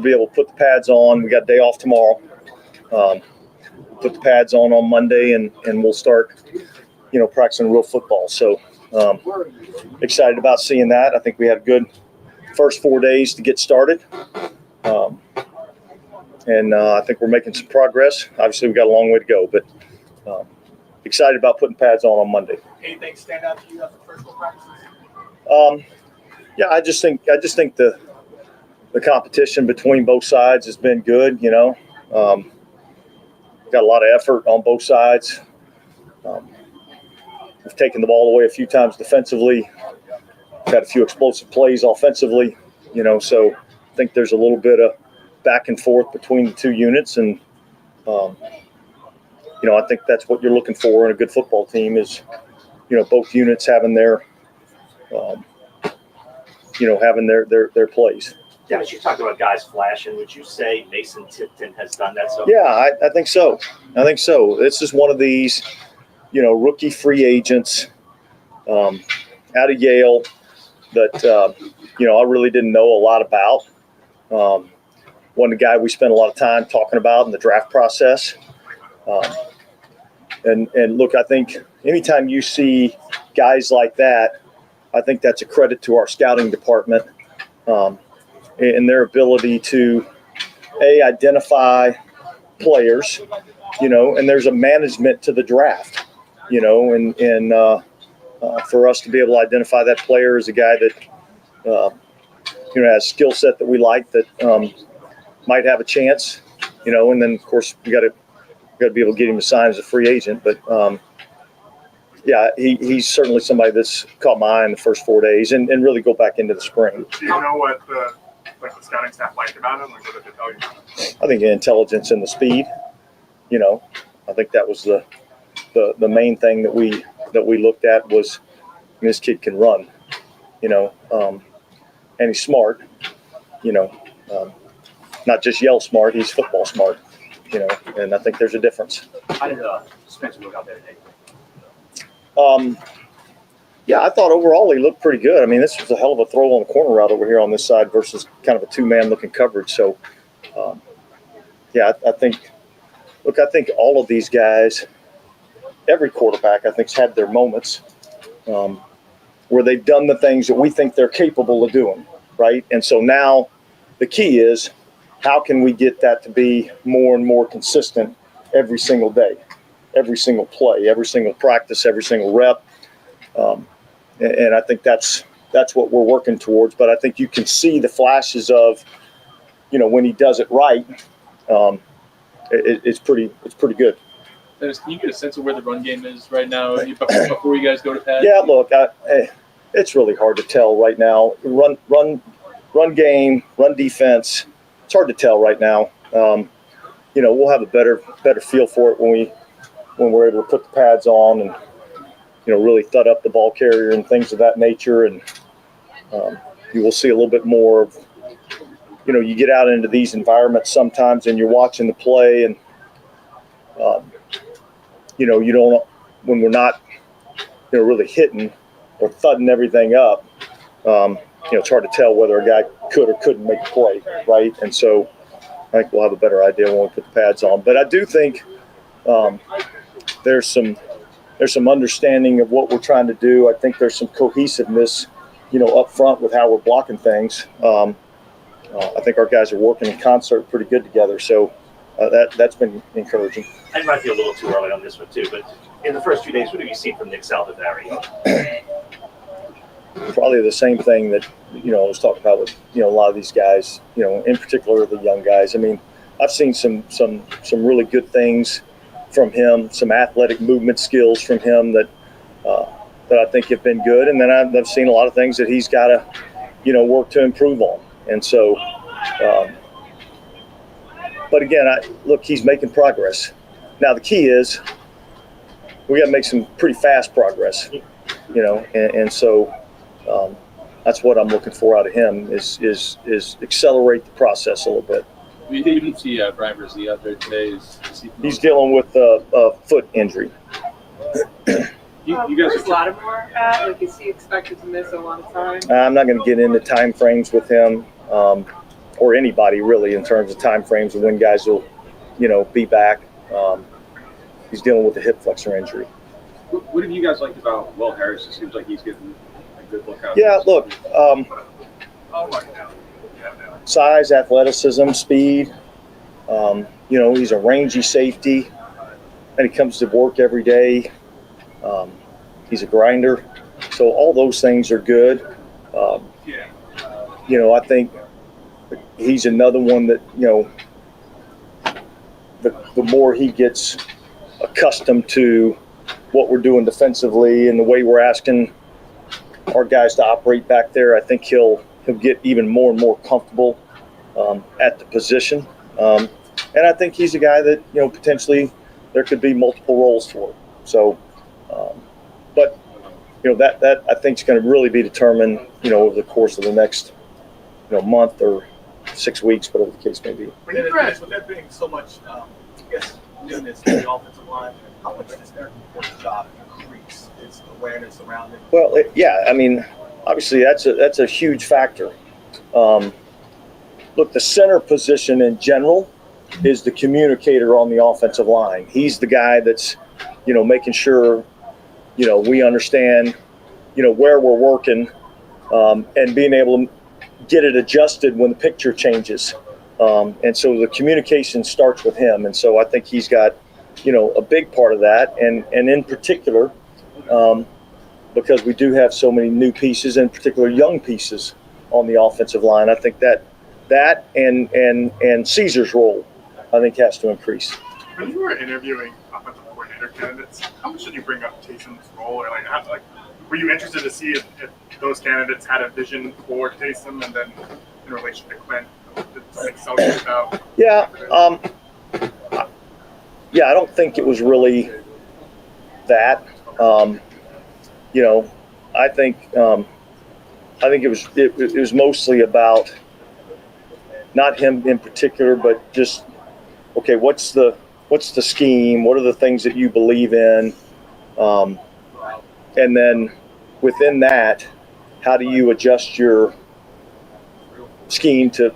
be able to put the pads on. We got a day off tomorrow. Put the pads on Monday, and we'll start, practicing real football. So excited about seeing that. I think we had a good first 4 days to get started. And I think we're making some progress. Obviously, we've got a long way to go, but excited about putting pads on Monday. Anything stand out to you after first couple practices? Yeah, I just think the competition between both sides has been good. Got a lot of effort on both sides. We've taken the ball away a few times defensively. Got a few explosive plays offensively. So I think there's a little bit of back and forth between the two units, and I think that's what you're looking for in a good football team is, both units having their, having their plays. Yeah, but you talked about guys flashing. Would you say Mason Tipton has done that so far? Yeah, I think so. This is one of these, rookie free agents out of Yale that, I really didn't know a lot about. One of the guys we spent a lot of time talking about in the draft process. And look, I think anytime you see guys like that, I think that's a credit to our scouting department and their ability to, identify players, and there's a management to the draft, and for us to be able to identify that player as a guy that, has a skill set that we like that might have a chance, and then, of course, we got to be able to get him assigned as a free agent. But, he's certainly somebody that's caught my eye in the first 4 days and really go back into the spring. Do you know what the scouting staff liked about him? What did they tell you? I think the intelligence and the speed, I think that was the main thing that we looked at was this kid can run, and he's smart, not just yell smart, he's football smart, and I think there's a difference. How did Spencer look out there today? I thought overall he looked pretty good. I mean, this was a hell of a throw on the corner route over here on this side versus kind of a two-man looking coverage. So, I think all of these guys, every quarterback, I think, has had their moments where they've done the things that we think they're capable of doing, right? And so now the key is how can we get that to be more and more consistent every single day, every single play, every single practice, every single rep. And I think that's what we're working towards. But I think you can see the flashes of, when he does it right, it's pretty good. Dennis, can you get a sense of where the run game is right now before you guys go to pads? Yeah, look, it's really hard to tell right now. Run game, run defense. It's hard to tell right now. We'll have a better feel for it when we're able to put the pads on and really thud up the ball carrier and things of that nature. And you will see a little bit more of, you get out into these environments sometimes and you're watching the play and, you don't, when we're not, really hitting or thudding everything up, it's hard to tell whether a guy could or couldn't make a play, right? And so I think we'll have a better idea when we put the pads on. But I do think there's some understanding of what we're trying to do. I think there's some cohesiveness, up front with how we're blocking things. I think our guys are working in concert pretty good together. So that's been encouraging. I might be a little too early on this one too, but in the first few days, what have you seen from Nick Saldiveri? Probably the same thing that, I was talking about with, a lot of these guys, in particular the young guys. I mean, I've seen some really good things from him, some athletic movement skills from him that I think have been good. And then I've seen a lot of things that he's got to, work to improve on. And so, but again, look, he's making progress. Now the key is we got to make some pretty fast progress, and so that's what I'm looking for out of him is accelerate the process a little bit. We didn't see Brian Brzee out there today. He's dealing with a foot injury. You guys are Lattimore at? Like, is he expected to miss a lot of time? I'm not going to get into time frames with him. or anybody really in terms of time frames of when guys will, be back. He's dealing with a hip flexor injury. What have you guys liked about Will Harris? It seems like he's getting a good look out. Yeah, look, size, athleticism, speed. He's a rangy safety, and he comes to work every day. He's a grinder, so all those things are good. I think he's another one that the more he gets accustomed to what we're doing defensively and the way we're asking our guys to operate back there, I think he'll get even more and more comfortable at the position. And I think he's a guy that, potentially there could be multiple roles for. So, but that I think is going to really be determined, over the course of the next, month or 6 weeks, whatever the case may be. With that being so much, newness to the offensive line, how much does Erik McCoy's job increase his awareness around it? Well, obviously that's a huge factor. Look, the center position in general is the communicator on the offensive line. He's the guy that's, making sure, we understand, where we're working, and being able to get it adjusted when the picture changes. And so the communication starts with him. And so I think he's got, a big part of that. And in particular, because we do have so many new pieces, in particular young pieces on the offensive line, I think that and Caesar's role, I think, has to increase. When you were interviewing offensive coordinator candidates, how much did you bring up Taysom's role, or were you interested to see if those candidates had a vision for Taysom, and then in relation to Quinn, did something selfish about? Yeah, I don't think it was really that. I think it was mostly about not him in particular, but just okay, what's the scheme? What are the things that you believe in? And then within that, how do you adjust your scheme to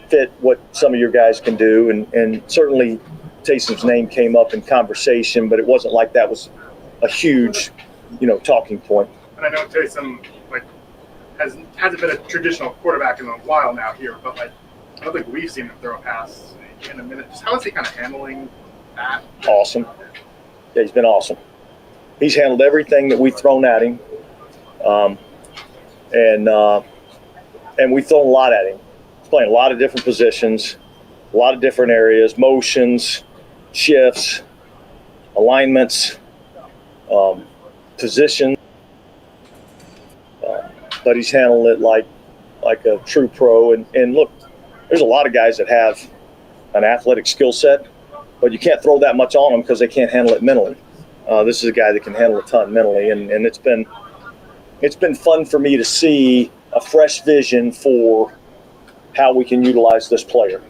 fit what some of your guys can do? And certainly Taysom's name came up in conversation, but it wasn't like that was a huge, talking point. And I know Taysom hasn't been a traditional quarterback in a while now here, but I don't think we've seen him throw a pass in a minute. Just how is he kind of handling that? Awesome. Yeah, he's been awesome. He's handled everything that we've thrown at him, and we've thrown a lot at him. He's playing a lot of different positions, a lot of different areas, motions, shifts, alignments, position. But he's handled it like a true pro. And look, there's a lot of guys that have an athletic skill set, but you can't throw that much on them because they can't handle it mentally. This is a guy that can handle a ton mentally, and it's been fun for me to see a fresh vision for how we can utilize this player.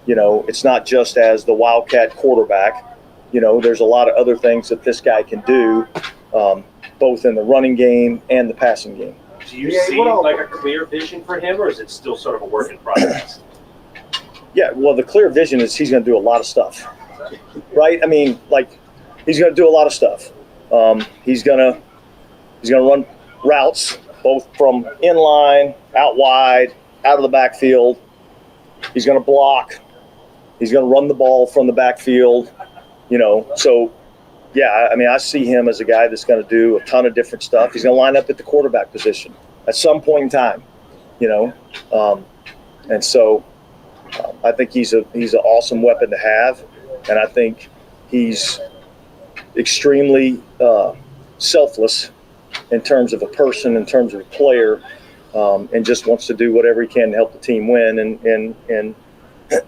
It's not just as the Wildcat quarterback. There's a lot of other things that this guy can do, both in the running game and the passing game. Do you see a clear vision for him, or is it still sort of a work in progress? Yeah, well, the clear vision is he's going to do a lot of stuff, right? I mean, he's going to do a lot of stuff. He's going to run routes, both from inline, out wide, out of the backfield. He's going to block. He's going to run the ball from the backfield. So yeah, I mean, I see him as a guy that's going to do a ton of different stuff. He's going to line up at the quarterback position at some point in time, and so I think he's an awesome weapon to have, and I think he's extremely selfless in terms of a person, in terms of a player, and just wants to do whatever he can to help the team win, and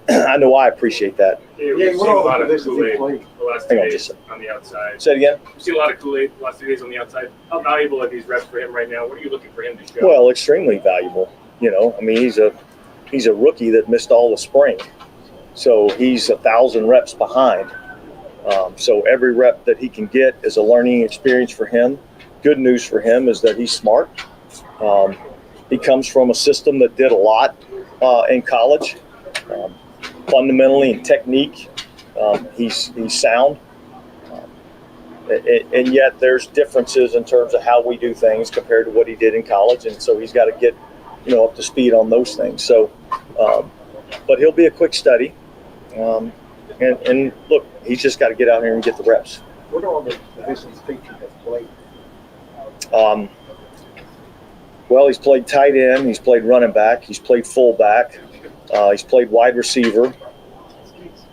I know I appreciate that. Yeah, we've seen a lot of Kool-Aid the last 2 days on the outside. Say it again? We've seen a lot of Kool-Aid the last 2 days on the outside. How valuable are these reps for him right now? What are you looking for him to show? Well, extremely valuable. I mean, he's a rookie that missed all the spring. So he's 1,000 reps behind. So every rep that he can get is a learning experience for him. Good news for him is that he's smart. He comes from a system that did a lot in college. Fundamentally and technique, he's sound. And yet there's differences in terms of how we do things compared to what he did in college, and so he's got to get up to speed on those things. So, but he'll be a quick study, and look, he's just got to get out here and get the reps. What are all the positions think you have played? Well, he's played tight end, he's played running back, he's played fullback, he's played wide receiver.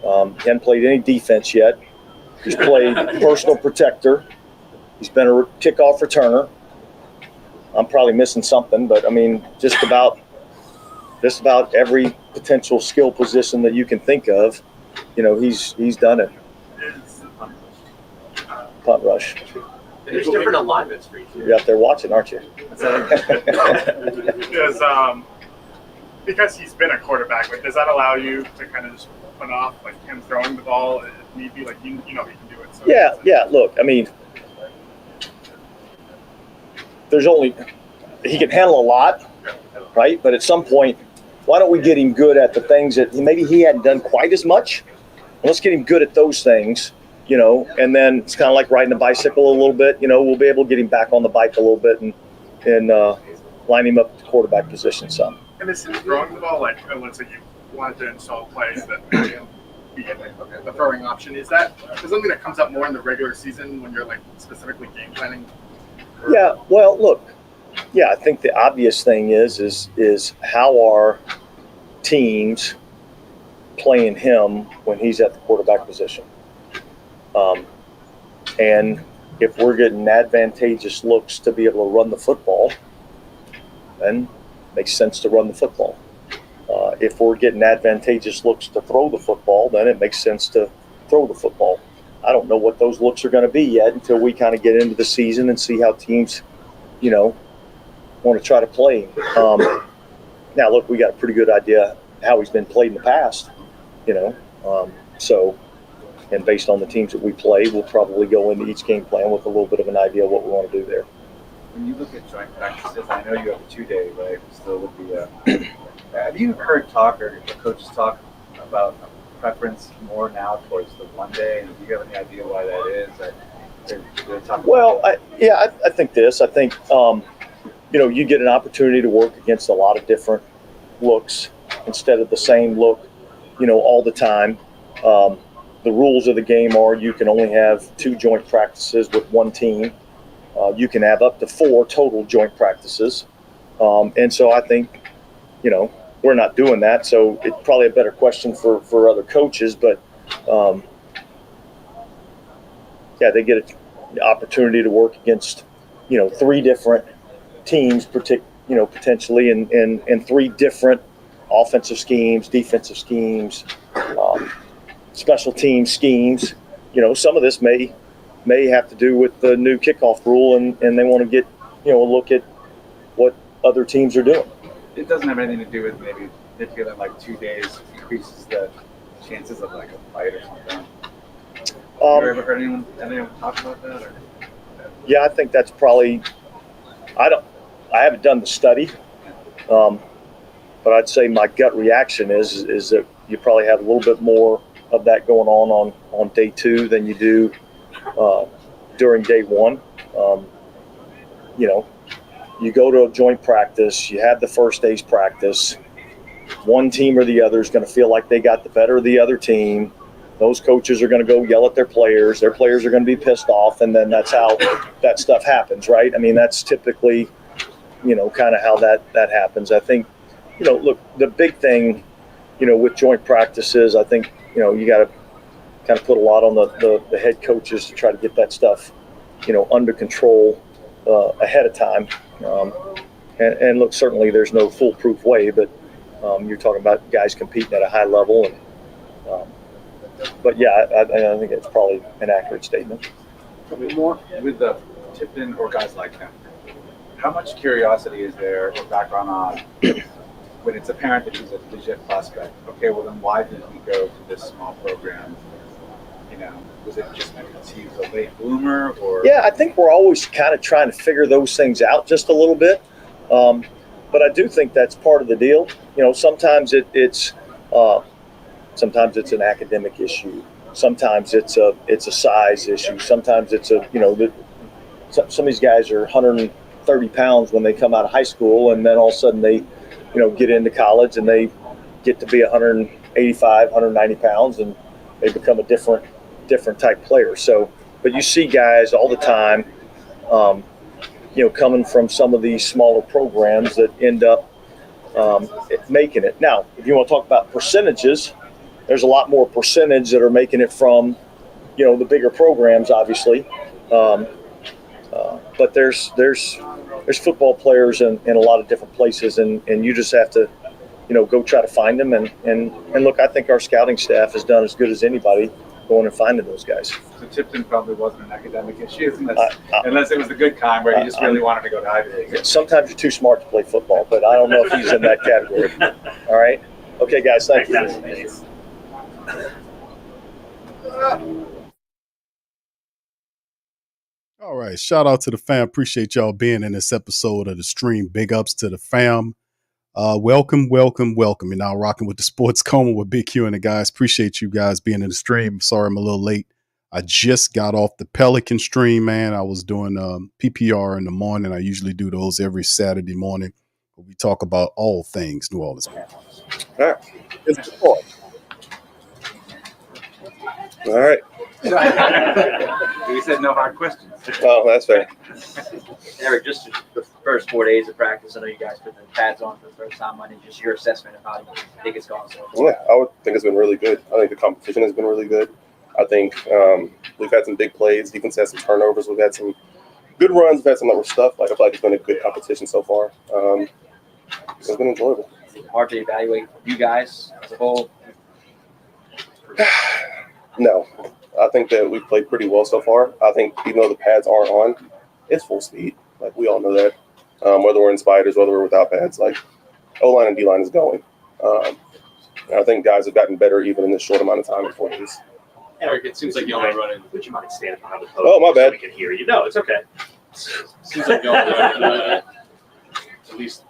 He hasn't played any defense yet. He's played personal protector. He's been a kickoff returner. I'm probably missing something, but I mean, just about every potential skill position that you can think of, he's done it. Punt rush. There's different alignments for each. You're out there watching, aren't you? Because he's been a quarterback, does that allow you to kind of just put off him throwing the ball if need be? He can do it. So Yeah. Look, I mean, he can handle a lot, right? But at some point, why don't we get him good at the things that maybe he hadn't done quite as much? Let's get him good at those things, and then it's kind of like riding a bicycle a little bit. We'll be able to get him back on the bike a little bit and line him up at the quarterback position some. And is he throwing the ball, let's say you wanted to install plays that be the throwing option, is that something that comes up more in the regular season when you're specifically game planning? Yeah, well, look, I think the obvious thing is how are teams playing him when he's at the quarterback position? And if we're getting advantageous looks to be able to run the football, then it makes sense to run the football. If we're getting advantageous looks to throw the football, then it makes sense to throw the football. I don't know what those looks are going to be yet until we kind of get into the season and see how teams, want to try to play. Now, look, we got a pretty good idea how he's been played in the past, and based on the teams that we play, we'll probably go into each game plan with a little bit of an idea of what we want to do there. When you look at joint practices, I know you have a 2-day, right? Still with the. Have you heard talk or coaches talk about a preference more now towards the 1 day? And do you have any idea why that is? Well, I think this. I think you get an opportunity to work against a lot of different looks instead of the same look, all the time. The rules of the game are you can only have 2 joint practices with one team. You can have up to 4 total joint practices. And so I think, we're not doing that. So it's probably a better question for other coaches. But, they get an opportunity to work against, 3 different teams, potentially, and 3 different offensive schemes, defensive schemes, special team schemes. Some of this may have to do with the new kickoff rule, and they want to get, a look at what other teams are doing. It doesn't have anything to do with maybe they feel that 2 days increases the chances of a fight or something. Have you ever heard anyone talk about that? Or? Yeah, I think that's probably. I haven't done the study, but I'd say my gut reaction is that you probably have a little bit more of that going on day 2 than you do during day 1. You go to a joint practice, you have the first day's practice. One team or the other is going to feel like they got the better of the other team. Those coaches are going to go yell at their players. Their players are going to be pissed off, and then that's how that stuff happens, right? I mean, that's typically, kind of how that happens. I think, look, the big thing, with joint practices, I think, you got to kind of put a lot on the head coaches to try to get that stuff, under control ahead of time. And look, certainly there's no foolproof way, but you're talking about guys competing at a high level. But I think it's probably an accurate statement. More with the Tipton or guys like him, how much curiosity is there or background on when it's apparent that he's a legit prospect? Okay, well then why did he go to this small program? Was it just because he was a late bloomer, or? Yeah, I think we're always kind of trying to figure those things out just a little bit. But I do think that's part of the deal. Sometimes it's Sometimes it's an academic issue. Sometimes it's a size issue. Sometimes it's some of these guys are 130 pounds when they come out of high school, and then all of a sudden they, get into college and they get to be 185, 190 pounds, and they become a different type player. So, but you see guys all the time, coming from some of these smaller programs that end up making it. Now, if you want to talk about percentages, there's a lot more percentage that are making it from, the bigger programs, obviously. But there's football players in a lot of different places, and you just have to, go try to find them. And look, I think our scouting staff has done as good as anybody going and finding those guys. So Tipton probably wasn't an academic issue unless it was the good kind where he just really wanted to go to Ivy League. Sometimes you're too smart to play football, but I don't know if he's in that category. All right. Okay, guys. Thank you. All right. Shout out to the fam. Appreciate y'all being in this episode of the stream. Big ups to the fam. Welcome. You're now rocking with the Sports Coma with Big Q and the guys. Appreciate you guys being in the stream. Sorry I'm a little late. I just got off the Pelican stream, man. I was doing PPR in the morning. I usually do those every Saturday morning. We talk about all things New Orleans. All right. It's sport. All right. We said no hard questions. Oh, that's fair. Erik, just the first 4 days of practice, I know you guys put the pads on for the first time Monday. Just your assessment of how you think it's gone so far. Yeah, I would think it's been really good. I think the competition has been really good. I think we've had some big plays. Defense had some turnovers. We've had some good runs. We've had some other stuff. I feel like it's been a good competition so far. It's been enjoyable. Hard to evaluate you guys as a whole. No, I think that we've played pretty well so far. I think even though the pads aren't on, it's full speed. Like, we all know that. Whether we're in spiders, whether we're without pads, like, O-line and D-line is going. And I think guys have gotten better even in this short amount of time in 4 days. Erik, it seems like you only run in. Would you mind standing behind the Oh, my bad. So we can hear you. No, it's okay. Seems like you only run at least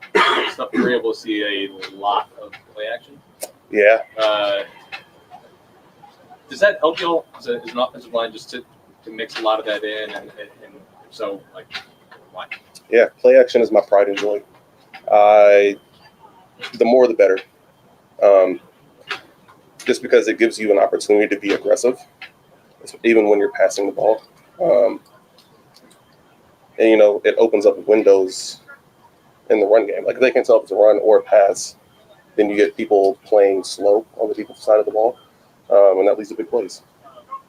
stuff you're able to see a lot of play action. Yeah. Does that help you all as an offensive line just to mix a lot of that in? And if so, like, why? Yeah, play action is my pride and joy. The more, the better. Just because it gives you an opportunity to be aggressive, even when you're passing the ball. And, it opens up windows in the run game. Like, if they can tell if it's a run or a pass, then you get people playing slow on the defensive side of the ball. And that leads to big plays.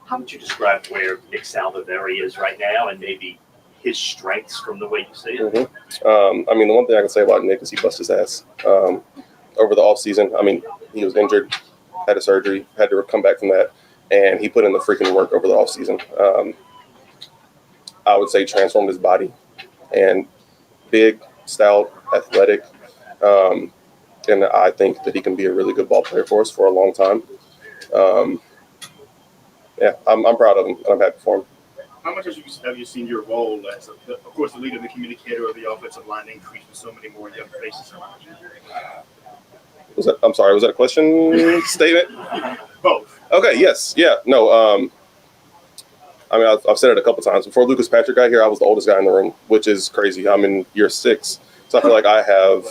How would you describe where Nick Salvadori is right now and maybe his strengths from the way you see it? Mm-hmm. The one thing I can say about Nick is he busted his ass over the offseason. He was injured, had a surgery, had to come back from that, and he put in the freaking work over the offseason. I would say transformed his body, and big, stout, athletic, and I think that he can be a really good ball player for us for a long time. I'm proud of him, and I'm happy for him. How much have you seen your role as, of course, the leader, the communicator of the offensive line increase with so many more young faces around you? Was that a question statement? Both. Okay, yes. Yeah, no. I've said it a couple times. Before Lucas Patrick got here, I was the oldest guy in the room, which is crazy. I'm in year 6. So I feel like I have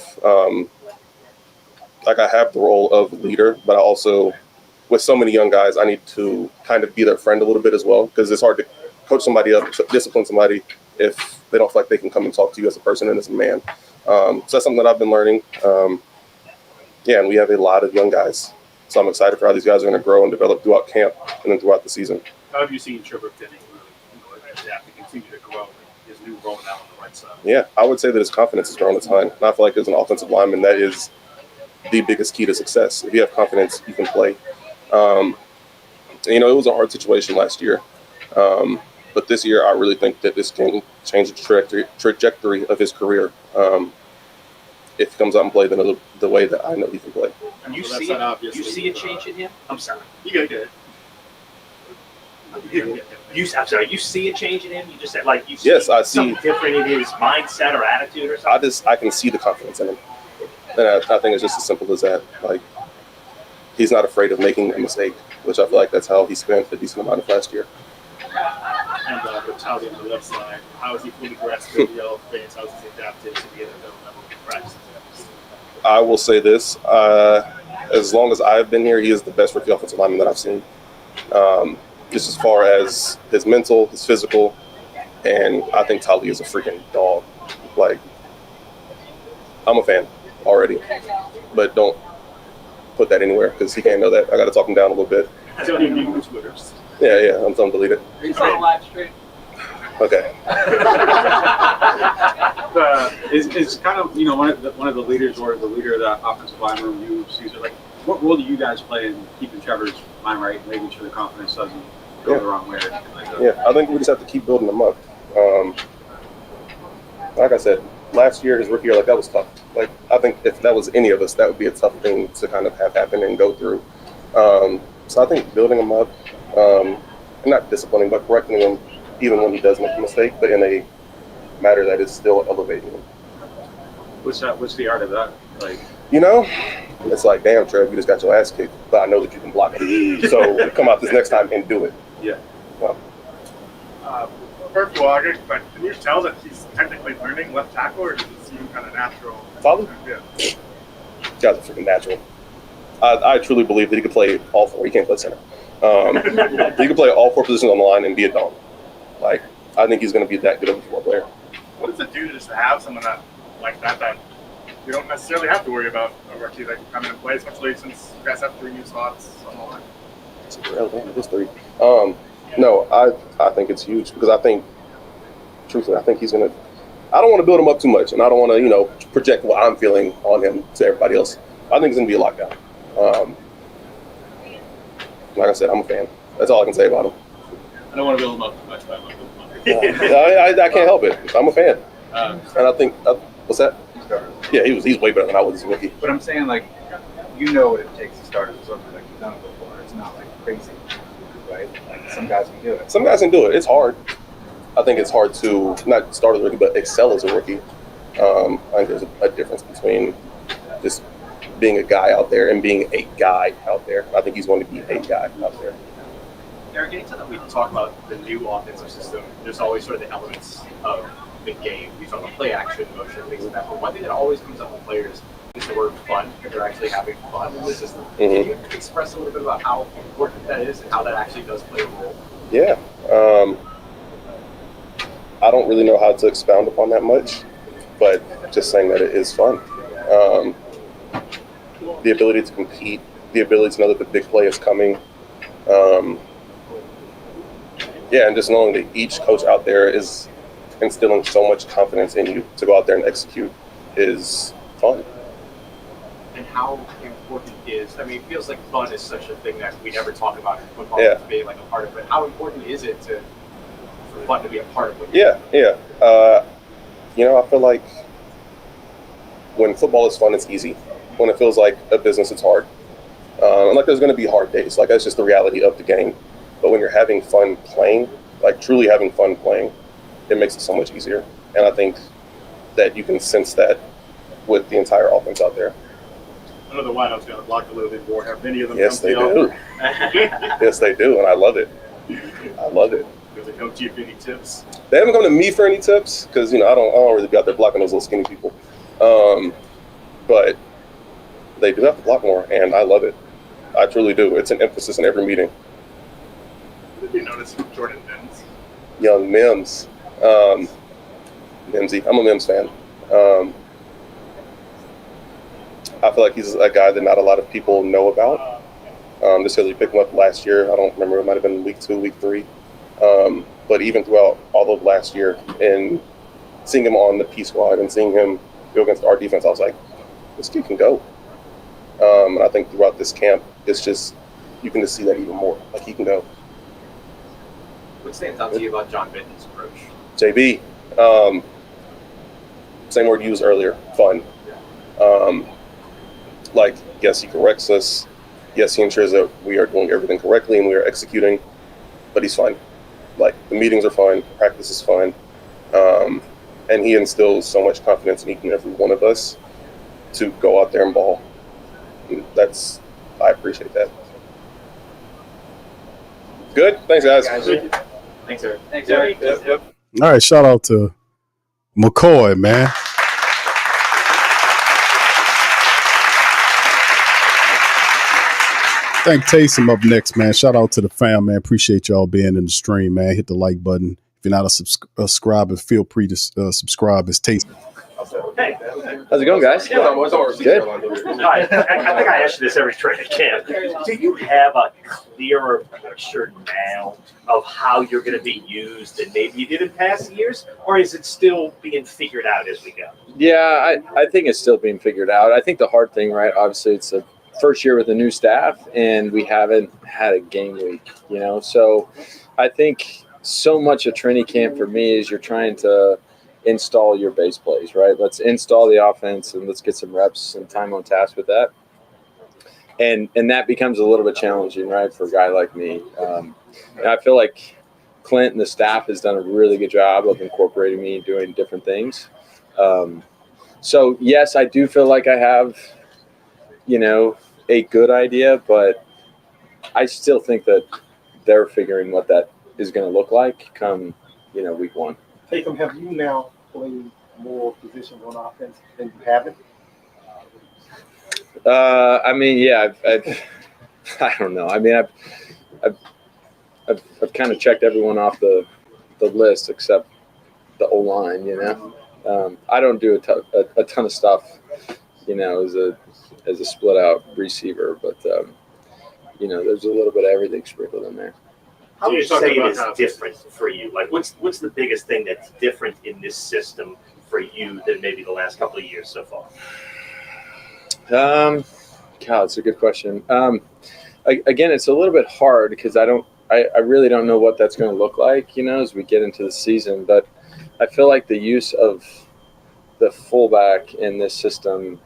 the role of leader, but I also, with so many young guys, I need to kind of be their friend a little bit as well, because it's hard to coach somebody up, discipline somebody if they don't feel like they can come and talk to you as a person and as a man. So that's something that I've been learning. And we have a lot of young guys. So I'm excited for how these guys are going to grow and develop throughout camp and then throughout the season. How have you seen Trevor Penning really adapt to continue to grow his new role now on the right side? Yeah, I would say that his confidence has grown a ton. And I feel like as an offensive lineman, that is the biggest key to success. If you have confidence, you can play. It was a hard situation last year. But this year, I really think that this can change the trajectory of his career. If he comes out and plays the way that I know he can play. You see a change in him? I'm sorry. You got good. You see a change in him? You just said, like, you see I see something different in his mindset or attitude or something? I can see the confidence in him. And I think it's just as simple as that. Like, he's not afraid of making a mistake, which I feel like that's how he spent a decent amount of last year. And with Tally on the left side, how is he fully grasped the offense? How is he adapted to the NFL level practices? I will say this, as long as I've been here, he is the best rookie offensive lineman that I've seen. Just as far as his mental, his physical, and I think Tali is a freaking dog. Like, I'm a fan already, but don't put that anywhere because he can't know that. I got to talk him down a little bit. Tell him you use Twitters. Yeah, I'm telling him to delete it. He's on a live stream. Okay. It's kind of, one of the leaders or the leader of the offensive line room, you, Caesar, like, what role do you guys play in keeping Trevor's mind right, making sure the confidence doesn't go the wrong way? Or anything like that? Yeah, I think we just have to keep building them up. Like I said, last year, his rookie year, like, that was tough. Like, I think if that was any of us, that would be a tough thing to kind of have happen and go through. So I think building him up, and not disciplining, but correcting him even when he does make a mistake, but in a matter that is still elevating him. What's the art of that? Like, it's like, damn, Trev, you just got your ass kicked, but I know that you can block it. So come out this next time and do it. Yeah. Well, First of all, but can you tell that he's technically learning left tackle, or does it seem kind of natural? Tali? Yeah. Guys are freaking natural. I truly believe that he could play all four. He can't play center. He could play all four positions on the line and be a dog. Like, I think he's going to be that good of a football player. What does it do to just have someone like that you don't necessarily have to worry about a rookie that can come in and play, especially since you guys have 3 new spots on the line? It's 3. No, I think it's huge because I think, truthfully, I think he's going to – I don't want to build him up too much, and I don't want to, project what I'm feeling on him to everybody else. I think it's going to be a lockdown. Like I said, I'm a fan. That's all I can say about him. I don't want to build him up too much, but I want to build him up. I can't help it. I'm a fan. And I think what's that? Yeah, he's way better than I was as a rookie. But I'm saying, like, what it takes to start as something like you've done it before. It's not like crazy, right? Like, some guys can do it. Some guys can do it. It's hard. I think it's hard to not start as a rookie, but excel as a rookie. I think there's a difference between just being a guy out there and being a guy out there. I think he's going to be a guy out there. Eric, anytime that we talk about the new offensive system, there's always sort of the elements of the game. We talk about play action, motion, things like that. But one thing that always comes up with players is the word fun, if they're actually having fun in the system. Can you express a little bit about how important that is and how that actually does play a role? Yeah. I don't really know how to expound upon that much, but just saying that it is fun. The ability to compete, the ability to know that the big play is coming. And just knowing that each coach out there is instilling so much confidence in you to go out there and execute is fun. And how important is, it feels like fun is such a thing that we never talk about in football being like a part of it. How important is it for fun to be a part of it? Yeah. I feel like when football is fun, it's easy. When it feels like a business, it's hard. And there's going to be hard days. That's just the reality of the game. But when you're having fun playing, truly having fun playing, it makes it so much easier. And I think that you can sense that with the entire offense out there. I know the wideouts got blocked a little bit more. Have many of them Yes, come they to do. Yes, they do, and I love it. Does it come to you for any tips? They haven't come to me for any tips because I don't really be out there blocking those little skinny people. But they do have to block more, and I love it. I truly do. It's an emphasis in every meeting. What did you notice from Jordan Mims? Young Mims. Mimsy. I'm a Mims fan. I feel like he's a guy that not a lot of people know about. Just because we picked him up last year. I don't remember. It might have been week 2, week 3. But even throughout all of last year and seeing him on the P squad and seeing him go against our defense, I was like, this kid can go. And I think throughout this camp, it's just, you can just see that even more. He can go. What stands out to you about John Benton's approach? JB, same word used earlier, fun. Yes, he corrects us. Yes, he ensures that we are doing everything correctly and we are executing, but he's fun. The meetings are fun, practice is fun, and he instills so much confidence in each and every one of us to go out there and ball. And that's I appreciate that. Good. Thanks, guys. Thanks, Eric. Thanks, Eric. Yep. All right, shout out to McCoy, man. Thank Taysom up next, man. Shout out to the fam, man. Appreciate y'all being in the stream, man. Hit the like button. If you're not a subscriber, feel free to subscribe. It's Taysom. Hey, How's it going, guys? Good. Hi. I think I ask you this every training camp. Do you have a clearer picture now of how you're going to be used than maybe you did in past years, or is it still being figured out as we go? Yeah, I think it's still being figured out. I think the hard thing, right, obviously it's the first year with a new staff, and we haven't had a game week, So I think so much of training camp for me is you're trying to install your base plays, right? Let's install the offense and let's get some reps and time on task with that. And that becomes a little bit challenging, right, for a guy like me. And I feel like Clint and the staff has done a really good job of incorporating me doing different things. So, yes, I do feel like I have, a good idea, but I still think that they're figuring what that is going to look like come, week one. Taysom, have you now played more positions on offense than you haven't? I've I don't know. I mean, I've kind of checked everyone off the list except the O-line, I don't do a ton of stuff, as a split out receiver, but there's a little bit of everything sprinkled in there. How would you say it is different for you? Like, what's the biggest thing that's different in this system for you than maybe the last couple of years so far? God, that's a good question. Again, it's a little bit hard because I really don't know what that's going to look like, as we get into the season. But I feel like the use of the fullback in this system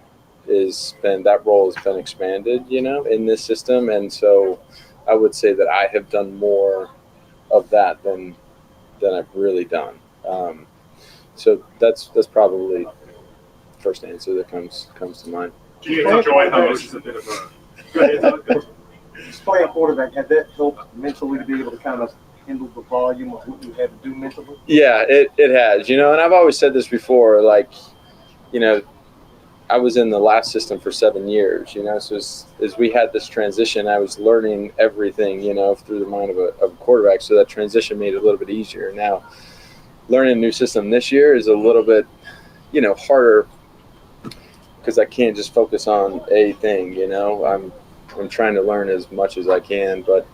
that role has been expanded, in this system. And so I would say that I have done more of that than I've really done. So that's probably the first answer that comes to mind. Do you enjoy how this is a bit of a Just playing quarterback, has that helped mentally to be able to kind of handle the volume of what you had to do mentally? Yeah, it has, and I've always said this before, like, I was in the last system for 7 years, so as we had this transition, I was learning everything, through the mind of a quarterback. So that transition made it a little bit easier. Now, learning a new system this year is a little bit, harder because I can't just focus on a thing, I'm trying to learn as much as I can. But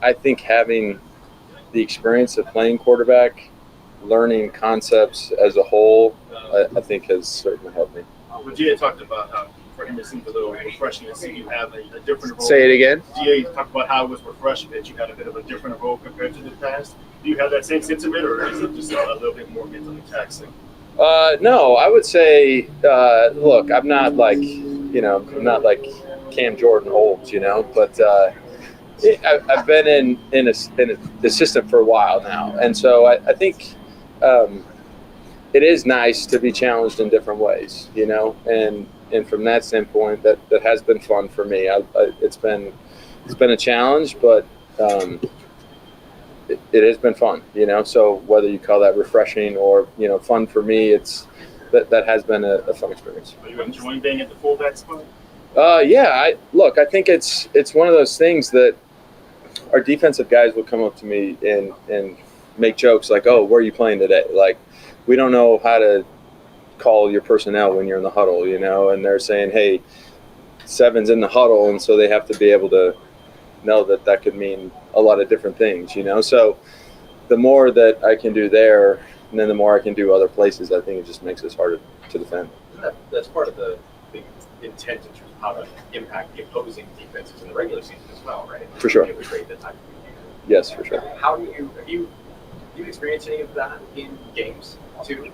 I think having the experience of playing quarterback, learning concepts as a whole, I think has certainly helped me. Well, GA talked about how for him it seemed a little refreshing to see you have a different role. Say it again. GA talked about how it was refreshing that you had a bit of a different role compared to the past. Do you have that same sentiment, or is it just a little bit more mentally taxing? No, I would say, look, I'm not like Cam Jordan Holmes, but I've been in the system for a while now, and so I think it is nice to be challenged in different ways, and from that standpoint, that has been fun for me. It's been a challenge, but it has been fun, So whether you call that refreshing or fun for me, that has been a fun experience. Are you enjoying being at the fullback spot? Yeah. I think it's one of those things that our defensive guys will come up to me and make jokes like, "Oh, where are you playing today?" Like, we don't know how to call your personnel when you're in the huddle, and they're saying, "Hey, 7's in the huddle," and so they have to be able to know that could mean a lot of different things, So the more that I can do there, and then the more I can do other places, I think it just makes us harder to defend. That's part of the intent in terms of how to impact the opposing defenses in the regular season as well, right? For sure. Create that type of Yes, for sure. How do you experienced any of that in games too,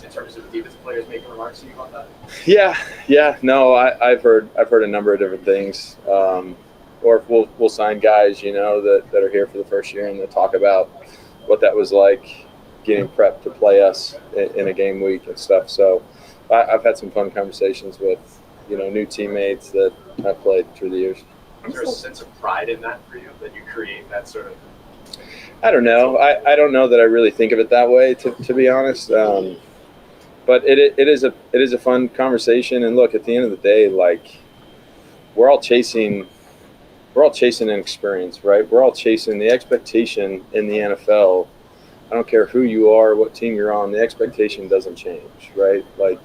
in terms of defensive players making remarks to you about that? Yeah. No, I've heard a number of different things. Or if we'll sign guys, that are here for the first year, and they'll talk about what that was like getting prepped to play us in a game week and stuff. So I've had some fun conversations with new teammates that I've played through the years. Is there a sense of pride in that for you, that you create that sort of? I don't know. I don't know that I really think of it that way, to be honest. But it is a fun conversation. And look, at the end of the day, like we're all chasing an experience, right? We're all chasing the expectation in the NFL. I don't care who you are, what team you're on. The expectation doesn't change, right? Like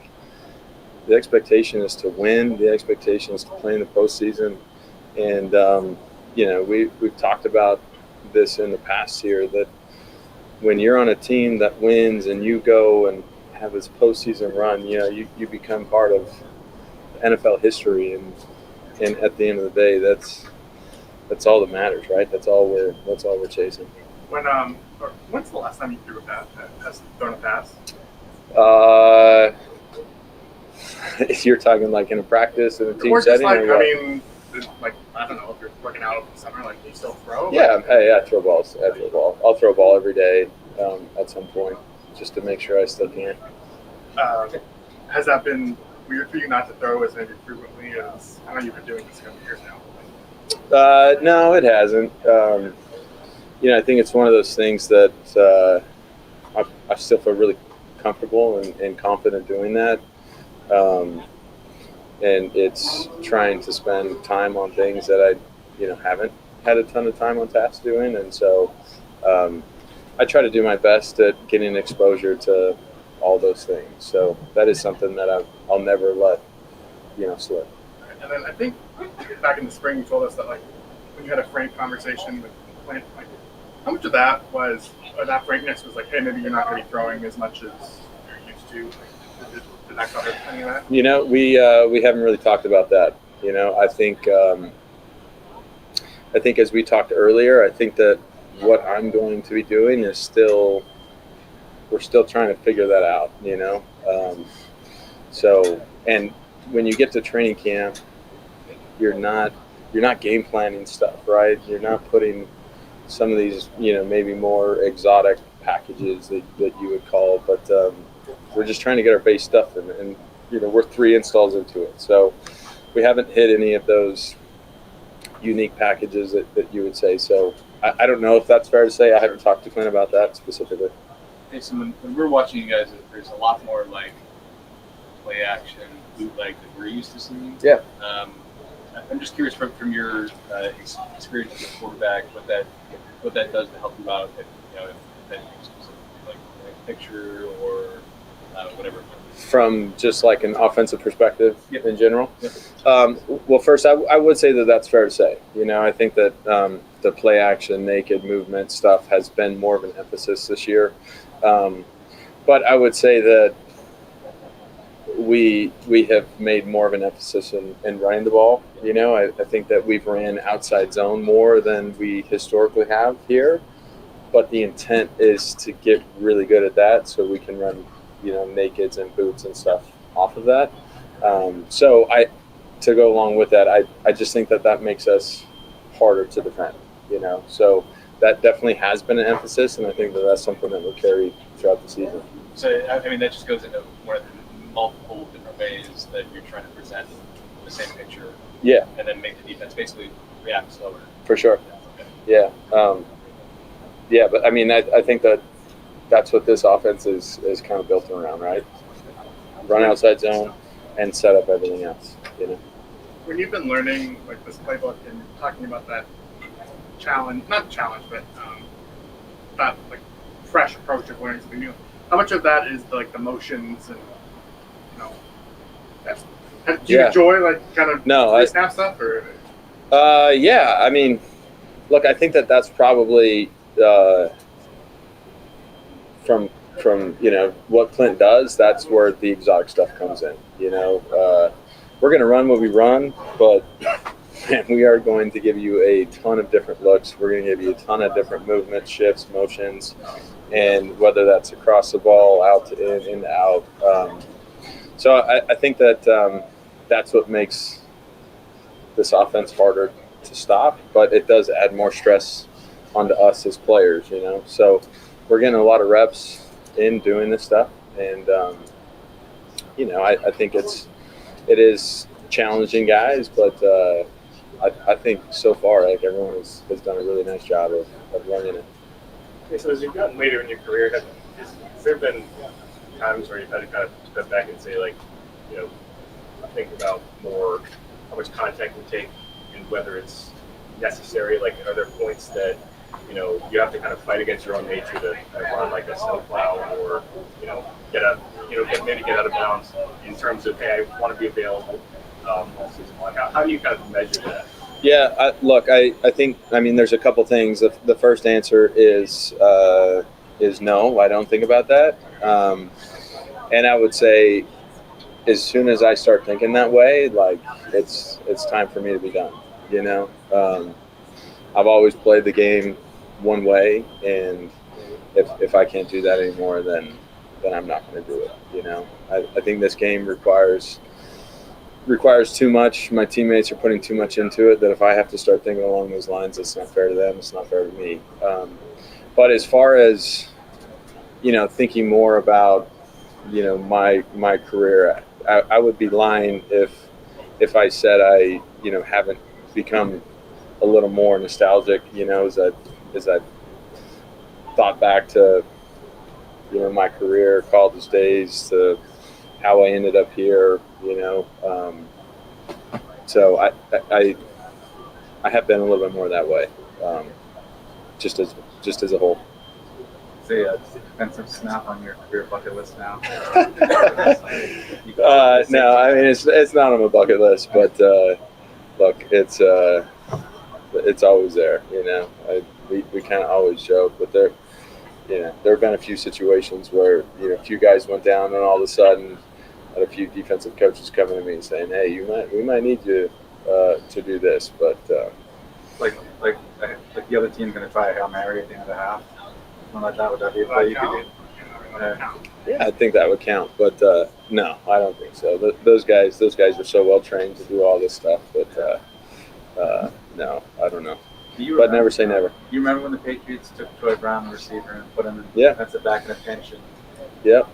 the expectation is to win. The expectation is to play in the postseason. And we've talked about this in the past here, that when you're on a team that wins and you go and have this postseason run, you become part of NFL history, and at the end of the day, that's all that matters, right? That's all we're chasing. When's the last time you threw a pass? Has thrown a pass? You're talking like in a practice in a team Or just setting, like, or what? I mean, like I don't know if you're working out over the summer, like do you still throw? Yeah, I throw balls. I'll throw a ball every day at some point, just to make sure I still can. Has that been weird for you not to throw as maybe frequently as I know you've been doing this a couple years now? No, it hasn't. I think it's one of those things that I still feel really comfortable and confident doing that. And it's trying to spend time on things that I, haven't had a ton of time on task doing. And so I try to do my best at getting exposure to all those things. So that is something that I'll never let, slip. And then I think back in the spring you told us that like when you had a frank conversation with Clint, like how much of that was, or that frankness was like, hey, maybe you're not going to be throwing as much as you're used to. Like, did that cover any of that? We haven't really talked about that. I think as we talked earlier, I think that what I'm going to be doing is we're still trying to figure that out, So, and when you get to training camp, you're not game planning stuff, right? You're not putting some of these, maybe more exotic packages that you would call, but we're just trying to get our base stuff in, and we're 3 installs into it, so we haven't hit any of those unique packages that you would say. So I don't know if that's fair to say. I haven't talked to Clint about that specifically. Hey, so when we're watching you guys, there's a lot more like play action, bootleg that we're used to seeing. Yeah. I'm just curious from your experience as a quarterback, what that does to help you out. If that like a picture or whatever. From just like an offensive perspective in general. Yep. Well, first, I would say that that's fair to say. I think that the play action, naked movement stuff has been more of an emphasis this year. But I would say that we have made more of an emphasis in running the ball. I think that we've ran outside zone more than we historically have here. But the intent is to get really good at that so we can run nakeds and boots and stuff off of that. So to go along with that, I just think that makes us harder to defend, so that definitely has been an emphasis, and I think that's something that will carry throughout the season. So, I mean, that just goes into one of the multiple different ways that you're trying to present the same picture. Yeah. And then make the defense basically react slower. For sure. Yeah. But I mean, I think that's what this offense is kind of built around, right? Run outside zone and set up everything else, When you've been learning like this playbook and talking about that not challenge, but that like fresh approach of learning something new, how much of that is like the motions and do you enjoy like kind of snap stuff or? Yeah, I mean, look, I think that's probably from what Clint does. That's where the exotic stuff comes in. We're going to run what we run, but man, we are going to give you a ton of different looks. We're going to give you a ton of different movements, shifts, motions, and whether that's across the ball, out to in to out. So I think that that's what makes this offense harder to stop, but it does add more stress onto us as players, So we're getting a lot of reps in doing this stuff, and I think it is challenging guys, but I think so far, like everyone has done a really nice job of learning it. Okay, so as you've gotten later in your career, has there been times where you've had to kind of step back and say, like, think about more how much contact you take and whether it's necessary? Like, are there points that you have to kind of fight against your own nature to kind of run like a snowplow, or get out of bounds in terms of, hey, I want to be available all season long? How do you kind of measure that? Yeah, I think there's a couple things. The first answer is no, I don't think about that. And I would say, as soon as I start thinking that way, like it's time for me to be done. I've always played the game one way, and if I can't do that anymore, then I'm not going to do it. I think this game requires too much. My teammates are putting too much into it, that if I have to start thinking along those lines, it's not fair to them, it's not fair to me. But as far as thinking more about my career, I would be lying if I said I haven't become a little more nostalgic as I thought back to my career, college days, to how I ended up here. So I have been a little bit more that way, just as a whole. Say a defensive snap on your career bucket list now. No, it's not on my bucket list, but look, it's always there. We kind of always joke, but there have been a few situations where a few guys went down, and all of a sudden, had a few defensive coaches coming to me and saying, "Hey, we might need you to do this," but like the other team's going to try a Hail Mary at the end of the half. Something like that, would that be a play you could do? Yeah, I think that would count, but no, I don't think so. Those guys are so well trained to do all this stuff, but no, I don't know. But never say never. You remember when the Patriots took Troy Brown, the receiver, and put him in defensive back in a pinch? Yep,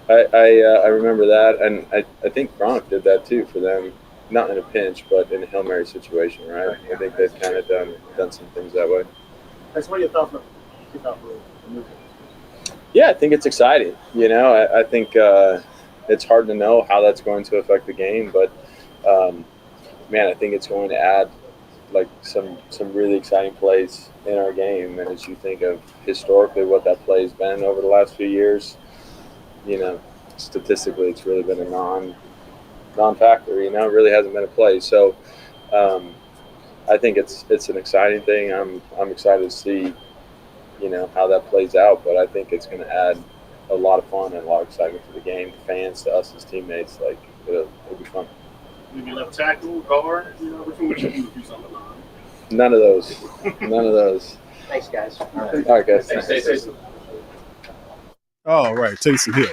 I remember that, and I think Gronk did that too for them, not in a pinch, but in a Hail Mary situation, right? I think they've kind of done some things that way. That's what you thought for the movie. Yeah, I think it's exciting. I think it's hard to know how that's going to affect the game, but man, I think it's going to add like some really exciting plays in our game. And as you think of historically what that play has been over the last few years, statistically it's really been a non-factor. It really hasn't been a play. So I think it's an exciting thing. I'm excited to see how that plays out, but I think it's going to add a lot of fun and a lot of excitement to the game, to fans, to us as teammates. Like it'll be fun. Maybe left tackle, guard, which one would you do something on? None of those. None of those. Thanks, guys. All right, guys. Thanks, Taysom. All right, Taysom Hill.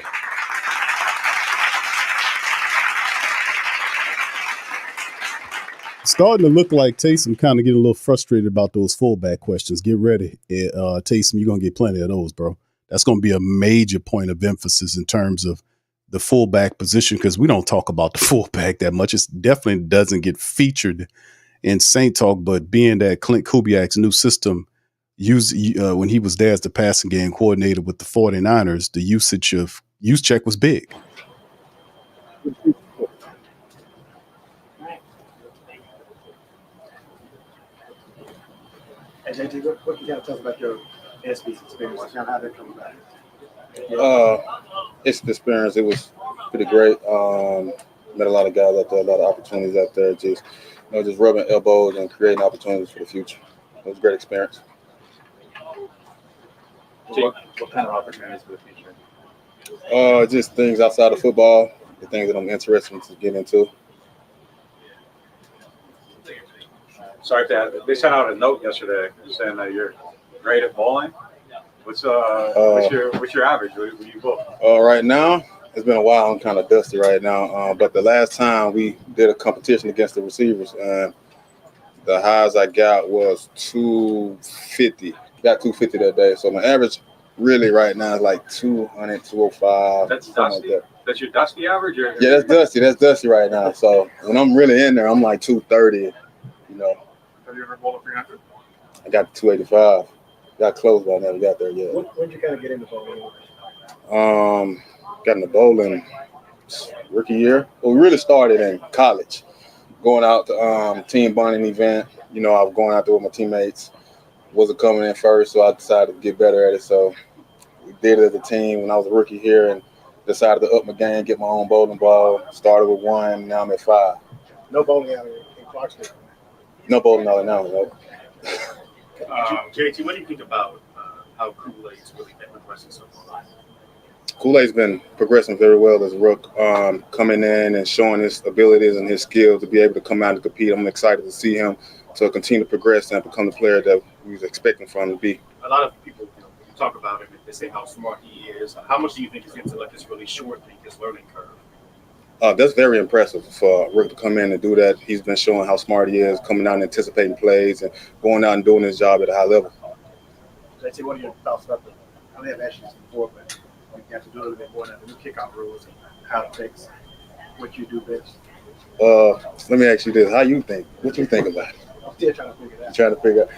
Starting to look like Taysom kind of getting a little frustrated about those fullback questions. Get ready. Taysom, you're going to get plenty of those, bro. That's going to be a major point of emphasis in terms of the fullback position, because we don't talk about the fullback that much. It definitely doesn't get featured in Saint Talk, but being that Clint Kubiak's new system, when he was there as the passing game coordinator with the 49ers, the usage of use check was big. And JT, what can you kind of tell us about your SB's experience? Kind of how that come about? It's the experience. It was pretty great. Met a lot of guys out there, a lot of opportunities out there. Just rubbing elbows and creating opportunities for the future. It was a great experience. What kind of opportunities for the future? Just things outside of football, the things that I'm interested to get into. Sorry, Dad. They sent out a note yesterday saying that you're great at bowling. What's your average? What do you bowl? Right now, it's been a while. I'm kind of dusty right now. But the last time we did a competition against the receivers, and the highest I got was 250. Got 250 that day. So my average really right now is like 200, 205. That's dusty. Like that. That's your dusty average, or Yeah, that's dusty. That's dusty right now. So when I'm really in there, I'm like 230. You know, Have you ever bowled a 300? I got 285. Got close, but I never got there yet. When did you kind of get into bowling? Got in the bowling rookie year. Well, we really started in college, going out to team bonding event. You know, I was going out there with my teammates. Wasn't coming in first, so I decided to get better at it. So we did it as a team when I was a rookie here, and decided to up my game, get my own bowling ball. Started with 1, now I'm at 5. No bowling alley in Clarksville. No bowling alley now. No. JT, what do you think about how Kool-Aid's really been progressing so far? Kool-Aid's been progressing very well as a rook, coming in and showing his abilities and his skills to be able to come out and compete. I'm excited to see him to continue to progress and become the player that we was expecting for him to be. A lot of people, you talk about him, they say how smart he is. How much do you think his intellect is really shortening his learning curve? That's very impressive for Rick to come in and do that. He's been showing how smart he is, coming out and anticipating plays and going out and doing his job at a high level. JT, what are your thoughts about I may have asked you this before, but you have to do a little bit more than the new kickoff rules and how it affects what you do best. Let me ask you this. How you think? What you think about it? I'm still trying to figure it out. Trying to figure out.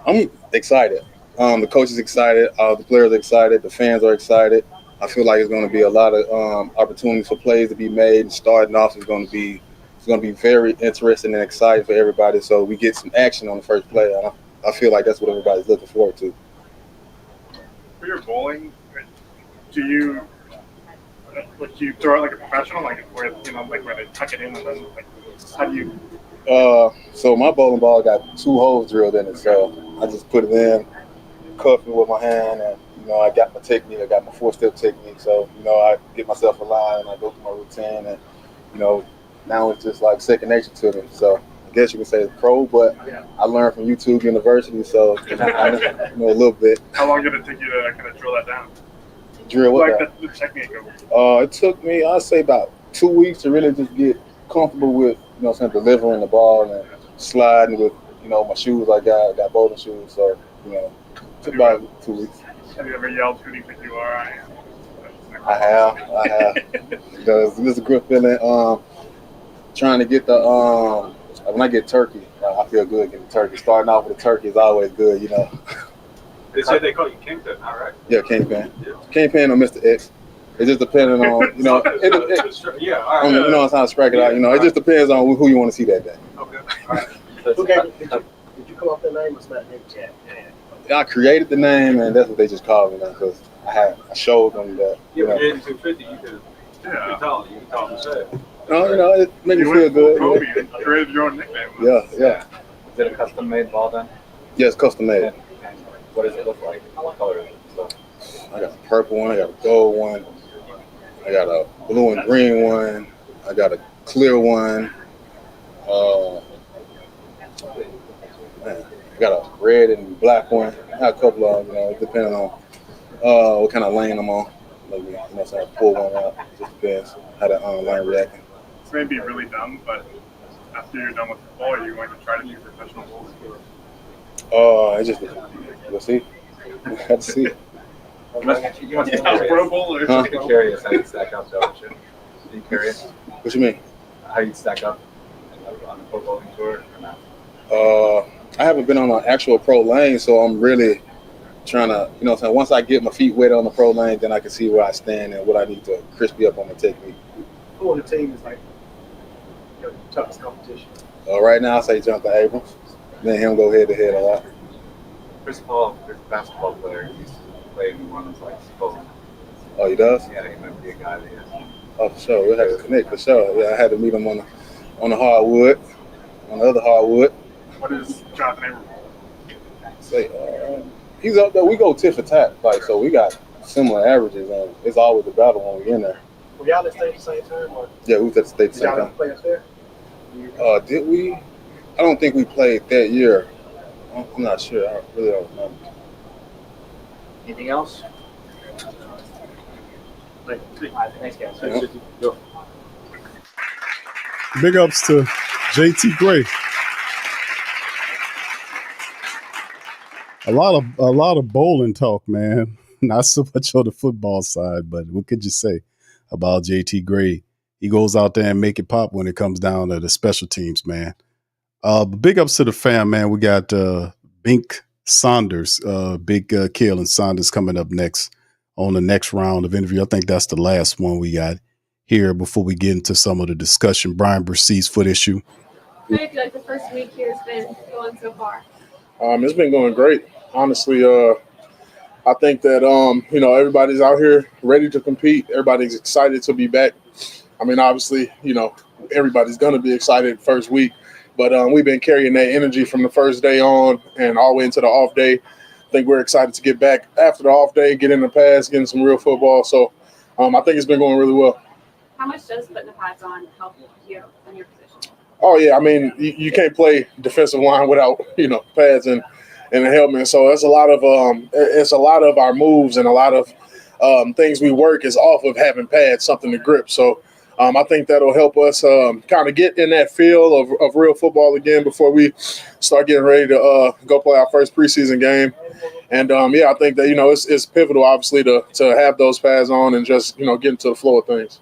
I'm excited. The coach is excited. The players are excited. The fans are excited. I feel like it's going to be a lot of opportunities for plays to be made. And starting off is going to be very interesting and exciting for everybody. So we get some action on the first play. I feel like that's what everybody's looking forward to. For your bowling, do you throw it like a professional, like where they tuck it in and then like how do you? So my bowling ball got 2 holes drilled in it. So I just put it in, cuff it with my hand, and I got my technique. I got my 4-step technique. So I get myself a line and I go through my routine, and now it's just like second nature to me. So I guess you can say it's pro, but I learned from YouTube University, so I know a little bit. How long did it take you to kind of drill that down? Drill what? Like the technique of it. It took me, I'd say, about 2 weeks to really just get comfortable with, delivering the ball and sliding with, my shoes I got bowling shoes. So, it took about 2 weeks. Have you ever yelled, "Who do you think you are?" I have. It's a good feeling. Trying to get when I get turkey, I feel good getting turkey. Starting off with a turkey is always good, They say they call you Kingpin, all right? Yeah, Kingpin. Kingpin or Mr. X. It just depending on, all right. I'm trying to strike it out. It just depends on who you want to see that day. Okay. All right. Did you come up with that name or somebody named Chad? I created the name, and that's what they just called me now because I showed them that. Yeah, but you're 250, you can tell them to say it. It made me feel good. Kobe and created your own nickname. Yeah. Is it a custom made ball then? Yeah, it's custom made. And what does it look like? What color is it? I got a purple one. I got a gold one. I got a blue and green one. I got a clear one. I got a red and black one. I got a couple of them, depending on what kind of lane I'm on. Maybe, so I pull one out. It just depends how the line reacting. This may be really dumb, but after you're done with football, are you going to try to be professional bowler? We'll see. We'll have to see. You must be Pro Bowler. Huh? curious how you stack up, though. Are you curious What you mean? how you stack up on the pro bowling tour or not? I haven't been on an actual pro lane, so I'm really trying to, once I get my feet wet on the pro lane, then I can see where I stand and what I need to crispy up on my technique. Who on the team is like your toughest competition? Right now, I say Jonathan Abrams. Me and him go head to head a lot. Chris Paul, there's a basketball player who used to play in one that's like Spoke. Oh, he does? Yeah, he might be a guy that Oh, for sure. We'll have to connect for sure. Yeah, I had to meet him on the hardwood, on the other hardwood. What is Jonathan Abrams? Say, he's up there. We go tit for tat, like, so we got similar averages, and it's always a battle when we're in there. Were y'all at the same time? Or Yeah, we was at the state did y'all the have players there? Did we? I don't think we played that year. I'm not sure. I really don't remember. Anything else? Thanks, guys. Yeah. Big ups to JT Gray. A lot of bowling talk, man. Not so much on the football side, but what could you say? about JT Gray. He goes out there and make it pop when it comes down to the special teams, man. But big ups to the fam, man. We got Bink Saunders, Khalen Saunders coming up next on the next round of interview. I think that's the last one we got here before we get into some of the discussion. Brian Bercy's foot issue. How do you feel like the first week here has been going so far? It's been going great. Honestly, I think that, everybody's out here ready to compete. Everybody's excited to be back. I mean, obviously, everybody's going to be excited first week. But we've been carrying that energy from the first day on and all the way into the off day. I think we're excited to get back after the off day, get in the pads, getting some real football. So I think it's been going really well. How much does putting the pads on help you in your position? Oh, yeah. I mean, you can't play defensive line without, pads and a helmet. So it's a lot of our moves and a lot of things we work is off of having pads, something to grip. So I think that'll help us kind of get in that feel of real football again before we start getting ready to go play our first preseason game. And, I think that, it's pivotal, obviously, to have those pads on and just, get into the flow of things.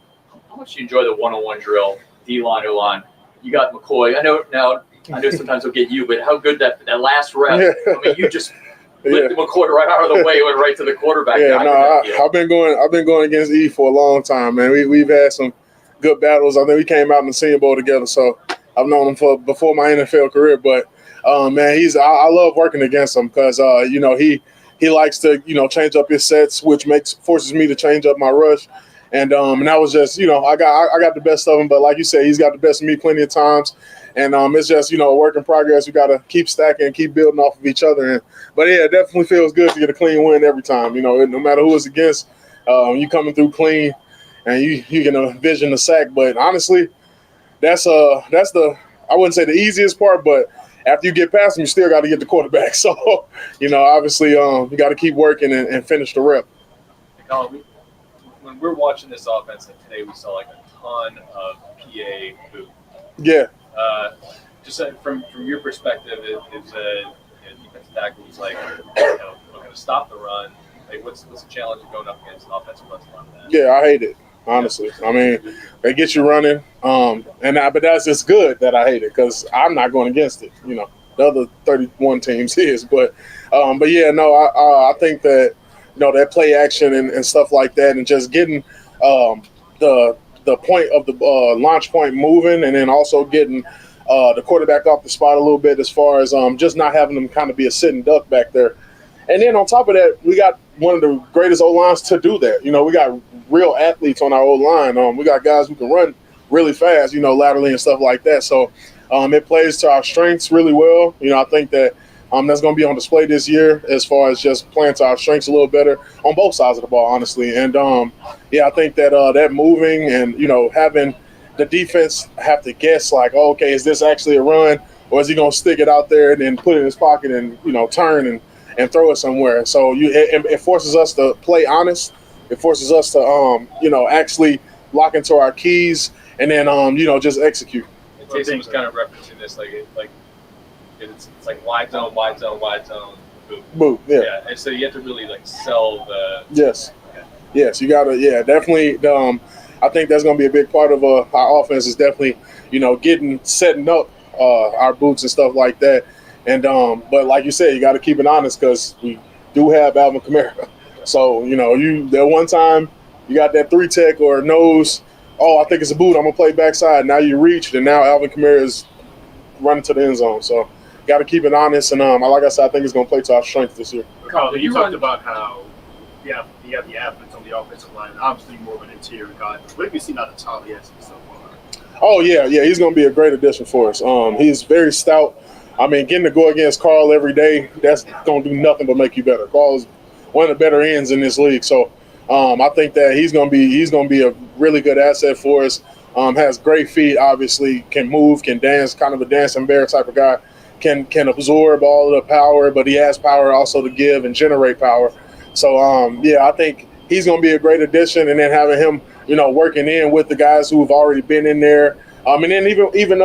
How much do you enjoy the one-on-one drill, D-line, O-line? You got McCoy. I know sometimes he'll get you, but how good that last rep. Yeah. I mean, you just lifted McCoy right out of the way, went right to the quarterback. Yeah, I've been going against E for a long time, man. We've had some good battles. I think we came out in the Senior Bowl together, so I've known him before my NFL career. But man, I love working against him because he likes to change up his sets, which forces me to change up my rush. And that was just I got the best of him, but like you said, he's got the best of me plenty of times. And it's just a work in progress. We got to keep stacking and keep building off of each other. But yeah, it definitely feels good to get a clean win every time. No matter who it's against, you coming through clean. And you can envision the sack, but honestly, that's I wouldn't say the easiest part, but after you get past them, you still got to get the quarterback. So, obviously, you got to keep working and finish the rep. Khalen, when we're watching this offense, like today, we saw like a ton of PA boot. Yeah. Just from your perspective, is a defensive tackle who's like, going to stop the run. Like, what's the challenge of going up against an offensive line like that? Yeah, I hate it. Honestly, I mean, they get you running, but that's just good that I hate it because I'm not going against it. The other 31 teams is, but yeah, no, I think that that play action and stuff like that, and just getting the point of the launch point moving, and then also getting the quarterback off the spot a little bit as far as just not having them kind of be a sitting duck back there. And then on top of that, we got one of the greatest O-lines to do that. We got real athletes on our O-line. We got guys who can run really fast, laterally and stuff like that. So it plays to our strengths really well. I think that that's going to be on display this year as far as just playing to our strengths a little better on both sides of the ball, honestly. And, I think that that moving and, having the defense have to guess like, oh, okay, is this actually a run or is he going to stick it out there and then put it in his pocket and, turn and throw it somewhere. So it forces us to play honest. It forces us to, actually lock into our keys and then, just execute. And Taysom was kind of referencing this, it's like wide zone, boot. Yeah. And so you have to really sell the. Yes. Okay. Yes, you gotta. Yeah, definitely. I think that's gonna be a big part of our offense is definitely, setting up our boots and stuff like that. And but like you said, you got to keep it honest because we do have Alvin Kamara. So that one time you got that 3-tech or nose. Oh, I think it's a boot. I'm gonna play backside. Now you reached, and now Alvin Kamara is running to the end zone. So got to keep it honest. And like I said, I think it's gonna play to our strength this year. Khalen, you talked about how you have the athletes on the offensive line. Obviously, more of an interior guy. What have you seen out of Taliesin so far? Oh yeah, he's gonna be a great addition for us. He's very stout. I mean, getting to go against Carl every day, that's going to do nothing but make you better. Carl is one of the better ends in this league. So I think that he's going to be a really good asset for us. Has great feet, obviously, can move, can dance, kind of a dancing bear type of guy, can absorb all of the power, but he has power also to give and generate power. So, I think he's going to be a great addition, and then having him, working in with the guys who have already been in there. And then even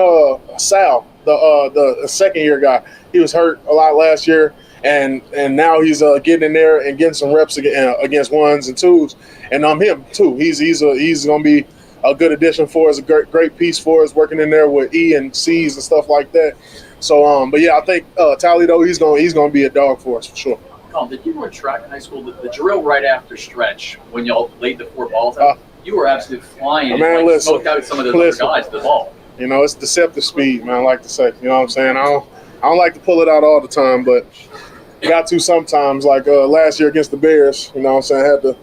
Sal, the second-year guy, he was hurt a lot last year, and now he's getting in there and getting some reps against ones and twos, and him too. He's going to be a good addition for us, a great piece for us, working in there with E and C's and stuff like that. So, but yeah, I think Tally though he's going to be a dog for us for sure. Colin, did you run track in high school? The drill right after stretch when y'all laid the 4 balls out, you were absolutely flying. Man, and listen, smoked out some of those other guys to the ball. You know, it's deceptive speed, man. I like to say, you know what I'm saying. I don't like to pull it out all the time, but got to sometimes. Like last year against the Bears, you know what I'm saying. I had to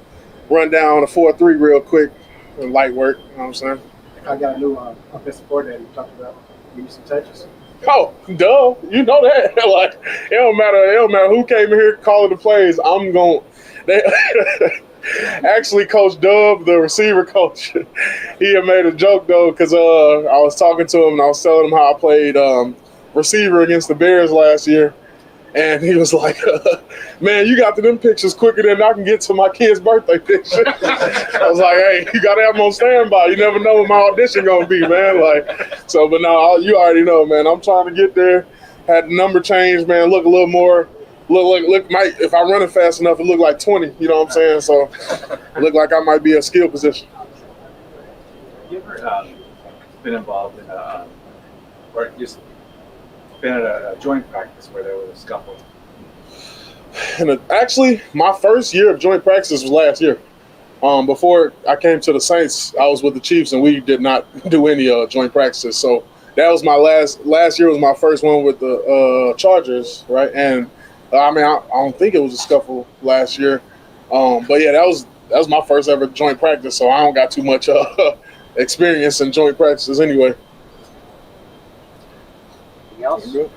run down a 4-3 real quick and light work. You know what I'm saying. I got a new offensive coordinator. We talked about give you some touches. Oh, duh. You know that. Like, it don't matter who came in here calling the plays. I'm going actually Coach Dub, the receiver coach, he had made a joke though, because I was talking to him and I was telling him how I played receiver against the Bears last year. And he was like, man, you got to them pictures quicker than I can get to my kid's birthday picture. I was like, hey, you got to have them on standby. You never know what my audition going to be, man. Like, so, but no, you already know, man. I'm trying to get there. Had the number change, man. Look a little more. If I run it fast enough, it look like 20. You know what I'm saying? So, look like I might be a skill position. You ever been involved in or just been at a joint practice where there was a scuffle? And actually, my first year of joint practice was last year. Before I came to the Saints, I was with the Chiefs, and we did not do any joint practices. So that was my last year was my first one with the Chargers, right? And I mean, I don't think it was a scuffle last year, but yeah, that was my first ever joint practice. So I don't got too much experience in joint practices anyway. Anything else?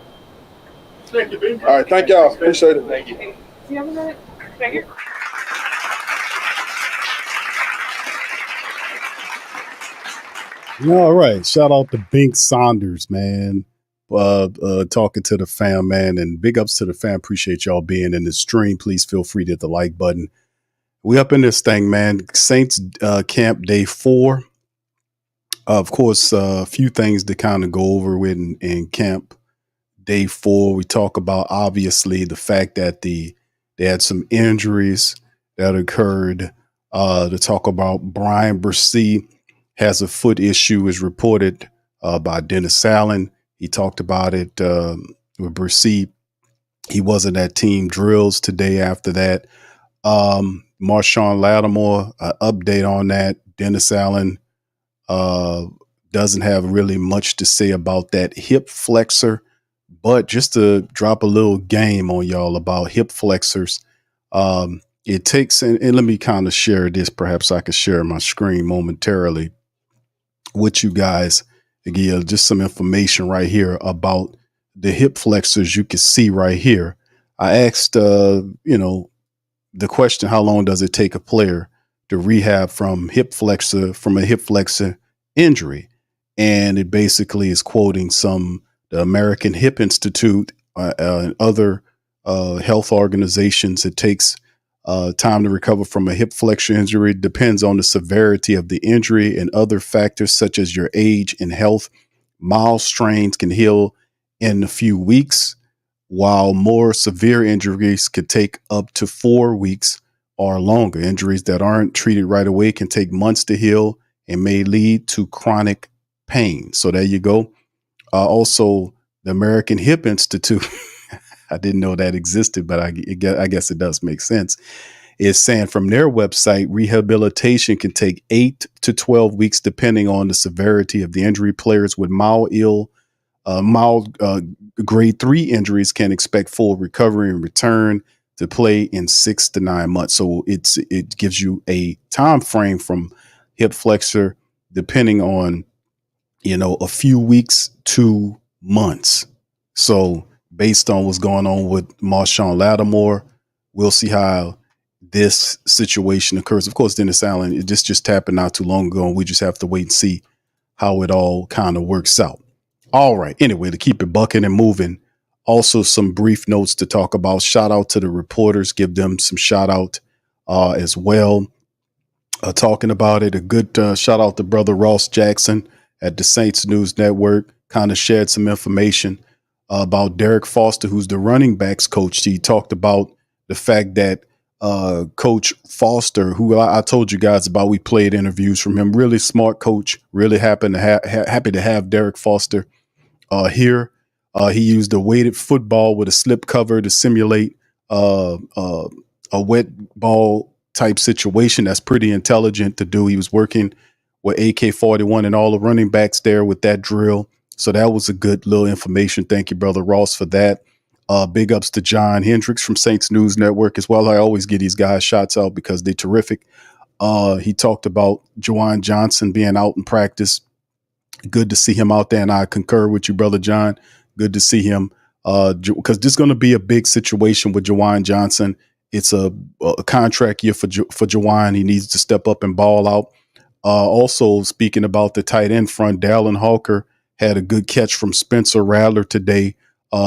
Thank you, Ben. All right, thank y'all. Appreciate it. Thank you. Do you have a minute? Right here. All right. Shout out to Bink Saunders, man. Talking to the fam, man, and big ups to the fam. Appreciate y'all being in the stream. Please feel free to hit the like button. We up in this thing, man. Saints camp day 4. Of course, a few things to kind of go over with in camp day 4. We talk about obviously the fact that they had some injuries that occurred. To talk about Brian Bursey has a foot issue, is reported by Dennis Allen. He talked about it with Bursey. He wasn't at team drills today after that. Marshawn Lattimore, update on that. Dennis Allen doesn't have really much to say about that hip flexor, but just to drop a little game on y'all about hip flexors, it takes, and let me kind of share this. Perhaps I could share my screen momentarily with you guys to give you just some information right here about the hip flexors. You can see right here. I asked, the question, how long does it take a player to rehab from a hip flexor injury? And it basically is quoting the American Hip Institute and other health organizations. It takes time to recover from a hip flexor injury. It depends on the severity of the injury and other factors such as your age and health. Mild strains can heal in a few weeks, while more severe injuries could take up to 4 weeks or longer. Injuries that aren't treated right away can take months to heal and may lead to chronic pain. So there you go. Also, the American Hip Institute, I didn't know that existed, but I guess it does make sense, is saying from their website, rehabilitation can take 8 to 12 weeks, depending on the severity of the injury. Players with mild grade 3 injuries can expect full recovery and return to play in 6 to 9 months. So it gives you a time frame from hip flexor, depending on, a few weeks to months. So based on what's going on with Marshawn Lattimore, we'll see how this situation occurs. Of course, Dennis Allen, it just happened not too long ago, and we just have to wait and see how it all kind of works out. All right. Anyway, to keep it bucking and moving, also some brief notes to talk about. Shout out to the reporters. Give them some shout out as well. Talking about it, a good shout out to brother Ross Jackson at the Saints News Network. Kind of shared some information about Derek Foster, who's the running backs coach. He talked about the fact that Coach Foster, who I told you guys about, we played interviews from him. Really smart coach. Really happy to have Derek Foster here. He used a weighted football with a slip cover to simulate a wet ball type situation. That's pretty intelligent to do. He was working with AK-41 and all the running backs there with that drill. So that was a good little information. Thank you, Brother Ross, for that. Big ups to John Hendricks from Saints News Network as well. I always give these guys shots out because they're terrific. He talked about Juwan Johnson being out in practice. Good to see him out there, and I concur with you, Brother John. Good to see him because this is going to be a big situation with Juwan Johnson. It's a contract year for Juwan. He needs to step up and ball out. Also, speaking about the tight end front, Dallin Hawker had a good catch from Spencer Rattler today.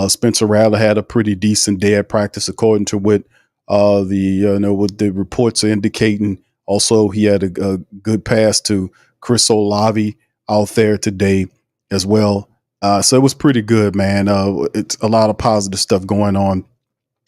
Spencer Rattler had a pretty decent day at practice, according to what what the reports are indicating. Also, he had a good pass to Chris Olave out there today as well. So it was pretty good, man. It's a lot of positive stuff going on.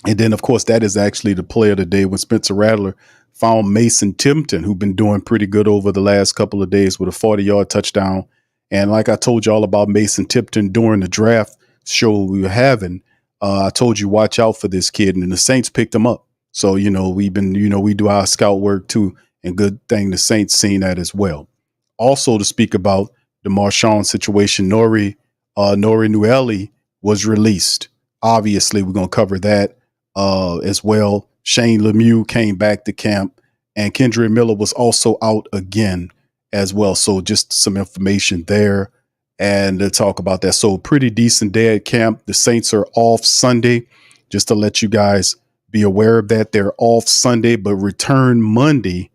And then, of course, that is actually the play of the day when Spencer Rattler found Mason Timpton, who've been doing pretty good over the last couple of days with a 40-yard touchdown. And like I told you all about Mason Timpton during the draft show we were having, I told you watch out for this kid, and the Saints picked him up. So, we do our scout work too, and good thing the Saints seen that as well. Also, to speak about the Marshawn situation, Nori Nueli was released. Obviously, we're going to cover that as well. Shane Lemieux came back to camp, and Kendra Miller was also out again as well. So just some information there and to talk about that. So pretty decent day at camp. The Saints are off Sunday, just to let you guys be aware of that. They're off Sunday, but return Monday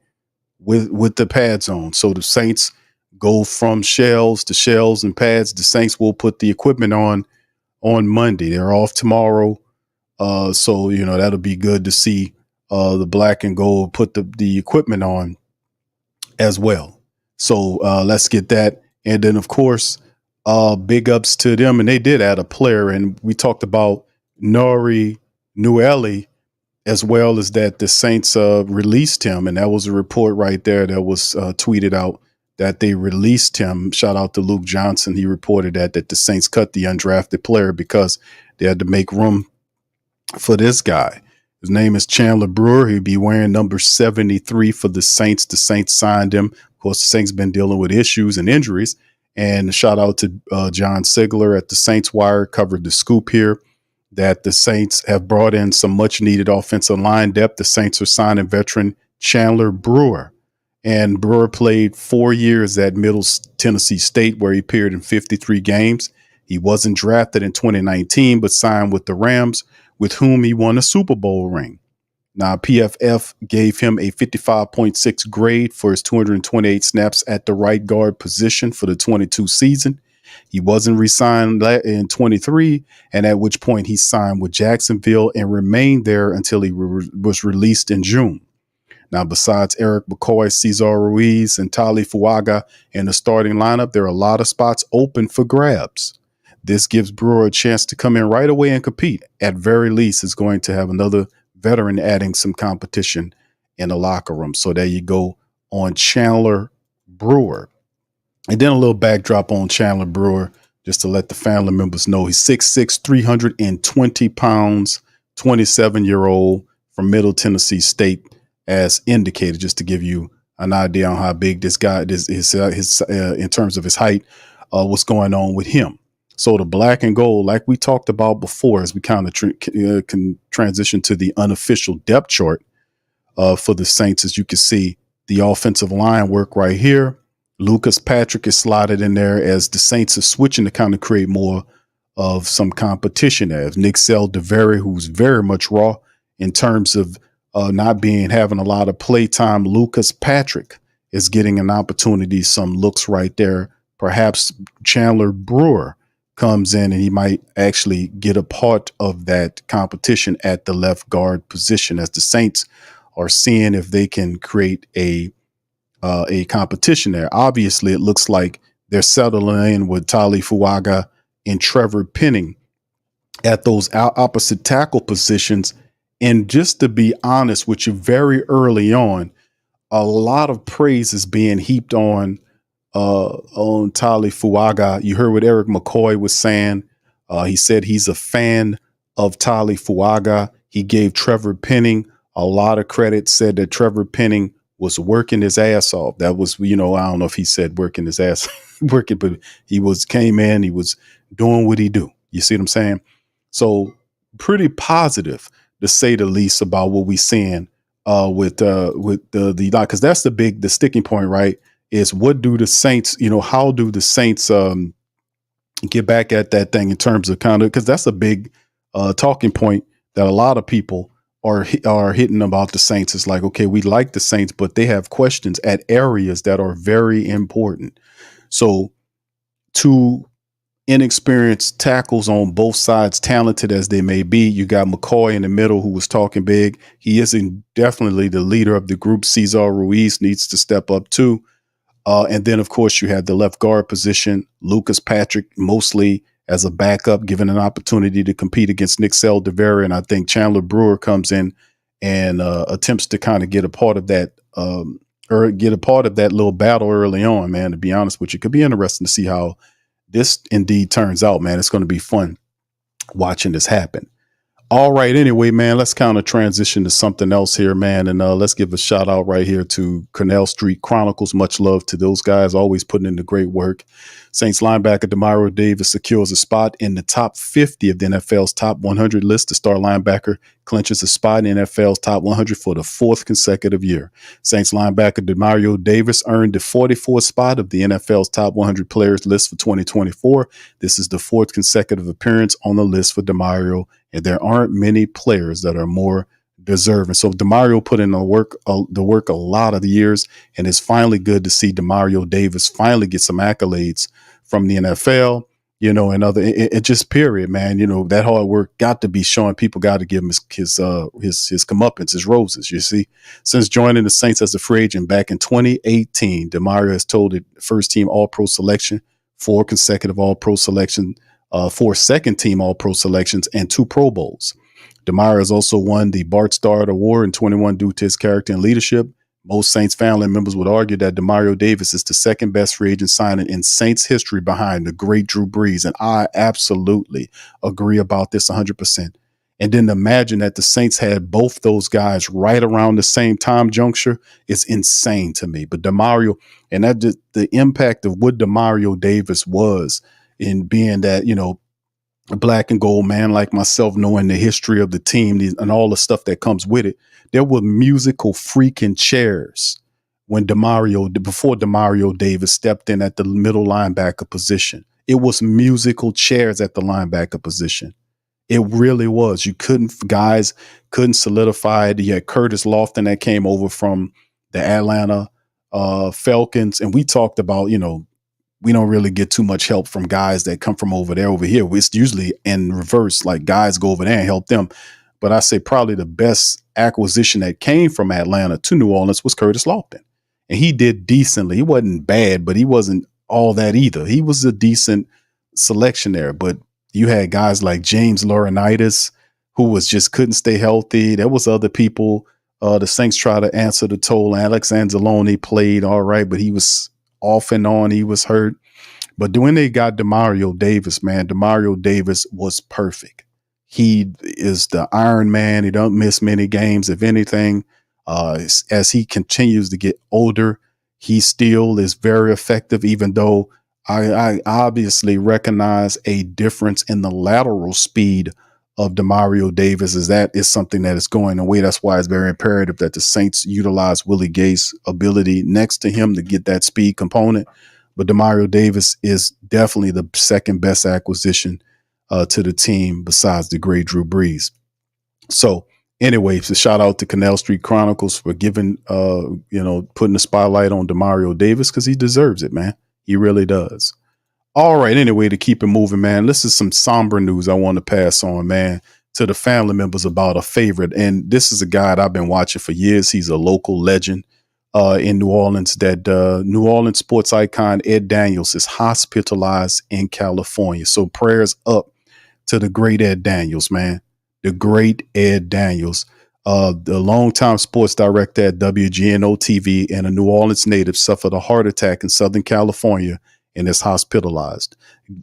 with the pads on. So the Saints go from shells to shells and pads. The Saints will put the equipment on Monday. They're off tomorrow. So, that'll be good to see the black and gold put the equipment on as well. So let's get that. And then, of course, big ups to them. And they did add a player. And we talked about Nori Nueli as well as that the Saints released him. And that was a report right there that was tweeted out that they released him. Shout out to Luke Johnson. He reported that the Saints cut the undrafted player because they had to make room for this guy. His name is Chandler Brewer. He'd be wearing number 73 for the Saints. The Saints signed him. Of course, the Saints been dealing with issues and injuries. And shout out to John Sigler at the Saints Wire, covered the scoop here that the Saints have brought in some much needed offensive line depth. The Saints are signing veteran Chandler Brewer. And Brewer played 4 years at Middle Tennessee State, where he appeared in 53 games. He wasn't drafted in 2019, but signed with the Rams, with whom he won a Super Bowl ring. Now, PFF gave him a 55.6 grade for his 228 snaps at the right guard position for the 22 season. He wasn't re-signed in 23, and at which point he signed with Jacksonville and remained there until he was released in June. Now, besides Erik McCoy, Cesar Ruiz, and Tali Fuaga in the starting lineup, there are a lot of spots open for grabs. This gives Brewer a chance to come in right away and compete. At very least, is going to have another veteran adding some competition in the locker room. So there you go on Chandler Brewer. And then a little backdrop on Chandler Brewer, just to let the family members know. He's 6'6", 320 pounds, 27-year-old from Middle Tennessee State, as indicated, just to give you an idea on how big this guy is in terms of his height, what's going on with him. So the black and gold, like we talked about before, as we kind of can transition to the unofficial depth chart for the Saints, as you can see the offensive line work right here. Lucas Patrick is slotted in there as the Saints are switching to kind of create more of some competition. As Nick Sell-DeVere, who's very much raw in terms of not having a lot of play time. Lucas Patrick is getting an opportunity, some looks right there. Perhaps Chandler Brewer comes in and he might actually get a part of that competition at the left guard position, as the Saints are seeing if they can create a competition there. Obviously, it looks like they're settling in with Tali Fuaga and Trevor Penning at those opposite tackle positions. And just to be honest with you, very early on, a lot of praise is being heaped on Tali Fuaga. You heard what Erik McCoy was saying. He said he's a fan of Tali Fuaga. He gave Trevor Penning a lot of credit, said that Trevor Penning was working his ass off. That was, I don't know if he said working his ass, working, but he came in, he was doing what he do. You see what I'm saying? So pretty positive, to say the least, about what we seeing with the because that's the sticking point, right? Is what do the Saints, how do the Saints get back at that thing in terms of because that's a big talking point that a lot of people are hitting about the Saints. It's like, okay, we like the Saints, but they have questions at areas that are very important. So two inexperienced tackles on both sides, talented as they may be. You got McCoy in the middle who was talking big. He isn't definitely the leader of the group. Cesar Ruiz needs to step up too. And then, of course, you had the left guard position, Lucas Patrick, mostly as a backup, given an opportunity to compete against Nick Seldevera. And I think Chandler Brewer comes in and attempts to kind of get a part of that little battle early on, man. To be honest with you, it could be interesting to see how this indeed turns out, man. It's going to be fun watching this happen. All right. Anyway, man, let's kind of transition to something else here, man. And let's give a shout out right here to Canal Street Chronicles. Much love to those guys, always putting in the great work. Saints linebacker Demario Davis secures a spot in the top 50 of the NFL's top 100 list. The star linebacker clinches a spot in NFL's top 100 for the fourth consecutive year. Saints linebacker Demario Davis earned the 44th spot of the NFL's top 100 players list for 2024. This is the fourth consecutive appearance on the list for Demario, and there aren't many players that are more deserving. So Demario put in the work a lot of the years, and it's finally good to see Demario Davis finally get some accolades from the NFL, and other, it just period, man. That hard work got to be showing. People got to give him his comeuppance, his roses. You see, since joining the Saints as a free agent back in 2018, Demario has told it first team All Pro selection, 4 consecutive All Pro selection, 4 second team All Pro selections, and 2 Pro Bowls. Demario has also won the Bart Starr Award in 21 due to his character and leadership. Most Saints family members would argue that Demario Davis is the second best free agent signing in Saints history behind the great Drew Brees. And I absolutely agree about this 100%. And then imagine that the Saints had both those guys right around the same time juncture is insane to me. But Demario, and that the impact of what Demario Davis was in being that, a black and gold man like myself, knowing the history of the team and all the stuff that comes with it. There were musical freaking chairs before Demario Davis stepped in at the middle linebacker position. It was musical chairs at the linebacker position. It really was. Guys couldn't solidify it. You had Curtis Lofton that came over from the Atlanta Falcons. And we talked about, we don't really get too much help from guys that come from over here. It's usually in reverse, like guys go over there and help them. But I say probably the best acquisition that came from Atlanta to New Orleans was Curtis Lofton. And he did decently. He wasn't bad, but he wasn't all that either. He was a decent selection there. But you had guys like James Laurinaitis, who couldn't stay healthy. There was other people. The Saints tried to answer the toll. Alex Anzalone played all right, but he was off and on. He was hurt. But when they got Demario Davis, man, Demario Davis was perfect. He is the Iron Man. He don't miss many games. If anything, as he continues to get older, he still is very effective, even though I obviously recognize a difference in the lateral speed of Demario Davis, as that is something that is going away. That's why it's very imperative that the Saints utilize Willie Gay's ability next to him to get that speed component. But Demario Davis is definitely the second best acquisition to the team besides the great Drew Brees. So anyway, so shout out to Canal Street Chronicles for giving, putting the spotlight on Demario Davis, because he deserves it, man. He really does. All right. Anyway, to keep it moving, man, this is some somber news I want to pass on, man, to the family members about a favorite. And this is a guy that I've been watching for years. He's a local legend in New Orleans. That New Orleans sports icon Ed Daniels is hospitalized in California. So prayers up to the great Ed Daniels, man. The great Ed Daniels, the longtime sports director at WGNO TV and a New Orleans native, suffered a heart attack in Southern California and is hospitalized.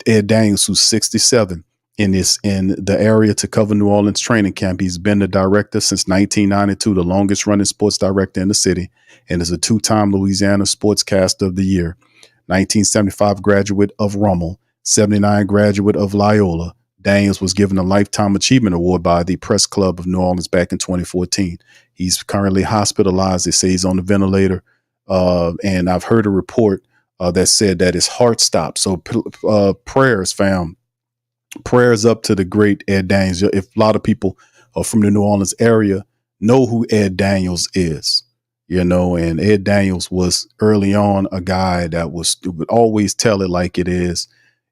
Ed Daniels, who's 67, in the area to cover New Orleans training camp. He's been the director since 1992, the longest running sports director in the city, and is a two-time Louisiana Sportscaster of the Year. 1975 graduate of Rummel, 79 graduate of Loyola. Daniels was given a Lifetime Achievement Award by the Press Club of New Orleans back in 2014. He's currently hospitalized. They say he's on the ventilator. And I've heard a report that said that his heart stopped. So prayers, fam. Prayers up to the great Ed Daniels. If a lot of people from the New Orleans area know who Ed Daniels is, and Ed Daniels was early on a guy that would always tell it like it is,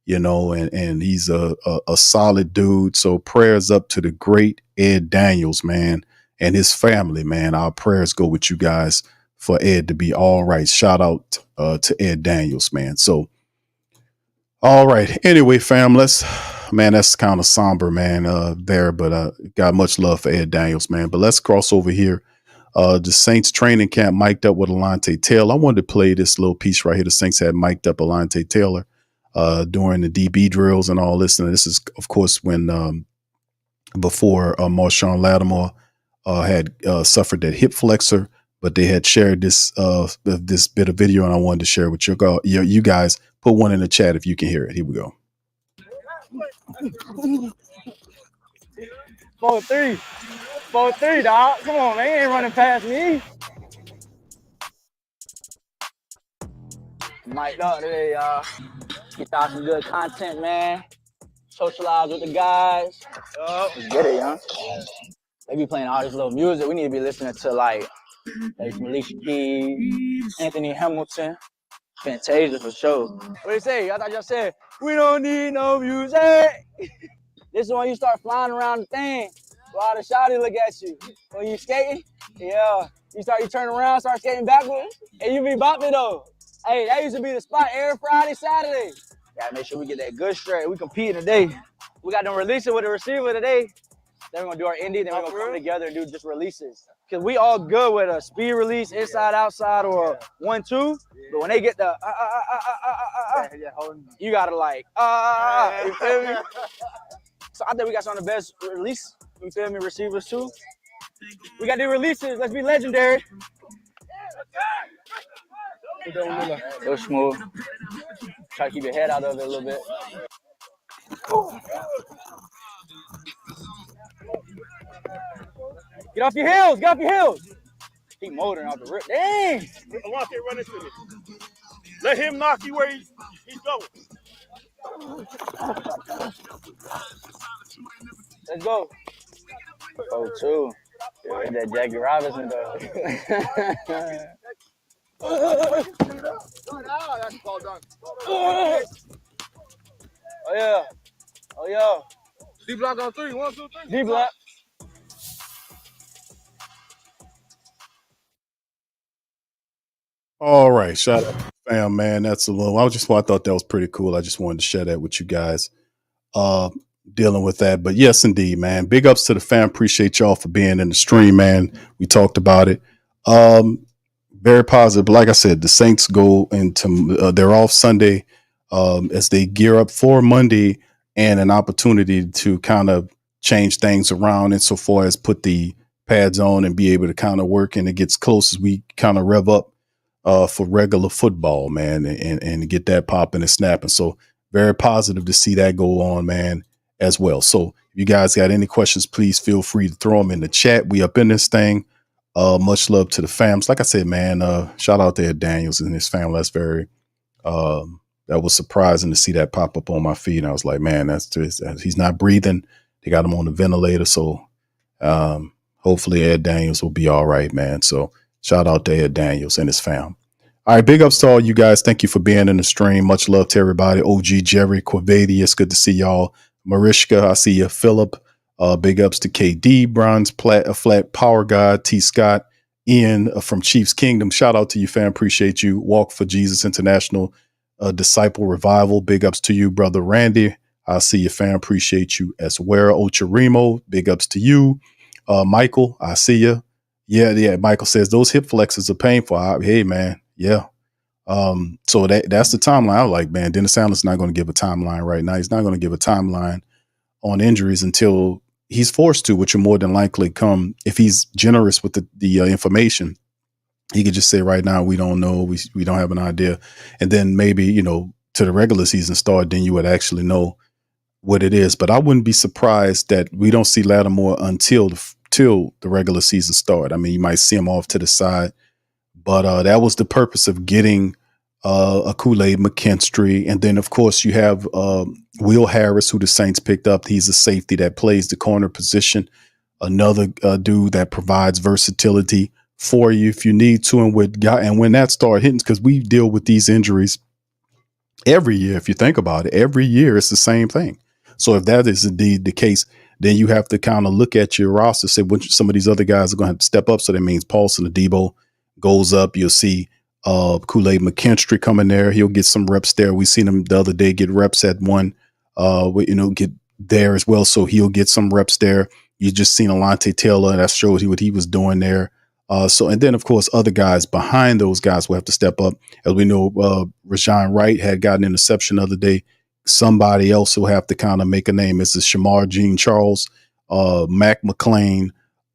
and he's a solid dude. So prayers up to the great Ed Daniels, man, and his family, man. Our prayers go with you guys for Ed to be all right. Shout out to Ed Daniels, man. So, all right. Anyway, fam, that's kind of somber, man, there, but got much love for Ed Daniels, man. But let's cross over here. The Saints training camp mic'd up with Alontae Taylor. I wanted to play this little piece right here. The Saints had mic'd up Alontae Taylor during the DB drills and all this. And this is, of course, when before Marshawn Lattimore had suffered that hip flexor, but they had shared this bit of video, and I wanted to share with you guys. Put one in the chat if you can hear it. Here we go. 4-3. 4-3, dog. Come on, man. You ain't running past me. Mic'd up today, y'all. Get out some good content, man. Socialize with the guys. Let's get it, young. They be playing all this little music. We need to be listening to, like Alicia Keys, Anthony Hamilton, Fantasia for sure. What do you say? I thought y'all said, we don't need no music. This is when you start flying around the thing. While the shawty look at you. When you skating, yeah. You turn around, start skating backwards, and you be bopping though. Hey, that used to be the spot every Friday, Saturday. Gotta make sure we get that good straight. We competing today. We got them releasing with the receiver today. Then we're gonna do our indie, then we're gonna come together and do just releases. Cause we all good with a speed release, inside, outside, or 1-2. But when they get the you gotta like you feel me? So I think we got some of the best release, you feel me, receivers too. We got the releases, let's be legendary. Go smooth. Try to keep your head out of it a little bit. Get off your heels, get off your heels. Keep motoring off the rip. Dang! Alontae, run into me. Let him knock you where he's going. Let's go. 0-2. Yeah, that Jackie Robinson though. Oh yeah. Oh yeah. D block on 3. 1, 2, 3. D block. All right, shout out to the fam, man. That's a little. I thought that was pretty cool. I just wanted to share that with you guys, dealing with that. But yes, indeed, man. Big ups to the fam. Appreciate y'all for being in the stream, man. We talked about it. Very positive. Like I said, the Saints go into they're off Sunday as they gear up for Monday and an opportunity to kind of change things around insofar as put the pads on and be able to kind of work. And it gets close as we kind of rev up for regular football, man, and get that popping and snapping. So very positive to see that go on, man, as well. So if you guys got any questions, please feel free to throw them in the chat. We up in this thing. Much love to the fams. Like I said, man, shout out to Ed Daniels and his family. That's very, that was surprising to see that pop up on my feed. And I was like, man, he's not breathing. They got him on the ventilator. So hopefully Ed Daniels will be all right, man. So shout out to Ed Daniels and his fam. All right, big ups to all you guys. Thank you for being in the stream. Much love to everybody. OG Jerry, Corvady, it's good to see y'all. Marishka, I see you. Philip, big ups to KD, Bronze Flat Power God, T. Scott, Ian from Chiefs Kingdom. Shout out to you, fam. Appreciate you. Walk for Jesus International Disciple Revival. Big ups to you, brother Randy. I see you, fam. Appreciate you as well. Ocharimo, big ups to you. Michael, I see you. Yeah. Michael says those hip flexors are painful. Hey, man. Yeah. So that's the timeline. I was like, man, Dennis Allen's not going to give a timeline right now. He's not going to give a timeline on injuries until he's forced to, which will more than likely come if he's generous with the information. He could just say right now, we don't know. We don't have an idea. And then maybe, to the regular season start, then you would actually know what it is. But I wouldn't be surprised that we don't see Lattimore until the regular season start. I mean, you might see him off to the side, but that was the purpose of getting a Kool-Aid McKinstry. And then, of course, you have Will Harris, who the Saints picked up. He's a safety that plays the corner position, another dude that provides versatility for you if you need to. And when that start hitting, because we deal with these injuries every year, if you think about it, every year it's the same thing. So if that is indeed the case, then you have to kind of look at your roster, say which some of these other guys are going to have to step up. So that means Paulson Adebo goes up. You'll see Kool-Aid McKinstry coming there. He'll get some reps there. We seen him the other day get reps at one, get there as well. So he'll get some reps there. You just seen Alontae Taylor. That shows you what he was doing there. And then, of course, other guys behind those guys will have to step up. As we know, Rajon Wright had gotten an interception the other day. Somebody else will have to kind of make a name. It's Shamar Jean Charles, Mac McClain.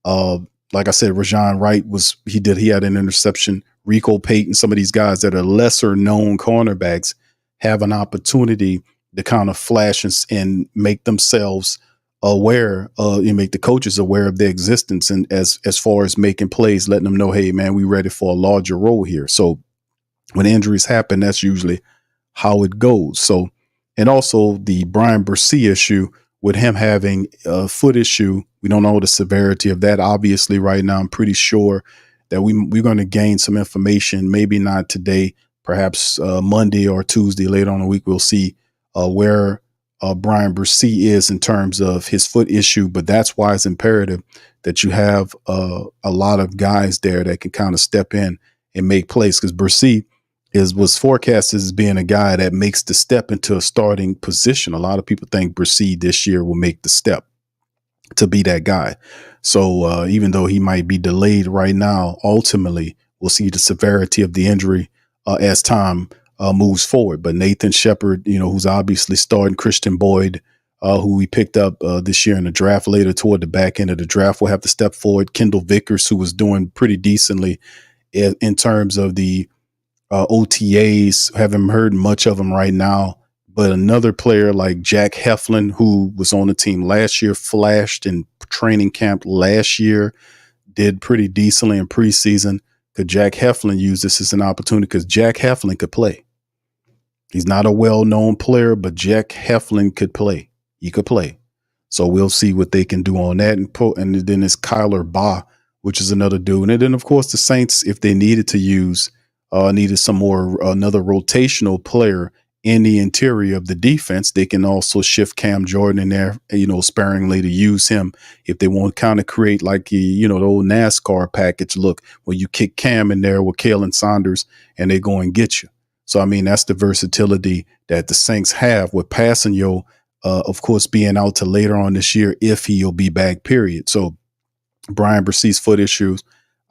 Like I said, Rajon Wright he had an interception. Rico Payton, some of these guys that are lesser known cornerbacks have an opportunity to kind of flash and make themselves aware, and make the coaches aware of their existence. And as far as making plays, letting them know, hey, man, we ready for a larger role here. So when injuries happen, that's usually how it goes. So, and also the Brian Bursey issue with him having a foot issue. We don't know the severity of that. Obviously, right now, I'm pretty sure that we're going to gain some information, maybe not today, perhaps Monday or Tuesday later on in the week. We'll see where Brian Bursey is in terms of his foot issue. But that's why it's imperative that you have a lot of guys there that can kind of step in and make plays, because Bursey was forecasted as being a guy that makes the step into a starting position. A lot of people think Bursey this year will make the step to be that guy. So even though he might be delayed right now, ultimately we'll see the severity of the injury as time moves forward. But Nathan Shepard, who's obviously starting, Christian Boyd, who we picked up this year in the draft later toward the back end of the draft, will have to step forward. Kendall Vickers, who was doing pretty decently in terms of the OTAs, haven't heard much of him right now. But another player like Jack Heflin, who was on the team last year, flashed in training camp last year, did pretty decently in preseason. Could Jack Heflin use this as an opportunity? Because Jack Heflin could play. He's not a well-known player, but Jack Heflin could play. He could play. So we'll see what they can do on that. And then it's Kyler Ba, which is another dude. And then, of course, the Saints, if they needed to use, needed another rotational player in the interior of the defense, they can also shift Cam Jordan in there, sparingly to use him if they want to kind of create like the old NASCAR package look where you kick Cam in there with Khalen Saunders and they go and get you. So, I mean, that's the versatility that the Saints have with Passanio, of course, being out to later on this year if he'll be back, period. So Brian Bursey's foot issues,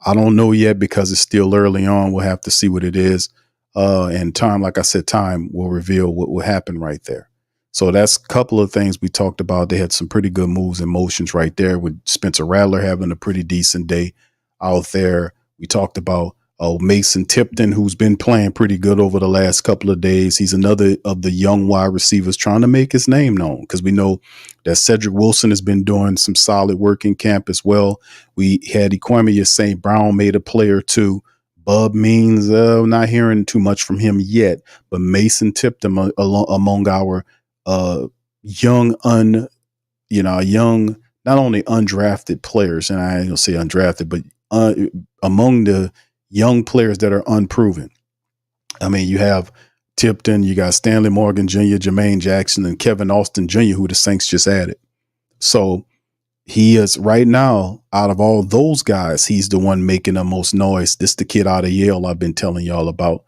I don't know yet because it's still early on. We'll have to see what it is. And time, like I said, time will reveal what will happen right there. So that's a couple of things we talked about. They had some pretty good moves and motions right there with Spencer Rattler having a pretty decent day out there. We talked about Mason Tipton, who's been playing pretty good over the last couple of days. He's another of the young wide receivers trying to make his name known, because we know that Cedric Wilson has been doing some solid work in camp as well. We had Equanimeous St. Brown made a play or two. Bub Means, not hearing too much from him yet, but Mason Tipton among our young, not only undrafted players, and I ain't gonna say undrafted, but among the young players that are unproven. I mean, you have Tipton, you got Stanley Morgan Jr., Jermaine Jackson, and Kevin Austin Jr., who the Saints just added. So he is right now, out of all those guys, he's the one making the most noise. This the kid out of Yale I've been telling y'all about,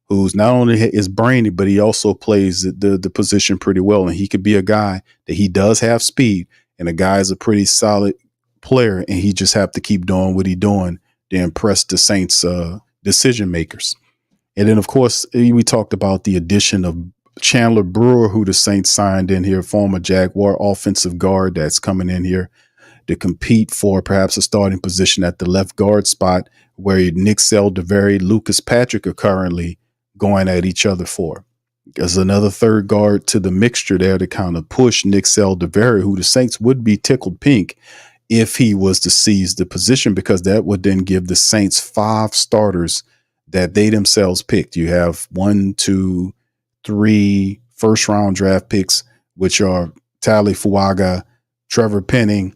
who's not only is brainy, but he also plays the position pretty well. And he could be a guy that he does have speed, and the guy is a pretty solid player, and he just have to keep doing what he's doing to impress the Saints decision makers. And then, of course, we talked about the addition of Chandler Brewer, who the Saints signed in here, former Jaguar offensive guard that's coming in here to compete for perhaps a starting position at the left guard spot, where Nick Seldaveri, Lucas Patrick are currently going at each other for. There's another third guard to the mixture there to kind of push Nick Seldaveri, who the Saints would be tickled pink if he was to seize the position, because that would then give the Saints 5 starters that they themselves picked. You have 1, 2, 3 first-round draft picks, which are Tali Fuaga, Trevor Penning,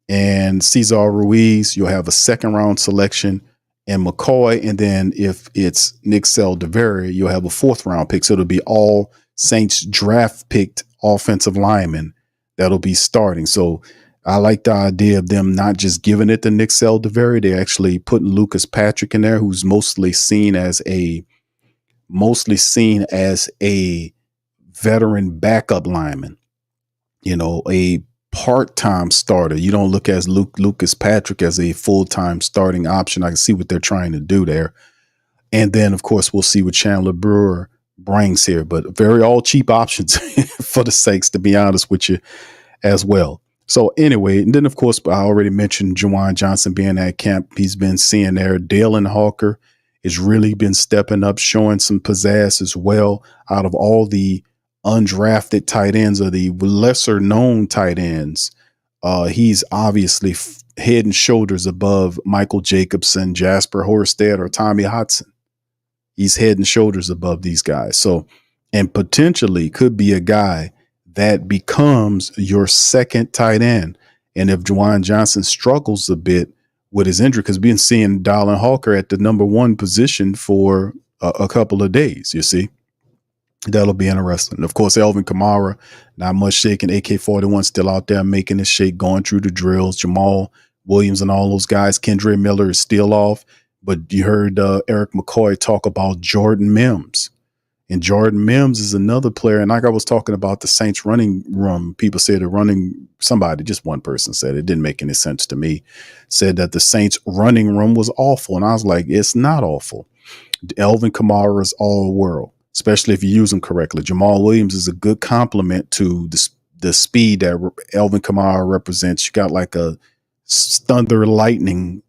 and Cesar Ruiz. You'll have a second-round selection and McCoy, and then if it's Nick Seldaveri, you'll have a 4th-round pick. So it'll be all Saints draft-picked offensive linemen that'll be starting. So I like the idea of them not just giving it to Nick Seldaveri. They're actually putting Lucas Patrick in there, who's mostly seen as a veteran backup lineman, a part-time starter. You don't look at Lucas Patrick as a full-time starting option. I can see what they're trying to do there. And then, of course, we'll see what Chandler Brewer brings here, but very all cheap options for the Saints, to be honest with you, as well. So anyway, and then, of course, I already mentioned Juwan Johnson being at camp. He's been seeing there. Dalen Hawker has really been stepping up, showing some pizzazz as well. Out of all the undrafted tight ends or the lesser known tight ends, he's obviously head and shoulders above Michael Jacobson, Jasper Horsted, or Tommy Hudson. He's head and shoulders above these guys. So, and potentially could be a guy that becomes your second tight end. And if Juwan Johnson struggles a bit with his injury, because we've been seeing Dalen Hawker at the number 1 position for a couple of days, you see. That'll be interesting. Of course, Alvin Kamara, not much shaking. AK-41 still out there making his shake, going through the drills. Jamal Williams and all those guys. Kendre Miller is still off. But you heard Erik McCoy talk about Jordan Mims. And Jordan Mims is another player. And like I was talking about the Saints running room, people said just one person said, it didn't make any sense to me, said that the Saints running room was awful. And I was like, it's not awful. Alvin Kamara is all world, especially if you use him correctly. Jamal Williams is a good complement to the speed that Alvin Kamara represents. You got like a thunder lightning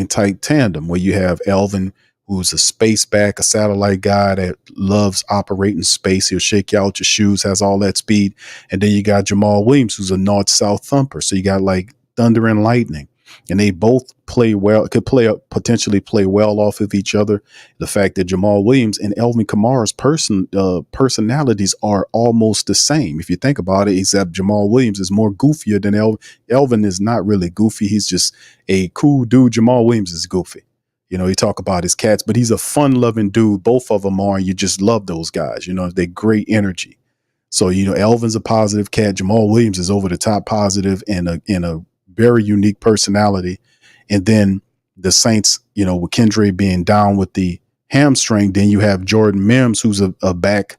type tandem where you have Alvin, who's a space back, a satellite guy that loves operating space. He'll shake you out your shoes, has all that speed. And then you got Jamal Williams, who's a north-south thumper. So you got like thunder and lightning. And they both play well, potentially play well off of each other. The fact that Jamal Williams and Alvin Kamara's personalities are almost the same. If you think about it, except Jamal Williams is more goofier than Elvin. Elvin is not really goofy. He's just a cool dude. Jamal Williams is goofy. You talk about his cats, but he's a fun-loving dude. Both of them are. You just love those guys. They're great energy. So, Elvin's a positive cat. Jamal Williams is over the top positive and in a very unique personality. And then the Saints, with Kendre being down with the hamstring, then you have Jordan Mims, who's a back,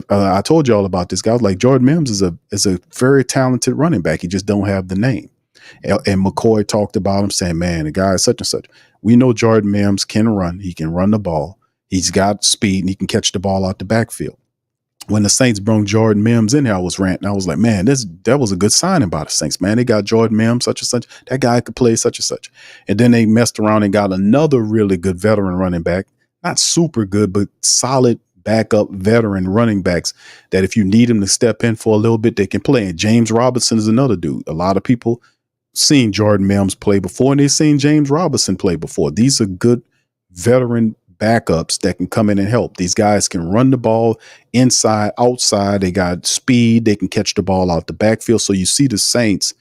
I told you all about this guy. I was like, Jordan Mims is a very talented running back. He just don't have the name. And McCoy talked about him saying, man, the guy is such and such. We know Jordan Mims can run. He can run the ball. He's got speed and he can catch the ball out the backfield. When the Saints brought Jordan Mims in here, I was ranting. I was like, man, that was a good signing by the Saints, man. They got Jordan Mims, such and such. That guy could play such and such. And then they messed around and got another really good veteran running back. Not super good, but solid backup veteran running backs that if you need them to step in for a little bit, they can play. And James Robinson is another dude. A lot of people seen Jordan Mims play before, and they've seen James Robinson play before. These are good veteran backups that can come in and help. These guys can run the ball inside, outside. They got speed. They can catch the ball out the backfield. So you see the Saints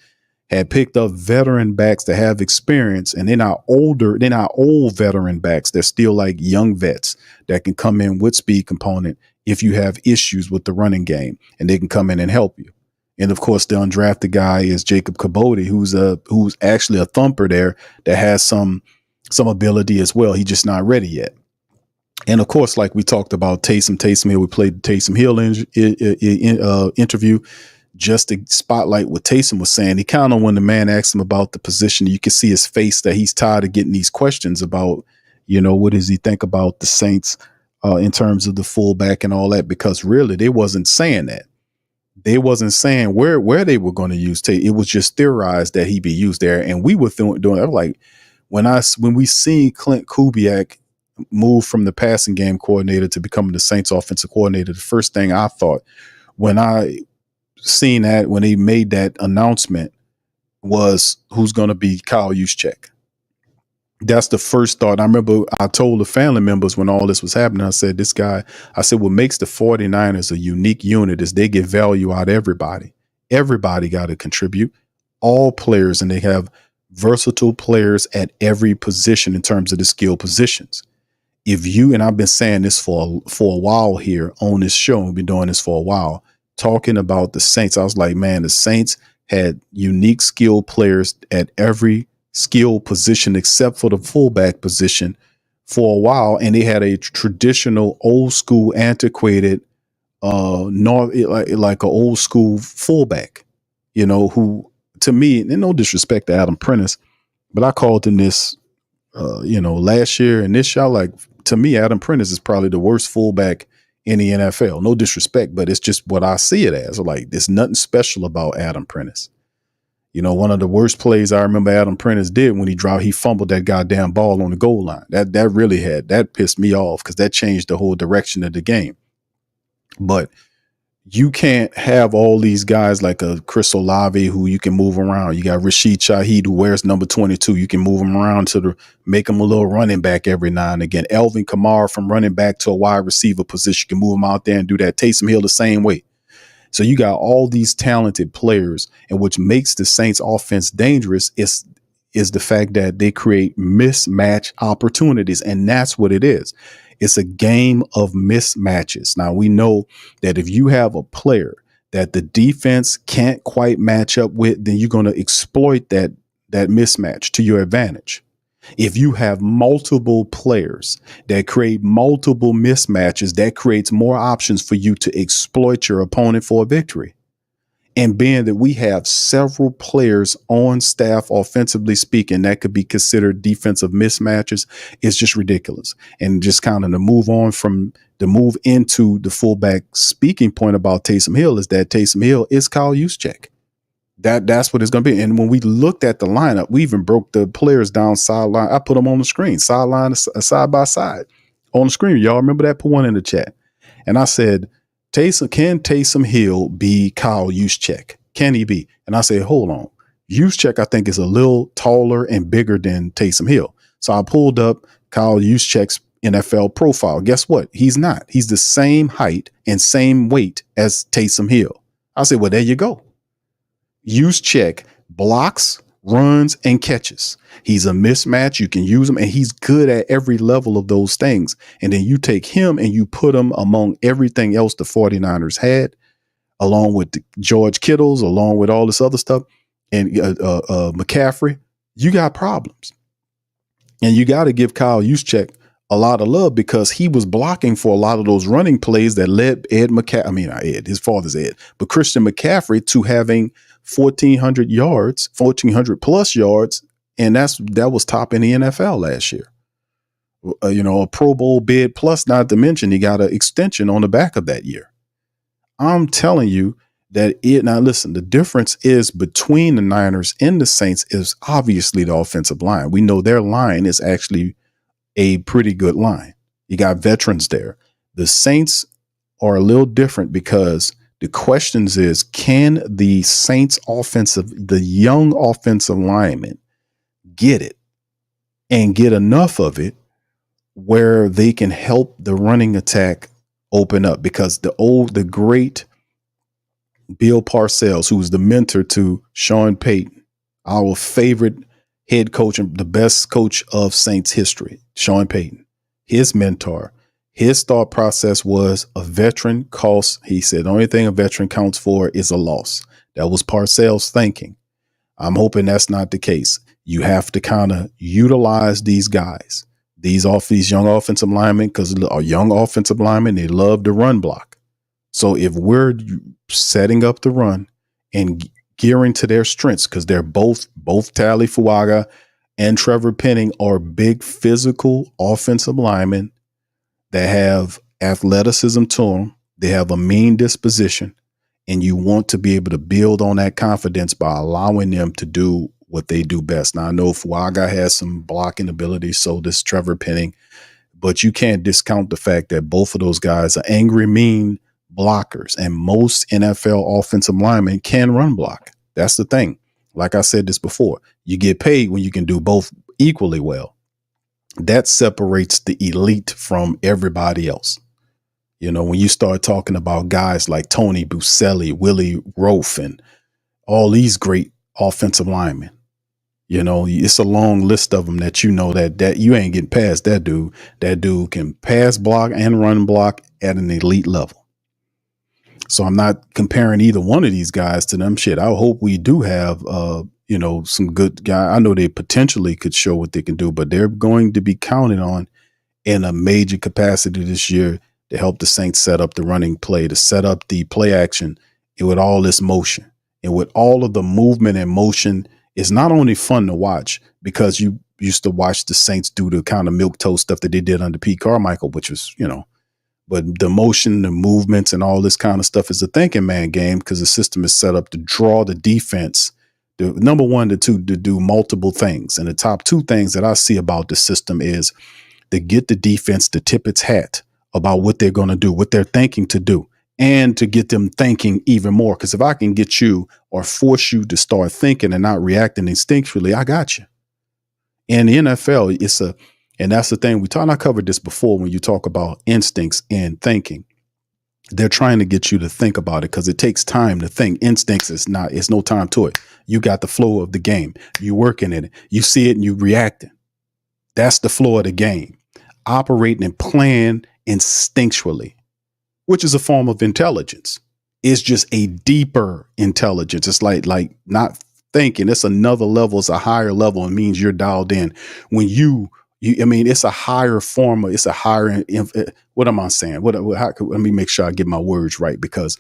had picked up veteran backs that have experience, and they're not old veteran backs. They're still like young vets that can come in with speed component if you have issues with the running game, and they can come in and help you. And of course, the undrafted guy is Jacob Kabodi, who's actually a thumper there that has some ability as well. He's just not ready yet. And of course, like we talked about Taysom Hill, we played the Taysom Hill interview just to spotlight what Taysom was saying. He kind of, when the man asked him about the position, you can see his face that he's tired of getting these questions about, what does he think about the Saints in terms of the fullback and all that, because really they wasn't saying that. They wasn't saying where they were going to use Tate. It was just theorized that he'd be used there. And we were doing it. Like when we seen Clint Kubiak move from the passing game coordinator to becoming the Saints offensive coordinator, the first thing I thought when I seen that, when they made that announcement, was who's going to be Kyle Juszczyk. That's the first thought. I remember I told the family members when all this was happening, I said, what makes the 49ers a unique unit is they get value out of everybody. Everybody got to contribute, all players, and they have versatile players at every position in terms of the skill positions. And I've been saying this for a while here on this show, we've been doing this for a while, talking about the Saints. I was like, man, the Saints had unique skill players at every skill position except for the fullback position for a while, and they had a traditional old school antiquated like an old school fullback, who, to me, and no disrespect to Adam Prentice, but I called him this last year and this year. Like, to me, Adam Prentice is probably the worst fullback in the NFL. No disrespect, but it's just what I see it as. Like, there's nothing special about Adam Prentice. One of the worst plays I remember Adam Prentice did when he fumbled that goddamn ball on the goal line. That pissed me off because that changed the whole direction of the game. But you can't have all these guys like a Chris Olave who you can move around. You got Rashid Shaheed who wears number 22. You can move him around make him a little running back every now and again. Alvin Kamara from running back to a wide receiver position. You can move him out there and do that. Taysom Hill the same way. So you got all these talented players, and what makes the Saints offense dangerous is the fact that they create mismatch opportunities. And that's what it is. It's a game of mismatches. Now, we know that if you have a player that the defense can't quite match up with, then you're going to exploit that mismatch to your advantage. If you have multiple players that create multiple mismatches, that creates more options for you to exploit your opponent for a victory. And being that we have several players on staff, offensively speaking, that could be considered defensive mismatches, is just ridiculous. And just kind of to move into the fullback speaking point about Taysom Hill is that Taysom Hill is Kyle Juszczyk. That's what it's going to be. And when we looked at the lineup, we even broke the players down sideline. I put them on the screen, sideline side by side on the screen. Y'all remember that? Put one in the chat. And I said, can Taysom Hill be Kyle Juszczyk? Can he be? And I said, hold on. Juszczyk, I think, is a little taller and bigger than Taysom Hill. So I pulled up Kyle Juszczyk's NFL profile. Guess what? He's not. He's the same height and same weight as Taysom Hill. I said, well, there you go. Juszczyk blocks, runs, and catches. He's a mismatch. You can use him, and he's good at every level of those things. And then you take him and you put him among everything else the 49ers had, along with the George Kittles, along with all this other stuff, and McCaffrey. You got problems. And you got to give Kyle Juszczyk a lot of love because he was blocking for a lot of those running plays that led his father's Ed, but Christian McCaffrey to having 1,400 plus yards. And that was top in the NFL last year. A Pro Bowl bid plus, not to mention he got an extension on the back of that year. I'm telling you now listen, the difference is between the Niners and the Saints is obviously the offensive line. We know their line is actually a pretty good line. You got veterans there. The Saints are a little different because the questions is, can the Saints the young offensive linemen get it and get enough of it where they can help the running attack open up? Because the great Bill Parcells, who was the mentor to Sean Payton, our favorite head coach and the best coach of Saints history, Sean Payton, his mentor, his thought process was a veteran costs. He said the only thing a veteran counts for is a loss. That was Parcells' thinking. I'm hoping that's not the case. You have to kind of utilize these guys. these young offensive linemen, because a young offensive linemen, they love to run block. So if we're setting up the run and gearing to their strengths, because they're both Tali Fuaga and Trevor Penning are big physical offensive linemen that have athleticism to them. They have a mean disposition, and you want to be able to build on that confidence by allowing them to do what they do best. Now, I know Fuaga has some blocking ability, so does Trevor Penning, but you can't discount the fact that both of those guys are angry, mean blockers, and most NFL offensive linemen can run block. That's the thing. Like I said this before, you get paid when you can do both equally well. That separates the elite from everybody else. You know, when you start talking about guys like Tony Buselli, Willie Rofe, and all these great offensive linemen, you know, it's a long list of them that you know that you ain't getting past that dude. That dude can pass block and run block at an elite level. So I'm not comparing either one of these guys to them. Shit, I hope we do have, you know, some good guy. I know they potentially could show what they can do, but they're going to be counted on in a major capacity this year to help the Saints set up the running play, to set up the play action, and with all this motion and with all of the movement and motion. It's not only fun to watch because you used to watch the Saints do the kind of milquetoast stuff that they did under Pete Carmichael, which was, you know, but the motion, the movements, and all this kind of stuff is a thinking man game because the system is set up to draw the defense, the number one, to do multiple things. And the top two things that I see about the system is to get the defense to tip its hat about what they're going to do, what they're thinking to do, and to get them thinking even more. Because if I can get you or force you to start thinking and not reacting instinctually, I got you. In the NFL, and that's the thing I covered this before when you talk about instincts and thinking. They're trying to get you to think about it because it takes time to think. Instincts it's no time to it. You got the flow of the game. You working in it. You see it and you reacting. That's the flow of the game. Operating and playing instinctually, which is a form of intelligence. It's just a deeper intelligence. It's like not thinking. It's another level. It's a higher level. It means you're dialed in. When it's a higher form. It's a higher. What am I saying? Let me make sure I get my words right because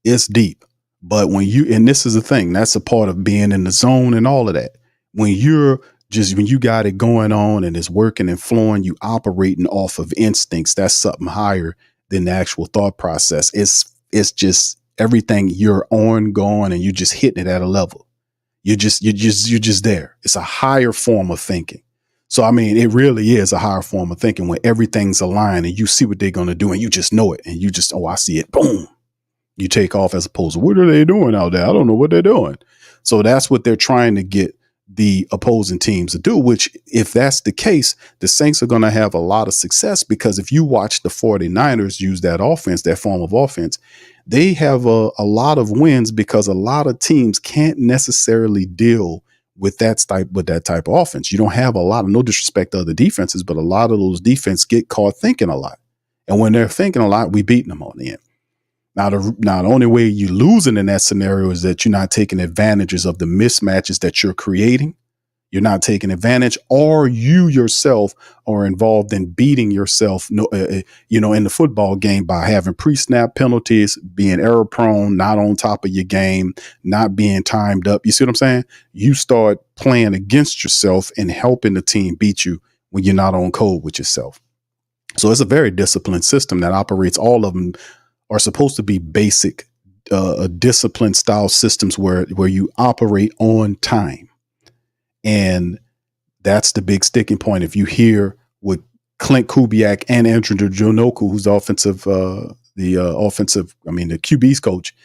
it's deep. But and this is the thing, that's a part of being in the zone and all of that. When you got it going on and it's working and flowing, you operating off of instincts. That's something higher than the actual thought process. It's just everything you're going and you just hitting it at a level. You're just there. It's a higher form of thinking. So, I mean, it really is a higher form of thinking when everything's aligned and you see what they're going to do and you just know it and you just, I see it. Boom. You take off as opposed to what are they doing out there? I don't know what they're doing. So that's what they're trying to get the opposing teams to do, which if that's the case, the Saints are going to have a lot of success because if you watch the 49ers use that offense, that form of offense, they have a lot of wins because a lot of teams can't necessarily deal with that type of offense. You don't have a lot of, no disrespect to other defenses, but a lot of those defenses get caught thinking a lot. And when they're thinking a lot, we beating them on the end. Now, the only way you're losing in that scenario is that you're not taking advantages of the mismatches that you're creating. You're not taking advantage, or you yourself are involved in beating yourself, in the football game by having pre-snap penalties, being error prone, not on top of your game, not being timed up. You see what I'm saying? You start playing against yourself and helping the team beat you when you're not on code with yourself. So it's a very disciplined system that operates. All of them are supposed to be basic, discipline style systems where you operate on time. And that's the big sticking point. If you hear what Clint Kubiak and Andrew Jonoku, who's the QB's coach,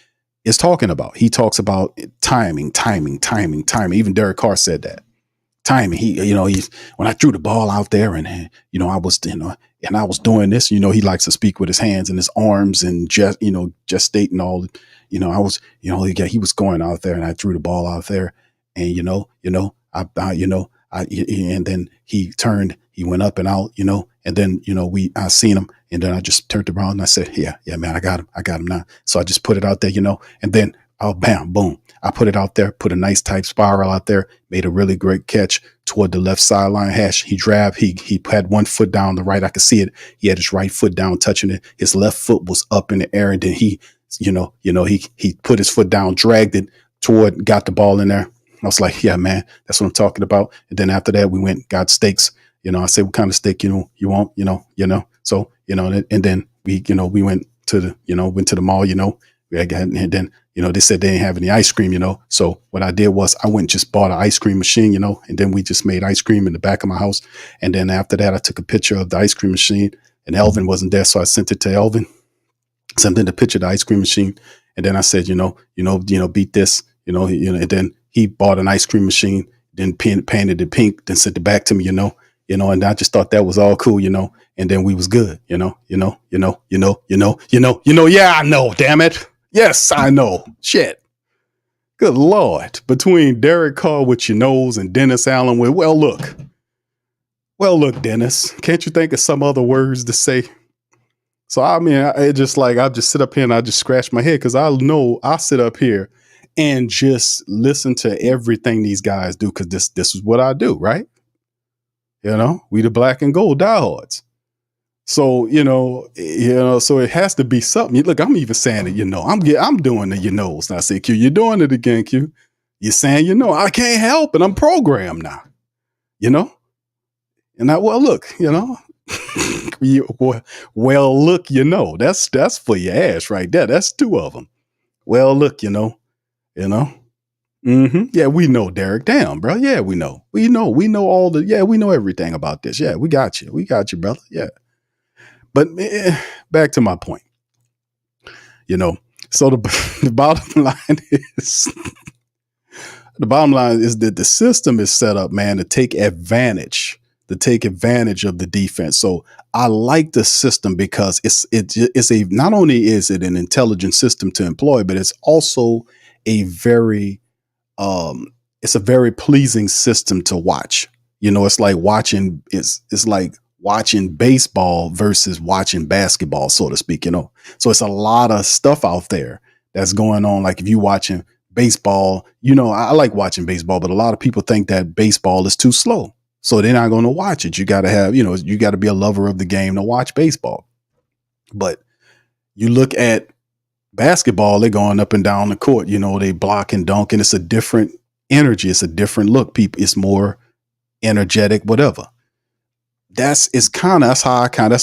is talking about. He talks about timing. Even Derek Carr said that. Timing. He's when I threw the ball out there and I was doing this, he likes to speak with his hands and his arms and gestating all, he was going out there and I threw the ball out there and, and then he turned, he went up and out, and then, I seen him and then I just turned around and I said, yeah, man, I got him now. So I just put it out there, and then, bam, boom. I put it out there, put a nice tight spiral out there, made a really great catch, toward the left sideline hash. He dragged, he had one foot down the right. I could see it. He had his right foot down touching it. His left foot was up in the air. And then he put his foot down, dragged it toward, got the ball in there. I was like, yeah, man, that's what I'm talking about. And then after that, we went, got steaks. I said, what kind of steak, you want, so, and then we went to the mall, and then, they said they didn't have any ice cream, so what I did was I went and just bought an ice cream machine, and then we just made ice cream in the back of my house. And then after that, I took a picture of the ice cream machine, and Elvin wasn't there. So I sent it to Elvin, sent him the picture of the ice cream machine. And then I said, beat this, and then he bought an ice cream machine, then painted it pink, then sent it back to me, and I just thought that was all cool, and then we was good, yeah, I know, damn it. Yes, I know. Shit. Good Lord. Between Derek Carr with your nose and Dennis Allen with, well, look, Dennis, can't you think of some other words to say? So, I mean, I just sit up here and I just scratch my head because I know I sit up here and just listen to everything these guys do because this is what I do, right? We the black and gold diehards. So, so it has to be something. Look, I'm even saying it, I'm doing the, now. I say, Q, you're doing it again, Q. You're saying, I can't help it. I'm programmed now, and I, well, look, well, look, that's for your ass right there. That's two of them. Well, look, yeah, we know, Derek. Damn, bro. Yeah, we know all we know everything about this. Yeah, we got you, brother. Yeah. But back to my point, so the bottom line is that the system is set up, man, to take advantage of the defense. So I like the system because it's not only is it an intelligent system to employ, but it's also a very pleasing system to watch. It's like watching watching baseball versus watching basketball, so to speak, So it's a lot of stuff out there that's going on. Like if you watching baseball, I like watching baseball, but a lot of people think that baseball is too slow. So they're not going to watch it. You got to have, you got to be a lover of the game to watch baseball. But you look at basketball, they're going up and down the court, they block and dunk, and it's a different energy. It's a different look. It's more energetic, whatever. That's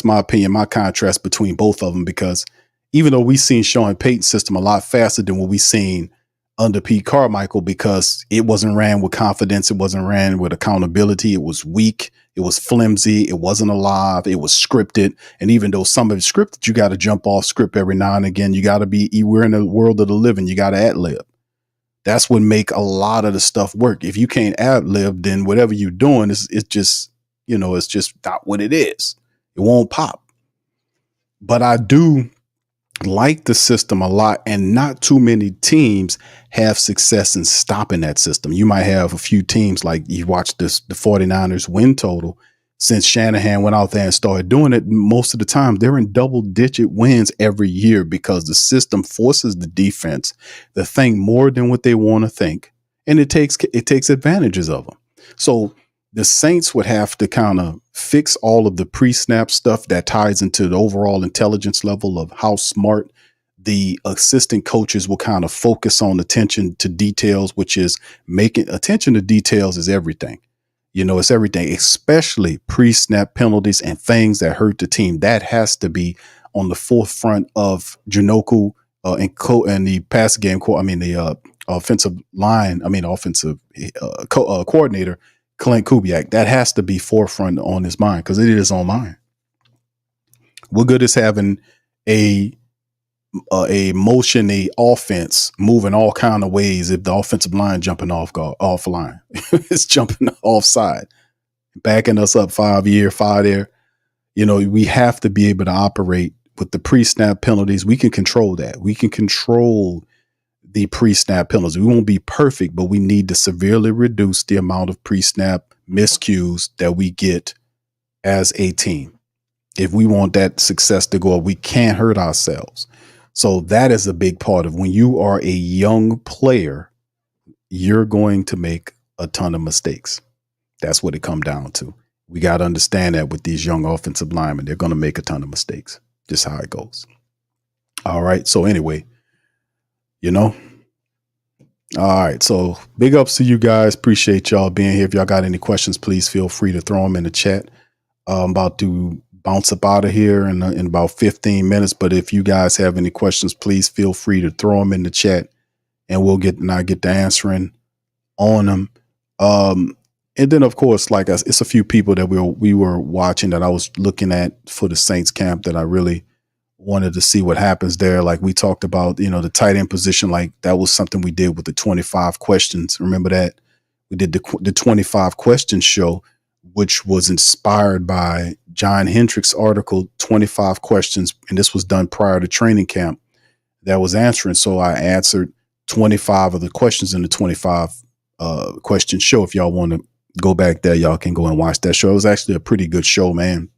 my opinion, my contrast between both of them, because even though we seen Sean Payton's system a lot faster than what we seen under Pete Carmichael, because it wasn't ran with confidence. It wasn't ran with accountability. It was weak. It was flimsy. It wasn't alive. It was scripted. And even though some of it's scripted, you got to jump off script every now and again. You got to we're in the world of the living. You got to ad lib. That's what make a lot of the stuff work. If you can't ad lib, then whatever you're doing it's just, it's just not what it is. It won't pop. But I do like the system a lot, and not too many teams have success in stopping that system. You might have a few teams, like you watch the 49ers win total since Shanahan went out there and started doing it. Most of the time they're in double-digit wins every year because the system forces the defense to think more than what they want to think, and it takes advantages of them. So the Saints would have to kind of fix all of the pre-snap stuff that ties into the overall intelligence level of how smart the assistant coaches will kind of focus on attention to details, which is making attention to details is everything. It's everything, especially pre-snap penalties and things that hurt the team. That has to be on the forefront of Janoku and the pass game. The offensive coordinator, Clint Kubiak. That has to be forefront on his mind because it is online. What good is having a motion, offense moving all kind of ways if the offensive line jumping off line? It's jumping offside, backing us up 5 there. We have to be able to operate with the pre-snap penalties. We can control that. We can control the pre-snap penalties. We won't be perfect, but we need to severely reduce the amount of pre-snap miscues that we get as a team. If we want that success to go up, we can't hurt ourselves. So that is a big part of when you are a young player, you're going to make a ton of mistakes. That's what it come down to. We got to understand that with these young offensive linemen, they're going to make a ton of mistakes. Just how it goes. All right. So anyway, all right. So big ups to you guys. Appreciate y'all being here. If y'all got any questions, please feel free to throw them in the chat. I'm about to bounce up out of here in about 15 minutes. But if you guys have any questions, please feel free to throw them in the chat and I'll get to answering on them. And then, of course, it's a few people that we were watching that I was looking at for the Saints camp that I really wanted to see what happens there. Like we talked about, the tight end position, like that was something we did with the 25 questions. Remember that? We did the 25 questions show, which was inspired by John Hendrick's article, 25 questions. And this was done prior to training camp that was answering. So I answered 25 of the questions in the 25 question show. If y'all want to go back there, y'all can go and watch that show. It was actually a pretty good show, man,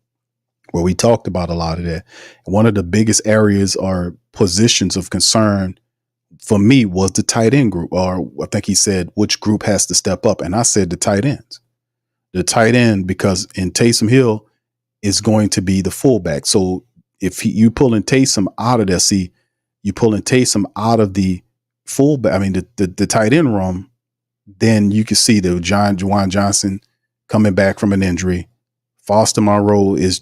where we talked about a lot of that. One of the biggest areas or positions of concern for me was the tight end group, or I think he said which group has to step up. And I said the tight ends. The tight end, because in Taysom Hill is going to be the fullback. So if you pulling Taysom out of there, you pulling Taysom out of the fullback, the tight end room, then you can see the Juwan Johnson coming back from an injury. Foster Monroe is,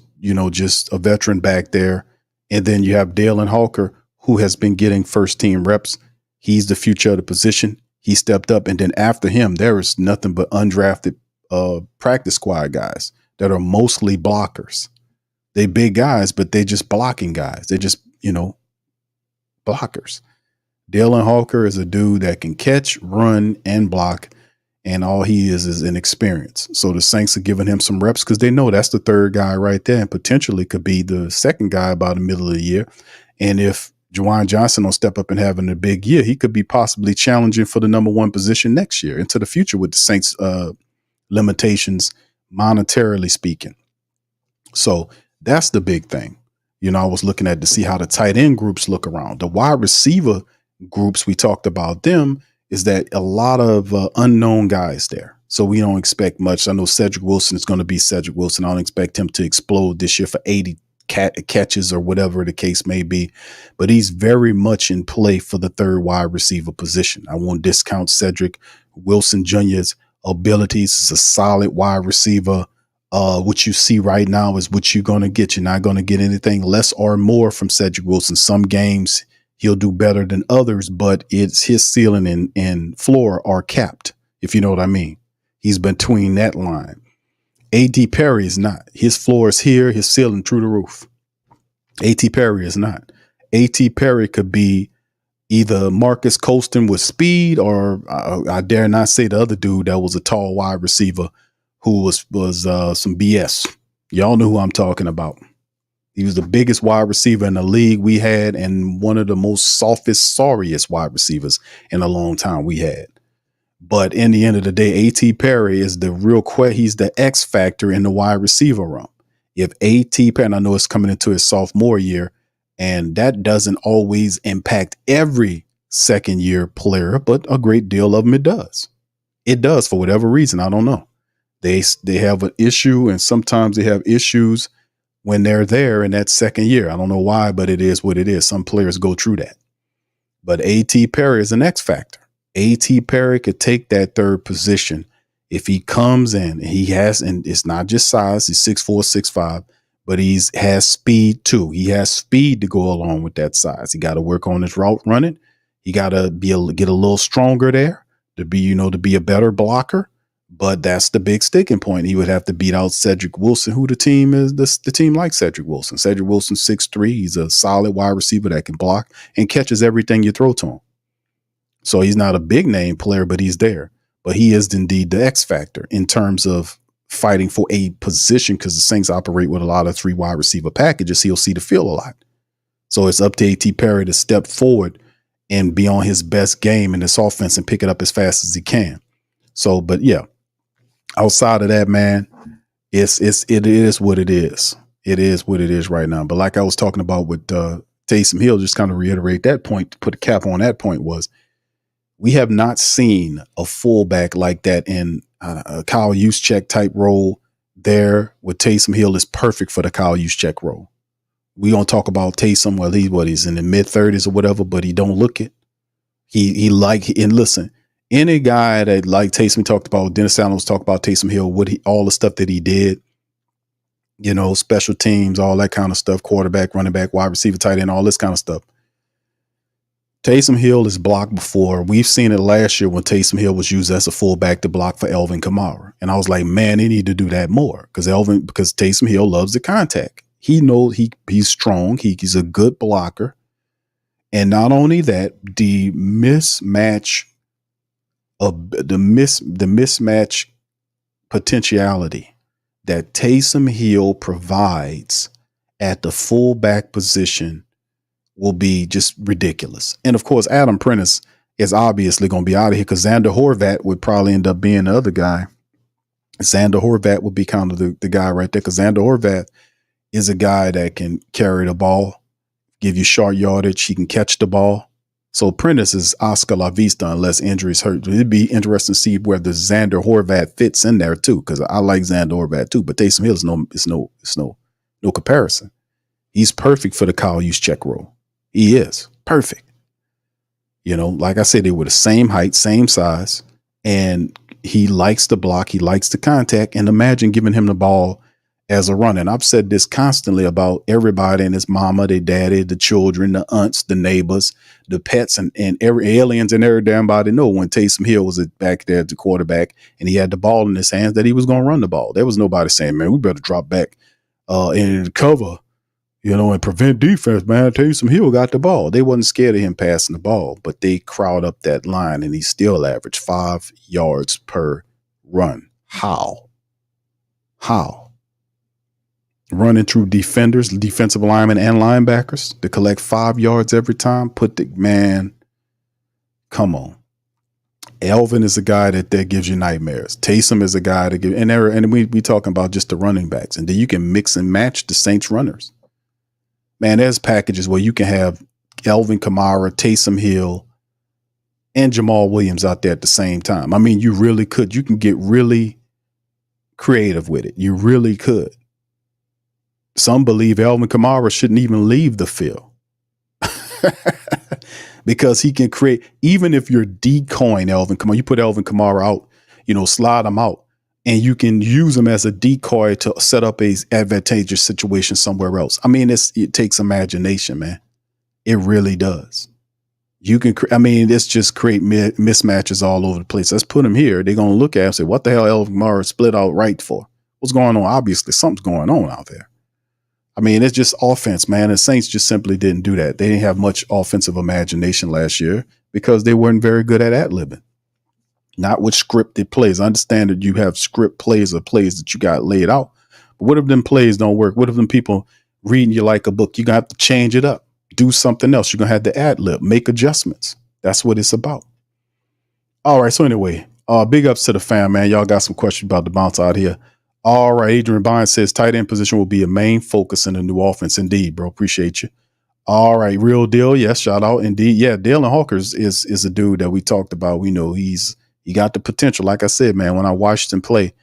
just a veteran back there. And then you have Dalen Hawker, who has been getting first team reps. He's the future of the position. He stepped up. And then after him, there is nothing but undrafted practice squad guys that are mostly blockers. They big guys, but they just blocking guys. They're just, blockers. Dalen Hawker is a dude that can catch, run, and block, and all he is inexperience. So the Saints are giving him some reps because they know that's the third guy right there and potentially could be the second guy by the middle of the year. And if Juwan Johnson don't step up and having a big year, he could be possibly challenging for the number one position next year into the future with the Saints limitations, monetarily speaking. So that's the big thing. I was looking at to see how the tight end groups look around. The wide receiver groups, we talked about them, is that a lot of unknown guys there. So we don't expect much. I know Cedric Wilson is going to be Cedric Wilson. I don't expect him to explode this year for 80 catches or whatever the case may be. But he's very much in play for the third wide receiver position. I won't discount Cedric Wilson Jr.'s abilities as a solid wide receiver. What you see right now is what you're going to get. You're not going to get anything less or more from Cedric Wilson. Some games he'll do better than others, but it's his ceiling and floor are capped, if you know what I mean. He's between that line. A.T. Perry is not. His floor is here, his ceiling through the roof. A.T. Perry is not. A.T. Perry could be either Marcus Colston with speed, or I dare not say the other dude that was a tall wide receiver who was some BS. Y'all know who I'm talking about. He was the biggest wide receiver in the league we had, and one of the most softest, sorriest wide receivers in a long time we had. But in the end of the day, A.T. Perry is the real he's the X factor in the wide receiver room. If A.T. Perry, and I know it's coming into his sophomore year, and that doesn't always impact every second year player, but a great deal of them it does. It does for whatever reason. I don't know. They have an issue, and sometimes they have issues when they're there in that second year. I don't know why, but it is what it is. Some players go through that. But A.T. Perry is an X factor. A.T. Perry could take that third position if he comes in. And it's not just size. He's 6'4", 6'5", but has speed too. He has speed to go along with that size. He got to work on his route running. He got to get a little stronger there to be a better blocker. But that's the big sticking point. He would have to beat out Cedric Wilson, who the team is. The team likes Cedric Wilson. Cedric Wilson, 6'3". He's a solid wide receiver that can block and catches everything you throw to him. So he's not a big name player, but he's there. But he is indeed the X factor in terms of fighting for a position, because the Saints operate with a lot of 3 wide receiver packages. He'll see the field a lot. So it's up to A.T. Perry to step forward and be on his best game in this offense and pick it up as fast as he can. So, but yeah. Outside of that, man, it is what it is. It is what it is right now. But like I was talking about with Taysom Hill, just kind of reiterate that point, to put a cap on that point, was we have not seen a fullback like that in, Kyle Juszczyk type role there with Taysom Hill is perfect for the Kyle Juszczyk role. We don't talk about Taysom, well, he's in the mid-30s or whatever, but he don't look it. And listen, any guy that like Taysom talked about, Dennis Allen was talking about Taysom Hill, all the stuff that he did, special teams, all that kind of stuff, quarterback, running back, wide receiver, tight end, all this kind of stuff. Taysom Hill is blocked before. We've seen it last year when Taysom Hill was used as a fullback to block for Alvin Kamara. And I was like, man, they need to do that more because Taysom Hill loves the contact. He knows he's strong. He's a good blocker. And not only that, the mismatch potentiality that Taysom Hill provides at the fullback position will be just ridiculous. And of course, Adam Prentice is obviously going to be out of here because Xander Horvat would probably end up being the other guy. Xander Horvat would be kind of the guy right there because Xander Horvat is a guy that can carry the ball, give you short yardage. He can catch the ball. So Prentice is Oscar La Vista unless injuries hurt. It'd be interesting to see where the Xander Horvat fits in there too, because I like Xander Horvat too. But Taysom Hill is no comparison. He's perfect for the Kyle Juszczyk role. He is perfect. Like I said, they were the same height, same size, and he likes to block. He likes the contact. And imagine giving him the ball as a runner. And I've said this constantly about everybody and his mama, their daddy, the children, the aunts, the neighbors, the pets, and every aliens and every damn body know when Taysom Hill was back there at the quarterback and he had the ball in his hands that he was going to run the ball. There was nobody saying, man, we better drop back and cover, and prevent defense, man. Taysom Hill got the ball. They wasn't scared of him passing the ball, but they crowd up that line and he still averaged 5 yards per run. How? Running through defenders, defensive linemen, and linebackers to collect 5 yards every time. Come on. Alvin is a guy that gives you nightmares. Taysom is a guy that gives, and we talking about just the running backs. And then you can mix and match the Saints runners. Man, there's packages where you can have Alvin Kamara, Taysom Hill, and Jamal Williams out there at the same time. I mean, you really could. You can get really creative with it. You really could. Some believe Alvin Kamara shouldn't even leave the field because he can create, even if you're decoying Alvin Kamara, you put Alvin Kamara out, slide him out, and you can use him as a decoy to set up a advantageous situation somewhere else. I mean, it takes imagination, man. It really does. You can, it's just create mismatches all over the place. Let's put him here. They're going to look at it and say, what the hell Alvin Kamara split out right for? What's going on? Obviously, something's going on out there. I mean, it's just offense, man. The Saints just simply didn't do that. They didn't have much offensive imagination last year because they weren't very good at ad-libbing. Not with scripted plays. I understand that you have script plays or plays that you got laid out. But what if them plays don't work? What if them people reading you like a book? You're going to have to change it up. Do something else. You're going to have to ad-lib. Make adjustments. That's what it's about. All right. So anyway, big ups to the fam, man. Y'all got some questions about the bounce out here. All right, Adrian Bond says tight end position will be a main focus in the new offense. Indeed, bro. Appreciate you. All right, real deal. Yes, shout out. Indeed. Yeah, Dalen Hawkers is a dude that we talked about. We know he got the potential. Like I said, man, when I watched him play,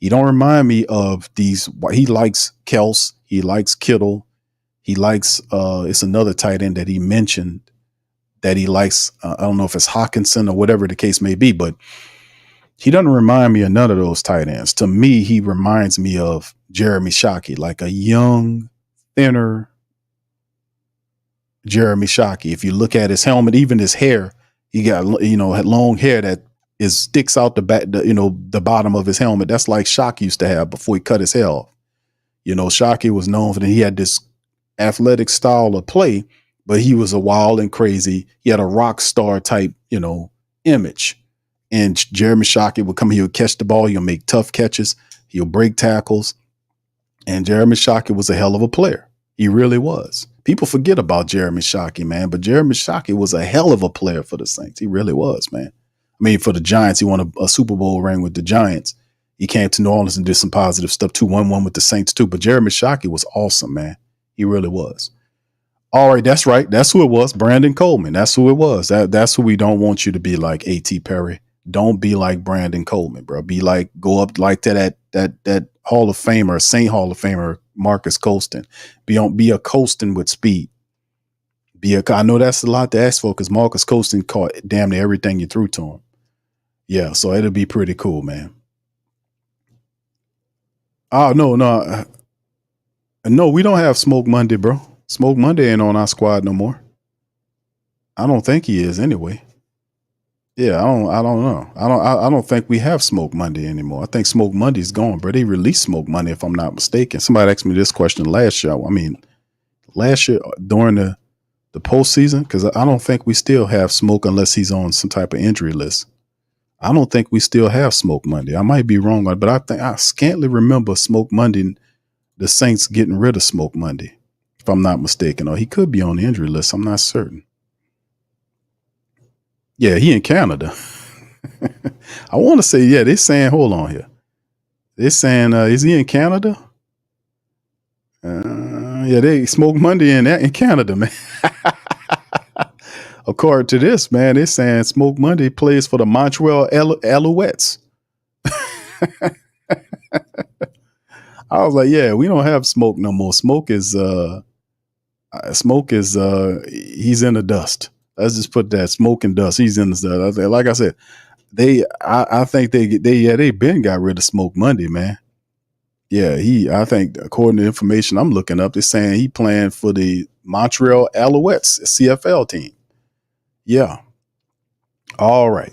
he don't remind me of these. He likes Kels. He likes Kittle. He likes it's another tight end that he mentioned that he likes. I don't know if it's Hawkinson or whatever the case may be, but he doesn't remind me of none of those tight ends. To me, he reminds me of Jeremy Shockey, like a young, thinner Jeremy Shockey. If you look at his helmet, even his hair, he got, had long hair that sticks out the back, the bottom of his helmet. That's like Shockey used to have before he cut his hair off. Shockey was known for that. He had this athletic style of play, but he was a wild and crazy. He had a rock star type, image. And Jeremy Shockey would come, he would catch the ball, he'll make tough catches, he'll break tackles. And Jeremy Shockey was a hell of a player. He really was. People forget about Jeremy Shockey, man, but Jeremy Shockey was a hell of a player for the Saints. He really was, man. I mean, for the Giants, he won a Super Bowl ring with the Giants. He came to New Orleans and did some positive stuff too, 1-1 with the Saints too. But Jeremy Shockey was awesome, man. He really was. All right, that's right. That's who it was, Brandon Coleman. That's who it was. That's who we don't want you to be like A.T. Perry. Don't be like Brandon Coleman, bro. Be like, go up like to that Hall of Famer, Saint Hall of Famer, Marcus Colston. Be a Colston with speed. I know that's a lot to ask for because Marcus Colston caught damn near everything you threw to him. Yeah, so it'll be pretty cool, man. Oh, no, we don't have Smoke Monday, bro. Smoke Monday ain't on our squad no more. I don't think he is anyway. Yeah, I don't know. I don't think we have Smoke Monday anymore. I think Smoke Monday's gone, bro. They released Smoke Monday, if I'm not mistaken. Somebody asked me this question last year. Last year during the postseason, because I don't think we still have Smoke unless he's on some type of injury list. I don't think we still have Smoke Monday. I might be wrong, but I think I scantly remember Smoke Monday, the Saints getting rid of Smoke Monday, if I'm not mistaken. Or he could be on the injury list. I'm not certain. Yeah, he in Canada. I want to say, yeah, they're saying, hold on here. They're saying, is he in Canada? Yeah, they Smoke Monday in Canada, man. According to this, man, they're saying Smoke Monday plays for the Montreal Alouettes. I was like, yeah, we don't have Smoke no more. Smoke is he's in the dust. Let's just put that, smoke and dust. He's in the dust. Like I said, I think they been got rid of Smoke Monday, man. Yeah, I think according to the information I'm looking up, they're saying he playing for the Montreal Alouettes CFL team. Yeah. All right.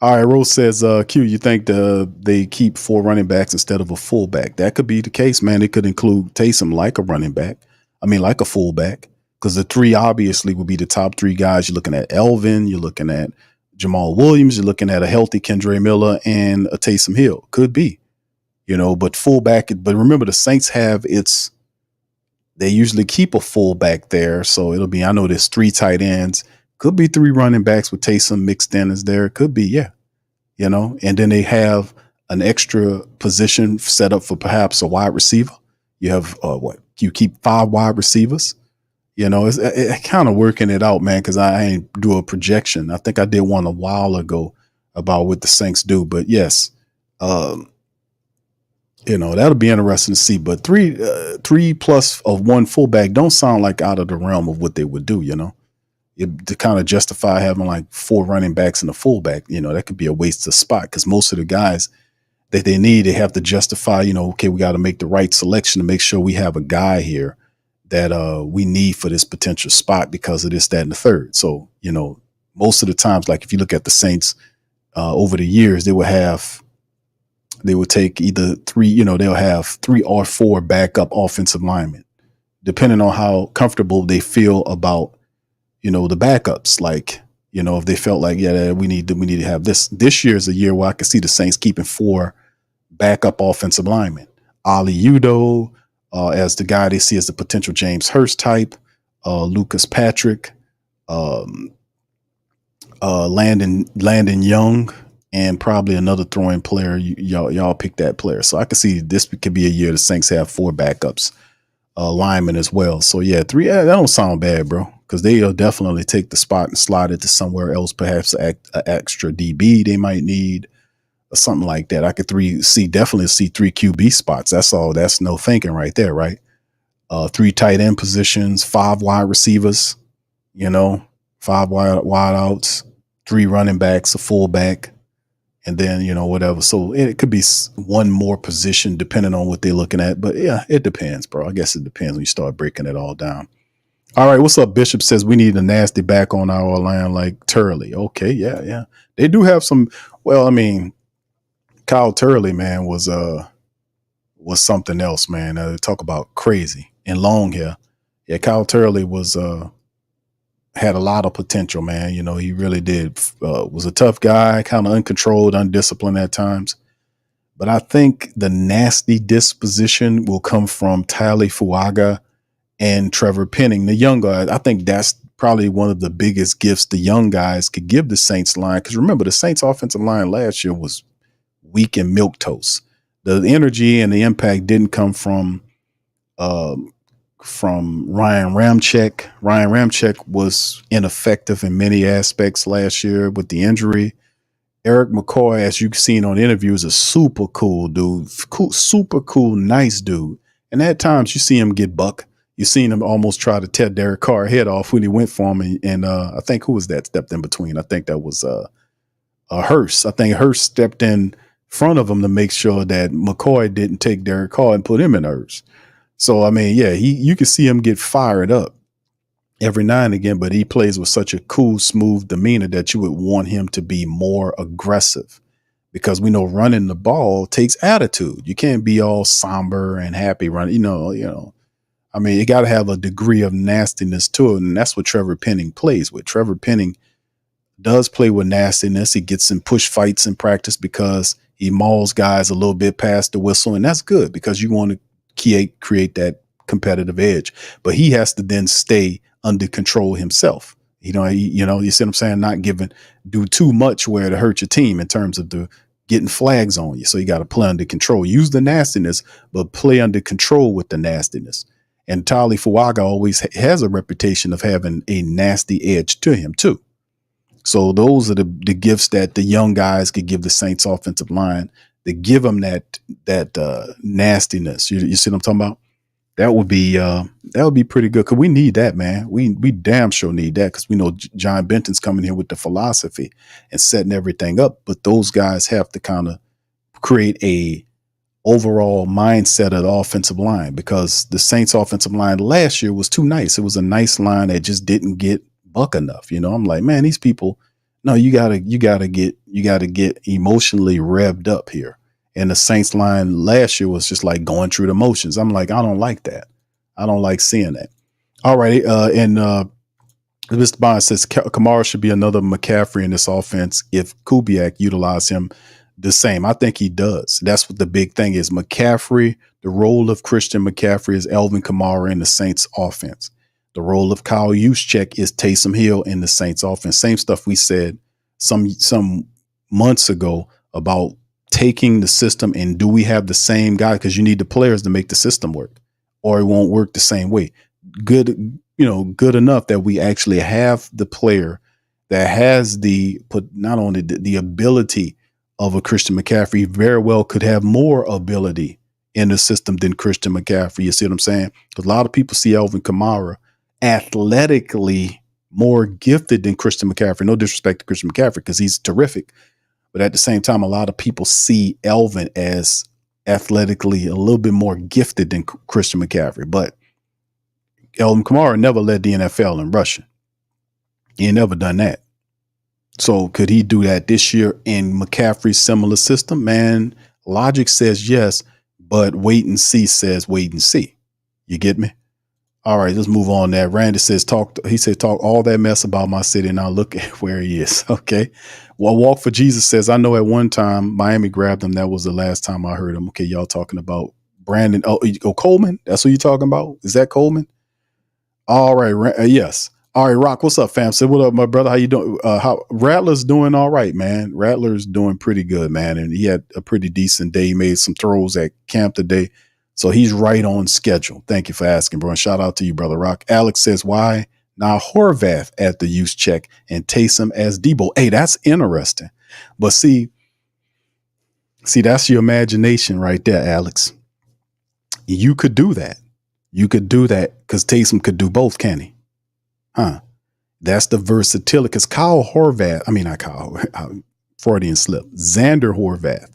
Rose says, Q, you think they keep 4 running backs instead of a fullback? That could be the case, man. They could include Taysom like a running back. Like a fullback. Because the 3 obviously would be the top 3 guys. You're looking at Elvin, you're looking at Jamal Williams, you're looking at a healthy Kendre Miller and a Taysom Hill. Could be, but fullback. But remember, the Saints they usually keep a fullback there. So it'll be, I know there's 3 tight ends. Could be 3 running backs with Taysom mixed in as there. Could be, yeah. And then they have an extra position set up for perhaps a wide receiver. You have you keep 5 wide receivers. It's kind of working it out, man, because I ain't do a projection. I think I did one a while ago about what the Saints do. But yes, that'll be interesting to see. But 3 plus of 1 fullback don't sound like out of the realm of what they would do, to kind of justify having like 4 running backs and a fullback, that could be a waste of spot because most of the guys that they have to justify, okay, we got to make the right selection to make sure we have a guy here that we need for this potential spot because of this, that, and the third. So, most of the times, like if you look at the Saints over the years, they would take either 3, they'll have 3 or 4 backup offensive linemen, depending on how comfortable they feel about the backups. Like, if they felt like, yeah, we need to have this. This year is a year where I can see the Saints keeping 4 backup offensive linemen. Ali Udoh as the guy they see as the potential James Hurst type, Lucas Patrick, Landon Young, and probably another throwing player. Y'all pick that player. So I can see this could be a year the Saints have 4 backups linemen as well. So yeah, 3. That don't sound bad, bro. Because they'll definitely take the spot and slide it to somewhere else, perhaps an extra DB they might need or something like that. I could definitely see 3 QB spots. That's all. That's no thinking right there, right? 3 tight end positions, 5 wide receivers, 5 wide outs, 3 running backs, a fullback, and then, whatever. So it could be 1 more position depending on what they're looking at. But yeah, it depends, bro. I guess it depends when you start breaking it all down. All right, what's up? Bishop says we need a nasty back on our line like Turley. Okay, yeah. They do have some. Well, Kyle Turley, man, was something else, man. Talk about crazy and long hair. Yeah, Kyle Turley had a lot of potential, man. He really did. Was a tough guy, kind of uncontrolled, undisciplined at times. But I think the nasty disposition will come from Tyler Fuaga and Trevor Penning, the young guy. I think that's probably one of the biggest gifts the young guys could give the Saints line. Because remember, the Saints offensive line last year was weak and milquetoast. The energy and the impact didn't come from Ryan Ramczyk. Ryan Ramczyk was ineffective in many aspects last year with the injury. Erik McCoy, as you've seen on interviews, is a super cool dude, super cool, nice dude. And at times you see him get buck. You seen him almost try to tear Derek Carr's head off when he went for him. And I think who was that stepped in between? I think that was Hurst. I think Hurst stepped in front of him to make sure that McCoy didn't take Derek Carr and put him in Hurst. So, I mean, yeah, you can see him get fired up every now and again, but he plays with such a cool, smooth demeanor that you would want him to be more aggressive, because we know running the ball takes attitude. You can't be all somber and happy running, you know, I mean, you got to have a degree of nastiness to it. And that's what Trevor Penning plays with. Trevor Penning does play with nastiness. He gets in push fights in practice because he mauls guys a little bit past the whistle. And that's good because you want to create that competitive edge, but he has to then stay under control himself. You see what I'm saying? Not do too much where to hurt your team in terms of getting flags on you. So you got to play under control, use the nastiness, but play under control with the nastiness. And Tali Fuaga always has a reputation of having a nasty edge to him too. So those are the gifts that the young guys could give the Saints offensive line, to give them that nastiness. You see what I'm talking about? That would be pretty good, because we need that, man. We damn sure need that, because we know John Benton's coming here with the philosophy and setting everything up. But those guys have to kind of create a overall mindset of the offensive line, because the Saints offensive line last year was too nice. It was a nice line that just didn't get buck enough. I'm like, man, these people, no, you gotta get emotionally revved up here. And the Saints line last year was just like going through the motions. I'm like, I don't like that. I don't like seeing that. All right. Mr. Bond says Kamara should be another McCaffrey in this offense if Kubiak utilized him the same. I think he does. That's what the big thing is. McCaffrey, the role of Christian McCaffrey is Alvin Kamara in the Saints offense. The role of Kyle Juszczyk is Taysom Hill in the Saints offense. Same stuff we said some months ago about taking the system, and do we have the same guy? Because you need the players to make the system work, or it won't work the same way. Good enough that we actually have the player that has not only the ability of a Christian McCaffrey, very well could have more ability in the system than Christian McCaffrey. You see what I'm saying? Because a lot of people see Alvin Kamara athletically more gifted than Christian McCaffrey. No disrespect to Christian McCaffrey, because he's terrific. But at the same time, a lot of people see Alvin as athletically a little bit more gifted than Christian McCaffrey. But Alvin Kamara never led the NFL in rushing. He ain't never done that. So could he do that this year in McCaffrey's similar system? Man, logic says yes, but wait and see says wait and see. You get me? All right, let's move on there. Randy says, talk all that mess about my city. Now look at where he is. Okay. Well, Walk for Jesus says, I know at one time Miami grabbed him. That was the last time I heard him. Okay. Y'all talking about Brandon. Oh, Coleman. That's what you're talking about. Is that Coleman? All right. Yes. All right. Rock. What's up, fam? Say what up, my brother. How you doing? How Rattler's doing all right, man. Rattler's doing pretty good, man. And he had a pretty decent day. He made some throws at camp today. So he's right on schedule. Thank you for asking, bro. And shout out to you, brother Rock. Alex says, why now Horvath at the use check and Taysom as Debo? Hey, that's interesting. But see, that's your imagination right there, Alex. You could do that. You could do that because Taysom could do both, can he? Huh? That's the versatility. Because Freudian slip. Xander Horvath.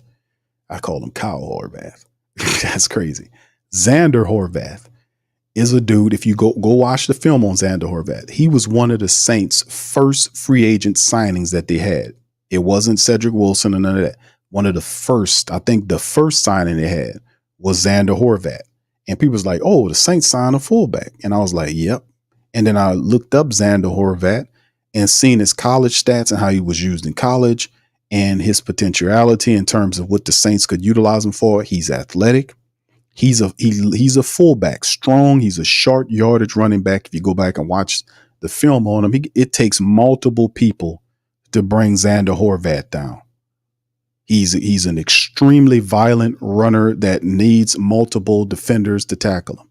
I call him Kyle Horvath. That's crazy. Xander Horvath is a dude. If you go watch the film on Xander Horvath, he was one of the Saints' first free agent signings that they had. It wasn't Cedric Wilson or none of that. One of the first, I think the first signing they had was Xander Horvath. And people was like, oh, the Saints signed a fullback. And I was like, yep. And then I looked up Xander Horvath and seen his college stats and how he was used in college and his potentiality in terms of what the Saints could utilize him for. He's athletic. He's a fullback, strong. He's a short yardage running back. If you go back and watch the film on him, it takes multiple people to bring Xander Horvath down. He's an extremely violent runner that needs multiple defenders to tackle him.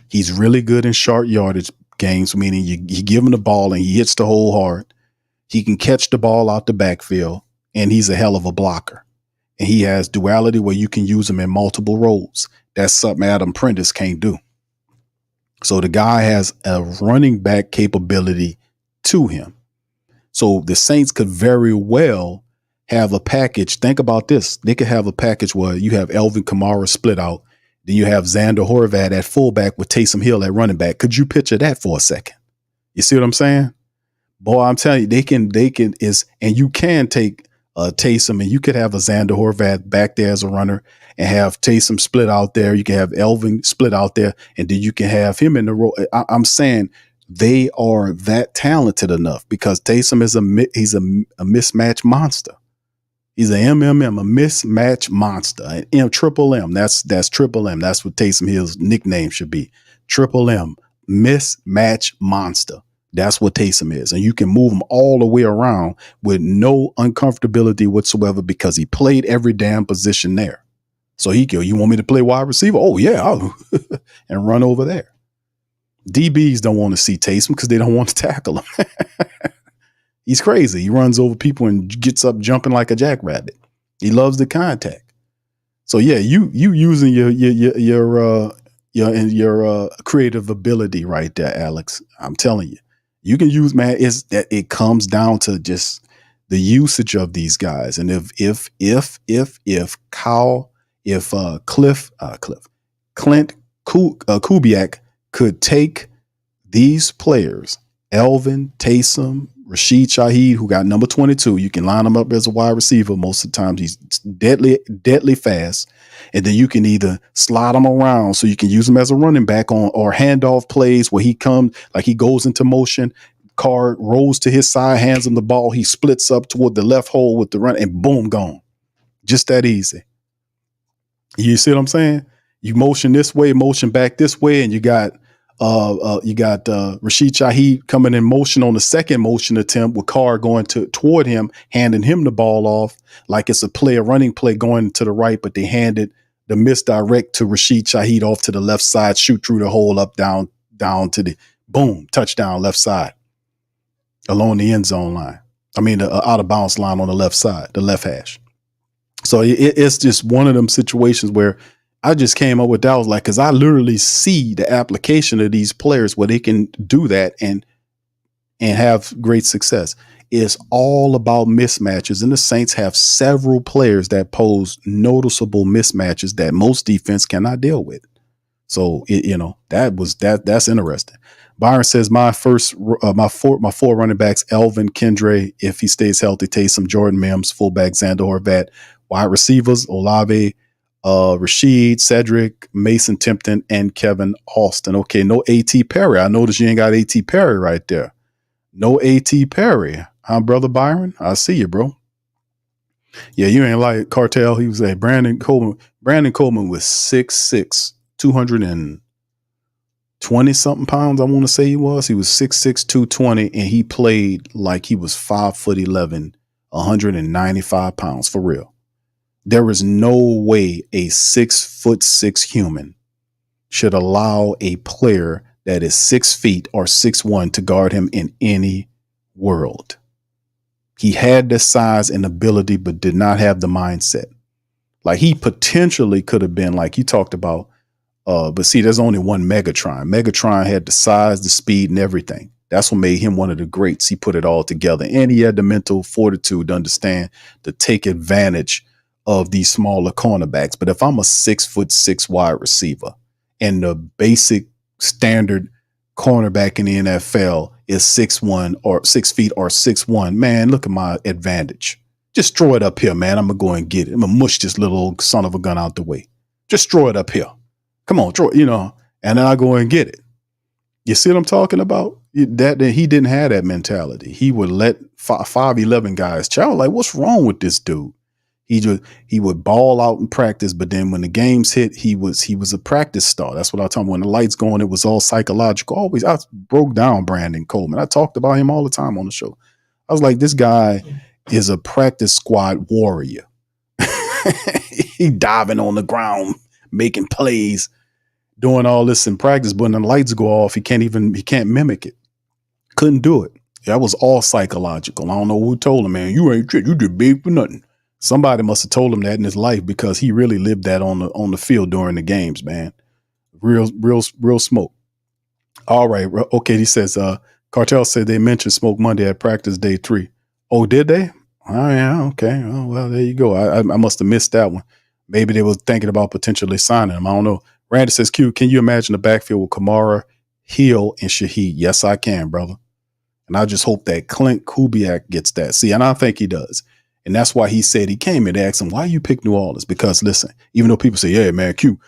He's really good in short yardage games, meaning you give him the ball and he hits the hole hard. He can catch the ball out the backfield. and he's a hell of a blocker. And he has duality where you can use him in multiple roles. That's something Adam Prentice can't do. So the guy has a running back capability to him. So the Saints could very well have a package. Think about this. They could have a package where you have Elvin Kamara split out. Then you have Xander Horvath at fullback with Taysom Hill at running back. Could you picture that for a second? You see what I'm saying? Boy, I'm telling you, and you can take Taysom and you could have a Xander Horvath back there as a runner and have Taysom split out there. You can have Elvin split out there, and then you can have him in the role. I'm saying they are that talented enough because Taysom is he's a mismatch monster. He's a MMM, a mismatch monster, an M, triple M. That's triple M. That's what Taysom Hill's nickname should be. Triple M, mismatch monster. That's what Taysom is. And you can move him all the way around with no uncomfortability whatsoever because he played every damn position there. So he go, you want me to play wide receiver? Oh, yeah. And run over there. DBs don't want to see Taysom because they don't want to tackle him. He's crazy. He runs over people and gets up jumping like a jackrabbit. He loves the contact. So yeah, you using your creative ability right there, Alex. I'm telling you, you can use, man. It's that it comes down to just the usage of these guys. And if Clint Kubiak could take these players, Elvin, Taysom, Rashid Shaheed, who got number 22. You can line him up as a wide receiver. Most of the time, he's deadly fast. And then you can either slide him around so you can use him as a running back or handoff plays where he comes, like he goes into motion, Carr rolls to his side, hands him the ball. He splits up toward the left hole with the run and boom, gone. Just that easy. You see what I'm saying? You motion this way, motion back this way, and you got Rashid Shaheed coming in motion on the second motion attempt with Carr going toward him, handing him the ball off like it's a running play going to the right, but they handed the misdirect to Rashid Shaheed off to the left side, shoot through the hole, up, down to the boom, touchdown left side along the end zone line. I mean, the out of bounds line on the left side, the left hash. So it's just one of them situations where I just came up with that. I was like, because I literally see the application of these players where they can do that and have great success. It's all about mismatches. And the Saints have several players that pose noticeable mismatches that most defense cannot deal with. So, that's interesting. Byron says my four running backs, Elvin, Kendre, if he stays healthy, Taysom, Jordan Mims, fullback, Xander Horvath, wide receivers, Olave, Rashid, Cedric, Mason Tipton, and Kevin Austin. Okay, no A.T. Perry. I noticed you ain't got A.T. Perry right there. No A.T. Perry. Huh, Brother Byron? I see you, bro. Yeah, you ain't like Cartel. He was a Brandon Coleman. Brandon Coleman was 6'6", 220 something pounds. I want to say he was. He was 6'6", 220, and he played like he was 5'11", 195 pounds for real. There is no way a 6'6" human should allow a player that is 6 feet or 6'1" to guard him in any world. He had the size and ability, but did not have the mindset. Like he potentially could have been like you talked about. But see, there's only one Megatron. Megatron had the size, the speed, and everything. That's what made him one of the greats. He put it all together. And he had the mental fortitude to understand to take advantage of these smaller cornerbacks. But if I'm a 6'6" wide receiver and the basic standard cornerback in the NFL is 6'1" or 6 feet or 6'1", man, look at my advantage. Just throw it up here, man. I'm going to go and get it. I'm going to mush this little old son of a gun out the way. Just throw it up here. Come on, throw it, and then I go and get it. You see what I'm talking about? That he didn't have that mentality. He would let 5'11" guys chow. Like, what's wrong with this dude? He would ball out in practice, but then when the games hit, he was a practice star. That's what I told him. When the lights go on, it was all psychological. Always, I broke down Brandon Coleman. I talked about him all the time on the show. I was like, this guy is a practice squad warrior. He diving on the ground, making plays, doing all this in practice, but when the lights go off, he can't mimic it. Couldn't do it. That was all psychological. I don't know who told him, man, you ain't shit. You did big for nothing. Somebody must have told him that in his life because he really lived that on the field during the games, man. Real smoke. All right. Okay. He says, Cartel said they mentioned Smoke Monday at practice day 3. Oh, did they? Oh, yeah. Okay. Oh, well, there you go. I must have missed that one. Maybe they were thinking about potentially signing him. I don't know. Randy says, Q, can you imagine the backfield with Kamara, Hill, and Shaheed? Yes, I can, brother. And I just hope that Clint Kubiak gets that. See, and I think he does. And that's why he said he came in to ask him, why you pick New Orleans? Because listen, even though people say, yeah, man, Q,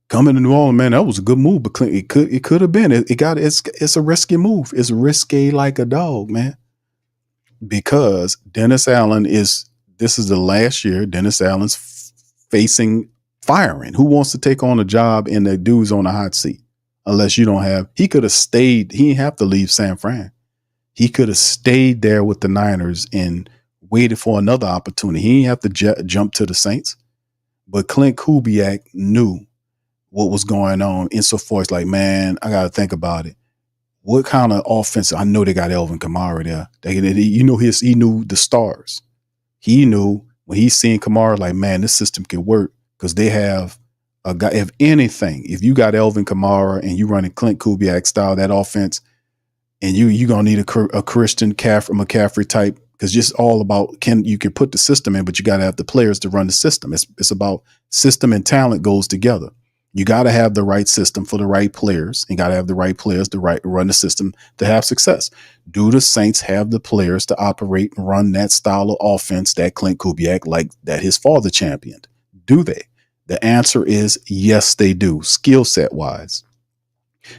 coming to New Orleans, man, that was a good move. But Clint, it could have been. It's a risky move. It's risky like a dog, man. Because Dennis Allen this is the last year Dennis Allen's facing firing. Who wants to take on a job and the dude's on a hot seat? Unless you don't have, he could have stayed. He didn't have to leave San Fran. He could have stayed there with the Niners and waited for another opportunity. He didn't have to jump to the Saints. But Clint Kubiak knew what was going on insofar as like, man, I got to think about it. What kind of offense? I know they got Alvin Kamara there. He knew the stars. He knew when he's seeing Kamara, like, man, this system can work because they have a guy. If anything, if you got Alvin Kamara and you running Clint Kubiak style, that offense, and you're going to need a Christian McCaffrey type, because just all about you can put the system in, but you got to have the players to run the system. It's about system and talent goes together. You got to have the right system for the right players, and got to have the right players to run the system to have success. Do the Saints have the players to operate and run that style of offense that Clint Kubiak, like that his father championed? Do they? The answer is yes, they do. Skill set wise,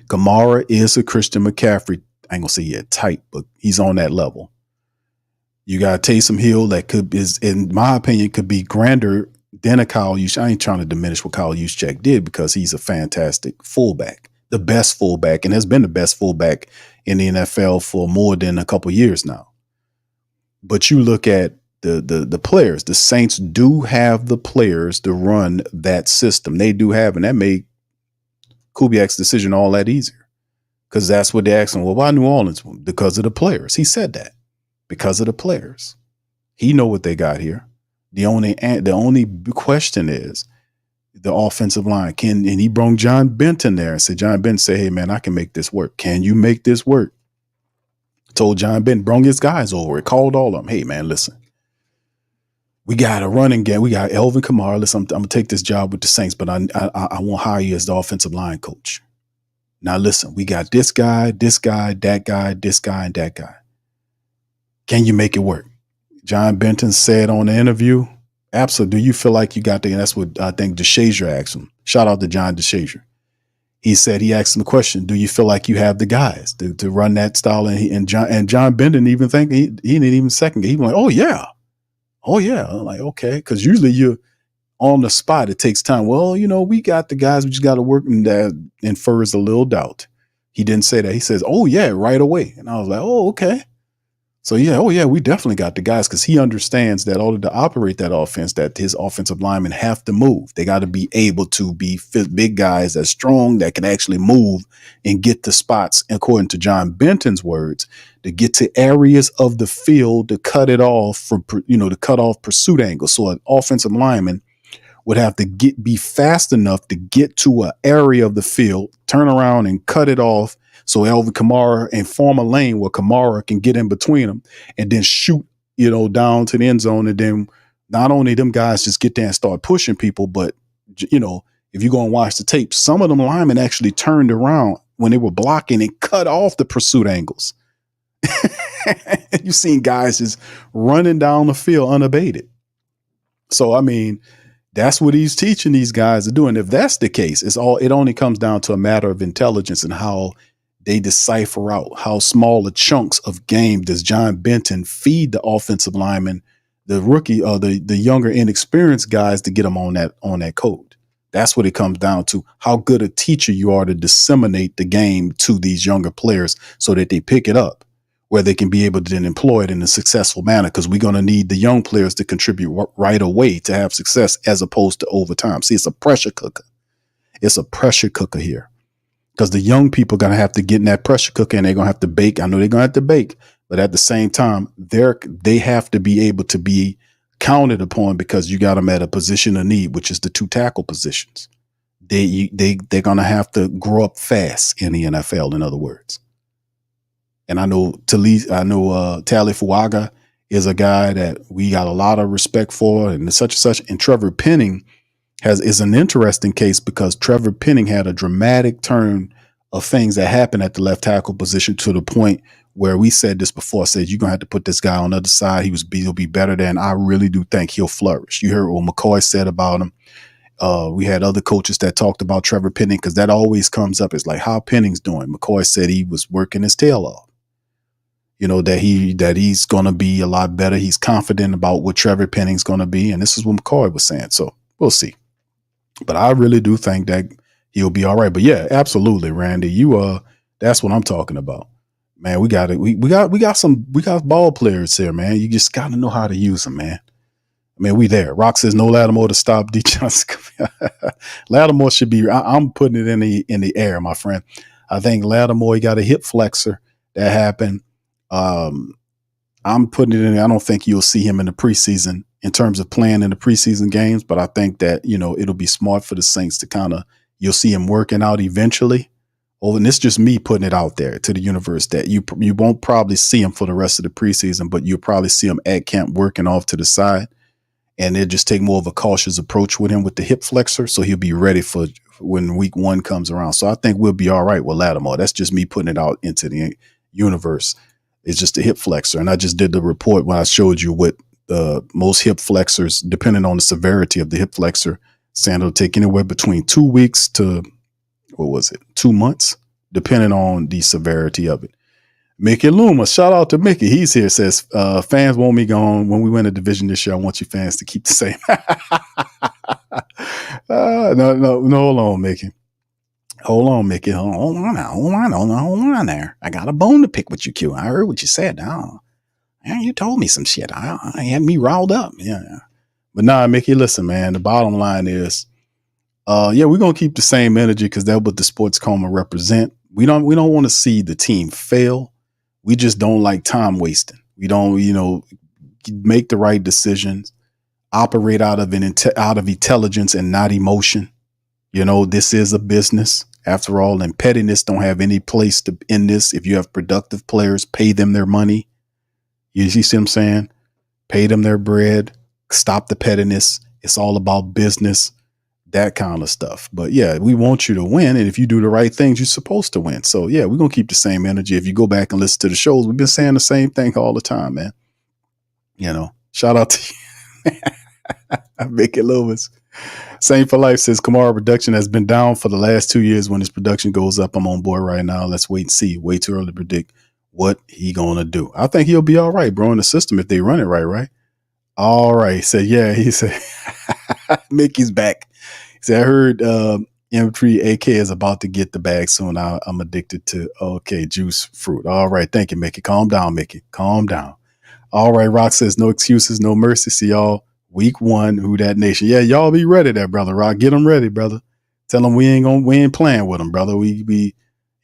Kamara is a Christian McCaffrey. I ain't gonna say yet type, but he's on that level. You got Taysom Hill that is, in my opinion, could be grander than a Kyle Juszczyk. I ain't trying to diminish what Kyle Juszczyk did because he's a fantastic fullback, the best fullback, and has been the best fullback in the NFL for more than a couple years now. But you look at the players. The Saints do have the players to run that system. They do have, and that made Kubiak's decision all that easier. Because that's what they asked him. Well, why New Orleans? Because of the players. He said that. Because of the players. He know what they got here. The only question is the offensive line. And he brought John Benton there and said, John Benton said, hey, man, I can make this work. Can you make this work? Told John Benton, brought his guys over. It called all of them. Hey, man, listen. We got a running game. We got Alvin Kamara. Listen, I'm going to take this job with the Saints, but I won't hire you as the offensive line coach. Now, listen, we got this guy, that guy, this guy, and that guy. Can you make it work? John Benton said on the interview, absolutely. Do you feel like you got the, and that's what I think DeShazier asked him. Shout out to John DeShazier. He said, he asked him the question, do you feel like you have the guys to run that style? And John Benton even think he didn't even second it. He was like, oh yeah. I'm like, okay. Because usually you're on the spot. It takes time. Well, we got the guys. We just got to work, and that infers a little doubt. He didn't say that. He says, oh yeah, right away. And I was like, oh, okay. So yeah, we definitely got the guys, because he understands that in order to operate that offense, that his offensive linemen have to move. They got to be able to be big guys that's strong, that can actually move and get to spots, according to John Benton's words, to get to areas of the field to cut it off to cut off pursuit angles. So an offensive lineman would have to be fast enough to get to an area of the field, turn around and cut it off. So Alvin Kamara, and form a lane where Kamara can get in between them and then shoot, down to the end zone. And then not only them guys just get there and start pushing people, but, if you go and watch the tape, some of them linemen actually turned around when they were blocking and cut off the pursuit angles. You've seen guys just running down the field unabated. So, I mean, that's what he's teaching these guys to do. And if that's the case, it only comes down to a matter of intelligence and how they decipher out how small the chunks of game does John Benton feed the offensive lineman, the rookie or the younger inexperienced guys, to get them on that code. That's what it comes down to, how good a teacher you are to disseminate the game to these younger players so that they pick it up, where they can be able to then employ it in a successful manner, because we're going to need the young players to contribute right away to have success, as opposed to over time. See, it's a pressure cooker. It's a pressure cooker here. Because the young people are going to have to get in that pressure cooker, and they're going to have to bake. I know they're going to have to bake, But at the same time, they have to be able to be counted upon because you got them at a position of need, which is the 2 tackle positions. They're gonna have to grow up fast in the NFL. In other words, and I know Tali Fuaga is a guy that we got a lot of respect for, and such and such. And Trevor Penning is an interesting case because Trevor Penning had a dramatic turn of things that happened at the left tackle position to the point where we said this before. Said you're gonna have to put this guy on the other side. He'll be better than. I really do think he'll flourish. You heard what McCoy said about him. We had other coaches that talked about Trevor Penning because that always comes up. It's like how Penning's doing. McCoy said he was working his tail off. You know, that he's going to be a lot better. He's confident about what Trevor Penning's going to be. And this is what McCoy was saying. So we'll see. But I really do think that he'll be all right. But yeah, absolutely, Randy. That's what I'm talking about. Man, we got ball players here, man. You just got to know how to use them, man. I mean, we there. Rock says no Lattimore to stop D. Johnson. Lattimore should be, I'm putting it in the air, my friend. I think Lattimore, he got a hip flexor that happened. I'm putting it in. I don't think you'll see him in the preseason in terms of playing in the preseason games, but I think that, it'll be smart for the Saints to you'll see him working out eventually. And it's just me putting it out there to the universe that you won't probably see him for the rest of the preseason, but you'll probably see him at camp working off to the side. And they'll just take more of a cautious approach with him with the hip flexor. So he'll be ready for when week 1 comes around. So I think we'll be all right with Lattimore. That's just me putting it out into the universe. It's just a hip flexor. And I just did the report when I showed you what most hip flexors, depending on the severity of the hip flexor, saying it'll take anywhere between 2 weeks to, 2 months, depending on the severity of it. Mickey Luma, shout out to Mickey. He's here, says, fans want me gone. When we win a division this year, I want you fans to keep the same. No, hold on, Mickey. Hold on, Mickey. Hold on there. I got a bone to pick with you, Q. I heard what you said. Oh, yeah, you told me some shit. I had me riled up. Yeah. But nah, Mickey, listen, man, the bottom line is, we're going to keep the same energy because that's what the Sports Coma represent. We don't want to see the team fail. We just don't like time wasting. We don't, make the right decisions, operate out of intelligence and not emotion. This is a business after all, and pettiness don't have any place in this. If you have productive players, pay them their money. You see what I'm saying? Pay them their bread. Stop the pettiness. It's all about business, that kind of stuff. But yeah, we want you to win. And if you do the right things, you're supposed to win. So yeah, we're going to keep the same energy. If you go back and listen to the shows, we've been saying the same thing all the time, man. Shout out to you. Vicky Lewis. Saint for Life says Kamara production has been down for the last 2 years. When his production goes up, I'm on board right now. Let's wait and see. Way too early to predict what he gonna do. I think he'll be all right, bro, in the system if they run it right? All right. He said, Mickey's back. He said, I heard M3 AK is about to get the bag soon. I'm addicted to juice fruit. All right. Thank you, Mickey. Calm down, Mickey. Calm down. All right. Rock says no excuses, no mercy. See y'all week 1. Who that nation? Yeah, y'all be ready there, brother. Rock, get them ready, brother. Tell them we ain't playing with them, brother. We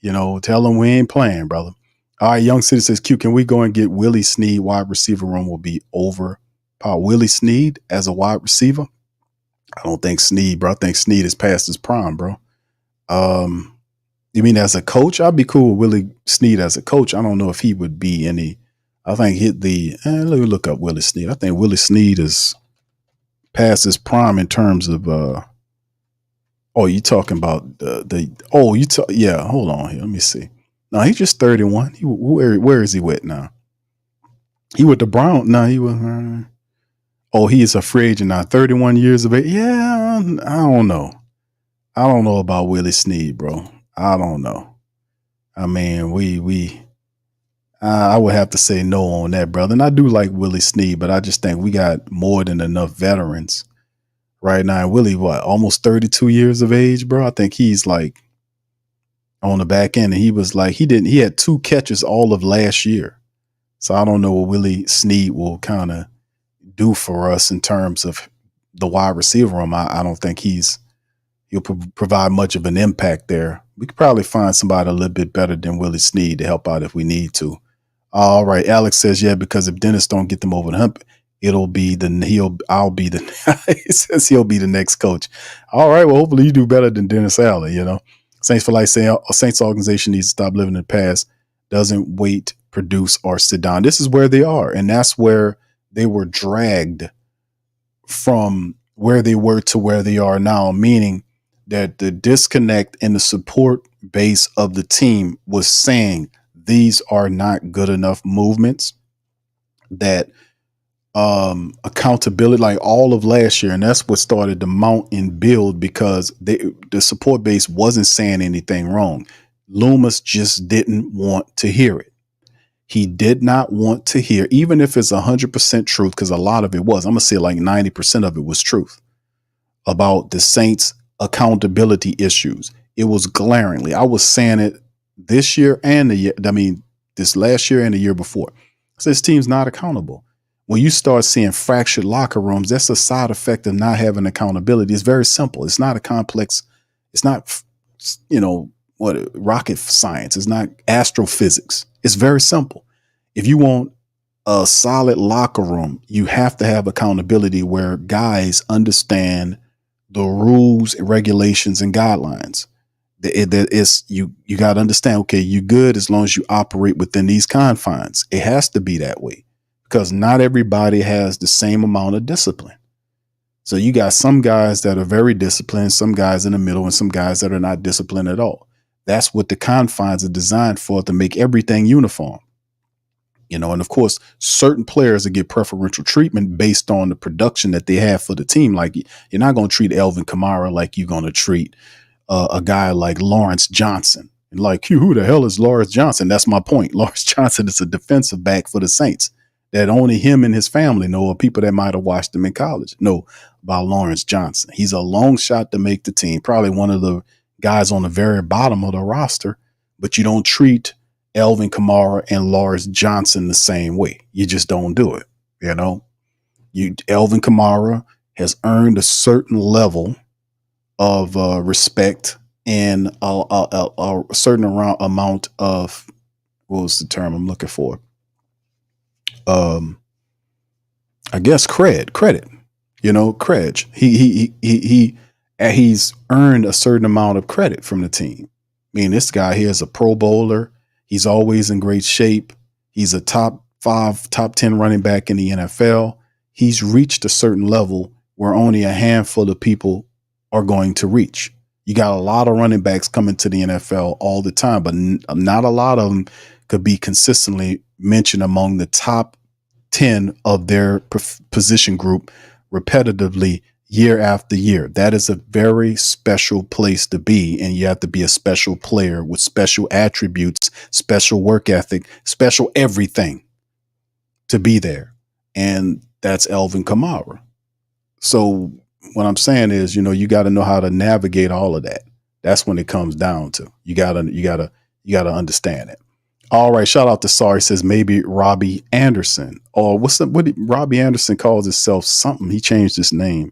tell them we ain't playing, brother. All right. Young City says, Q, can we go and get Willie Snead? Wide receiver room will be over. Willie Snead as a wide receiver? I don't think Snead, bro. I think Snead is past his prime, bro. You mean as a coach? I'd be cool with Willie Snead as a coach. I don't know if he would be any. I think let me look up Willie Snead. I think Willie Snead is past his prime in terms of you talking about yeah, hold on here. Let me see. No, he's just 31. Where is he with now? He with the Browns. No, he was he is a free agent now, 31 years of age. Yeah, I don't know. I don't know about Willie Snead, bro. I don't know. I mean, I would have to say no on that, brother. And I do like Willie Snead, but I just think we got more than enough veterans right now. And Willie, almost 32 years of age, bro? I think he's like on the back end. And he was like, he had 2 catches all of last year. So I don't know what Willie Snead will kind of do for us in terms of the wide receiver room. I don't think he'll provide much of an impact there. We could probably find somebody a little bit better than Willie Snead to help out if we need to. All right. Alex says, yeah, because if Dennis don't get them over the hump, I'll be the he says he'll be the next coach. All right. Well, hopefully you do better than Dennis Allen, you know. Saints for life saying a Saints organization needs to stop living in the past, doesn't wait, produce, or sit down. This is where they are. And that's where they were dragged from where they were to where they are now, meaning that the disconnect in the support base of the team was saying these are not good enough movements, that accountability, like all of last year, and that's what started to mount and build because the support base wasn't saying anything wrong. Loomis just didn't want to hear it. He did not want to hear, even if it's 100% truth, because a lot of it was. I'm gonna say like 90% of it was truth about the Saints' accountability issues. It was glaringly. I was saying it this year and this last year and the year before. So this team's not accountable. When you start seeing fractured locker rooms, that's a side effect of not having accountability. It's very simple. It's not a complex. It's not, rocket science. It's not astrophysics. It's very simple. If you want a solid locker room, you have to have accountability where guys understand the rules, regulations, and guidelines. You got to understand, okay, you're good as long as you operate within these confines. It has to be that way because not everybody has the same amount of discipline. So you got some guys that are very disciplined, some guys in the middle, and some guys that are not disciplined at all. That's what the confines are designed for, to make everything uniform. And of course, certain players that get preferential treatment based on the production that they have for the team. Like you're not going to treat Alvin Kamara like you're going to treat a guy like Lawrence Johnson. And like, who the hell is Lawrence Johnson? That's my point. Lawrence Johnson is a defensive back for the Saints that only him and his family know, or people that might have watched him in college know about Lawrence Johnson. He's a long shot to make the team, probably one of the guys on the very bottom of the roster, but you don't treat Alvin Kamara and Lawrence Johnson the same way. You just don't do it. Alvin Kamara has earned a certain level of respect and a certain amount of, what was the term I'm looking for? I guess credit. Cred. He's earned a certain amount of credit from the team. I mean, this guy here is a Pro Bowler. He's always in great shape. He's a top 5, top 10 running back in the NFL. He's reached a certain level where only a handful of people are going to reach. You got a lot of running backs coming to the NFL all the time, but not a lot of them could be consistently mentioned among the top 10 of their position group repetitively year after year. That is a very special place to be, and you have to be a special player with special attributes, special work ethic, special everything to be there. And that's Alvin Kamara. So what I'm saying is, you got to know how to navigate all of that. That's when it comes down to. You gotta understand it. All right, shout out to Sorry says maybe Robbie Anderson. Or Robbie Anderson calls himself something. He changed his name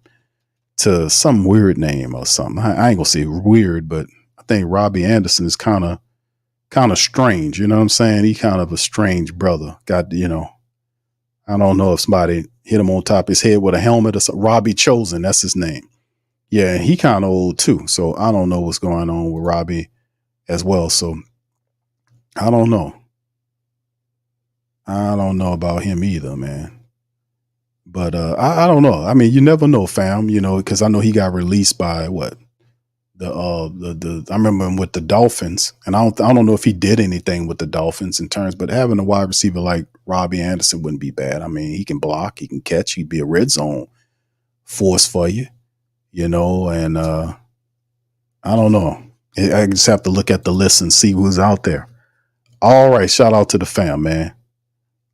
to some weird name or something. I ain't gonna say weird, but I think Robbie Anderson is kind of strange. You know what I'm saying? He kind of a strange brother. I don't know if somebody hit him on top of his head with a helmet or something. Robbie Chosen, that's his name. Yeah, he kind of old too. So I don't know what's going on with Robbie as well. So I don't know. I don't know about him either, man. But I don't know. I mean, you never know, fam. Because I know he got released by what I remember him with the Dolphins, and I don't know if he did anything with the Dolphins in terms. But having a wide receiver like Robbie Anderson wouldn't be bad. I mean, he can block, he can catch, he'd be a red zone force for you, And I don't know. I just have to look at the list and see who's out there. All right, shout out to the fam, man.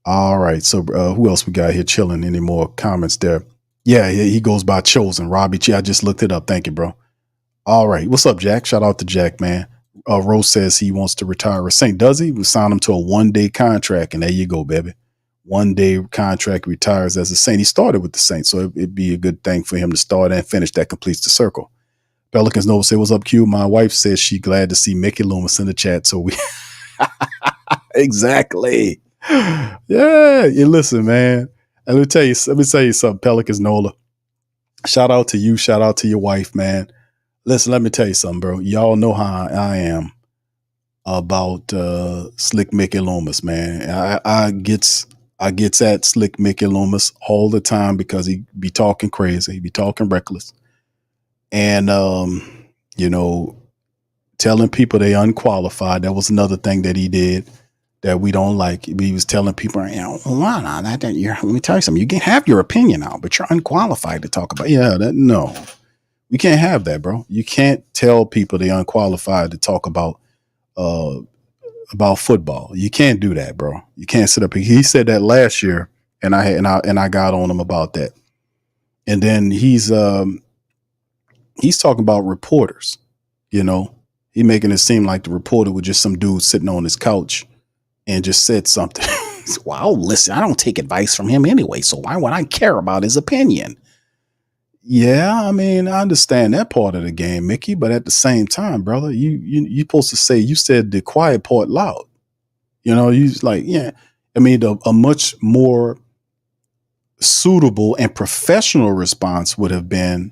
All right, so who else we got here chilling? Any more comments there? Yeah, he goes by Chosen. Robbie G. I just looked it up. Thank you, bro. All right, what's up, Jack? Shout out to Jack, man. Rose says he wants to retire a Saint. Does he? We signed him to a 1-day contract, and there you go, baby. 1-day contract, retires as a Saint. He started with the Saints, so it'd be a good thing for him to start and finish. That completes the circle. Pelicans Nova say, what's up, Q? My wife says she glad to see Mickey Loomis in the chat, so we... Exactly. Yeah, listen, man. And let me tell you something, Pelicans Nola. Shout out to you. Shout out to your wife, man. Listen, let me tell you something, bro. Y'all know how I am about Slick Mickey Loomis, man. I gets at Slick Mickey Loomis all the time because he be talking crazy, he be talking reckless, and you know, telling people they unqualified. That was another thing that he did that we don't like. He was telling people, you know, well, no, let me tell you something. You can have your opinion out, but you're unqualified to talk about. Yeah, no, we can't have that, bro. You can't tell people they're unqualified to talk about football. You can't do that, bro. You can't sit up here. He said that last year, and I got on him about that. And then he's talking about reporters. You know, he making it seem like the reporter was just some dude sitting on his couch and just said something. Well, listen, I don't take advice from him anyway, so why would I care about his opinion? Yeah, I mean, I understand that part of the game, Mickey, but at the same time, brother, you supposed to say, you said the quiet part loud. You know, you like, yeah. I mean, a much more suitable and professional response would have been,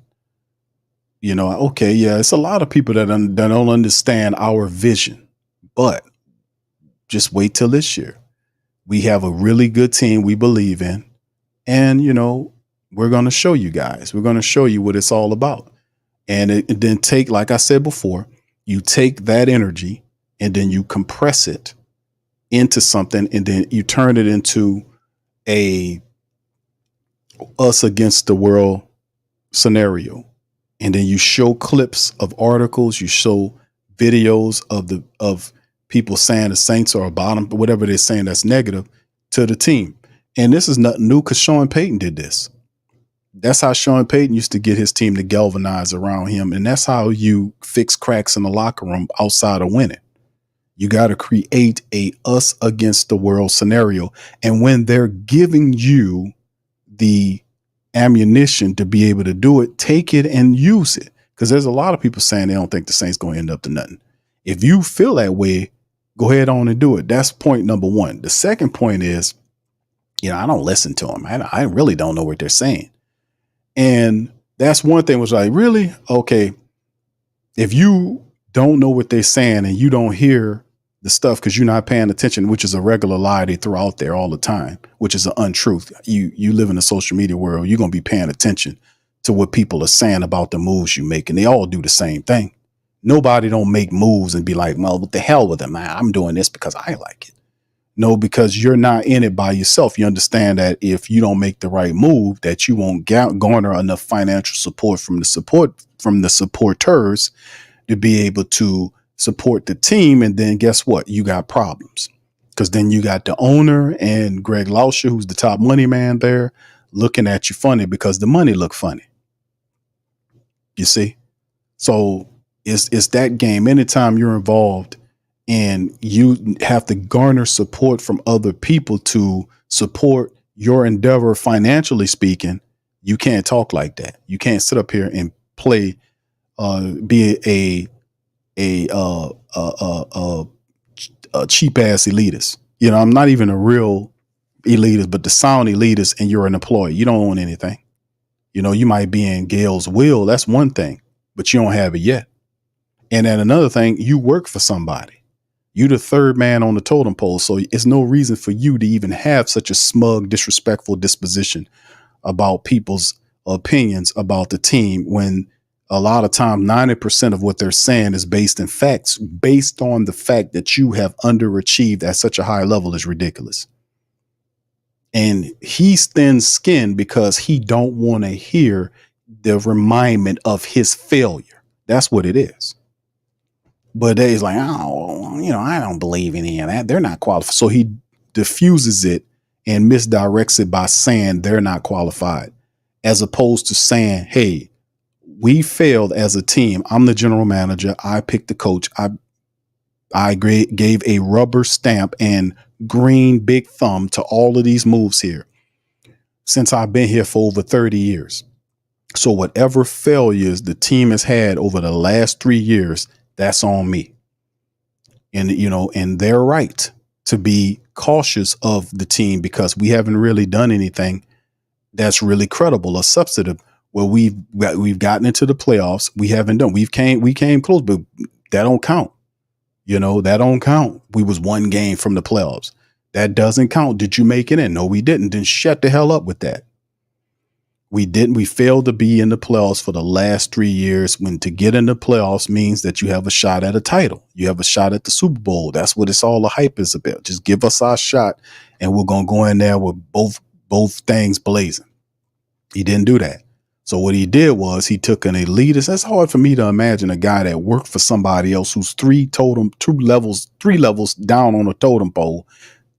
you know, okay, yeah, it's a lot of people that don't understand our vision, but just wait till this year. We have a really good team we believe in, and, you know, we're going to show you guys. We're going to show you what it's all about. And it then take, like I said before, you take that energy and then you compress it into something, and then you turn it into a us against the world scenario. And then you show clips of articles, you show videos of people saying the Saints are a bottom, whatever they're saying that's negative to the team. And this is nothing new because Sean Payton did this. That's how Sean Payton used to get his team to galvanize around him. And that's how you fix cracks in the locker room outside of winning. You got to create a us against the world scenario. And when they're giving you the ammunition to be able to do it, take it and use it. Because there's a lot of people saying they don't think the Saints going to end up to nothing. If you feel that way, go ahead on and do it. That's point number one. The second point is, you know, I don't listen to them. I really don't know what they're saying. And that's one thing was like, really? Okay. If you don't know what they're saying and you don't hear the stuff because you're not paying attention, which is a regular lie they throw out there all the time, which is an untruth. You live in a social media world, you're going to be paying attention to what people are saying about the moves you make. And they all do the same thing. Nobody don't make moves and be like, well, what the hell with it, man? I'm doing this because I like it. No, because you're not in it by yourself. You understand that if you don't make the right move, that you won't garner enough financial support from the supporters to be able to support the team. And then guess what? You got problems, because then you got the owner and Greg Lauscher, who's the top money man there, looking at you funny because the money look funny. You see? So it's that game. Anytime you're involved and you have to garner support from other people to support your endeavor financially speaking, you can't talk like that. You can't sit up here and play, be a cheap ass elitist. You know, I'm not even a real elitist, but the sound elitist, and you're an employee. You don't own anything. You know, you might be in Gail's will. That's one thing, but you don't have it yet. And then another thing, you work for somebody. You the third man on the totem pole. So it's no reason for you to even have such a smug, disrespectful disposition about people's opinions about the team, when a lot of time 90% of what they're saying is based in facts, based on the fact that you have underachieved at such a high level is ridiculous. And he's thin-skinned because he don't want to hear the remindment of his failure. That's what it is. But he's like, oh, you know, I don't believe any of that. They're not qualified. So he diffuses it and misdirects it by saying they're not qualified, as opposed to saying, hey, we failed as a team. I'm the general manager. I picked the coach. I gave a rubber stamp and green big thumb to all of these moves here since I've been here for over 30 years. So whatever failures the team has had over the last 3 years, that's on me. And, you know, and they're right. to be cautious of the team because we haven't really done anything that's really credible or substantive. Well, we've gotten into the playoffs. We haven't done. We came close, but that don't count. That don't count. We was one game from the playoffs. That doesn't count. Did you make it in? No, we didn't. Then shut the hell up with that. We didn't. We failed to be in the playoffs for the last 3 years. When to get in the playoffs means that you have a shot at a title. You have a shot at the Super Bowl. That's what it's all the hype is about. Just give us our shot, and we're gonna go in there with both things blazing. He didn't do that. So what he did was he took an elitist. That's hard for me to imagine a guy that worked for somebody else who's three levels down on the totem pole,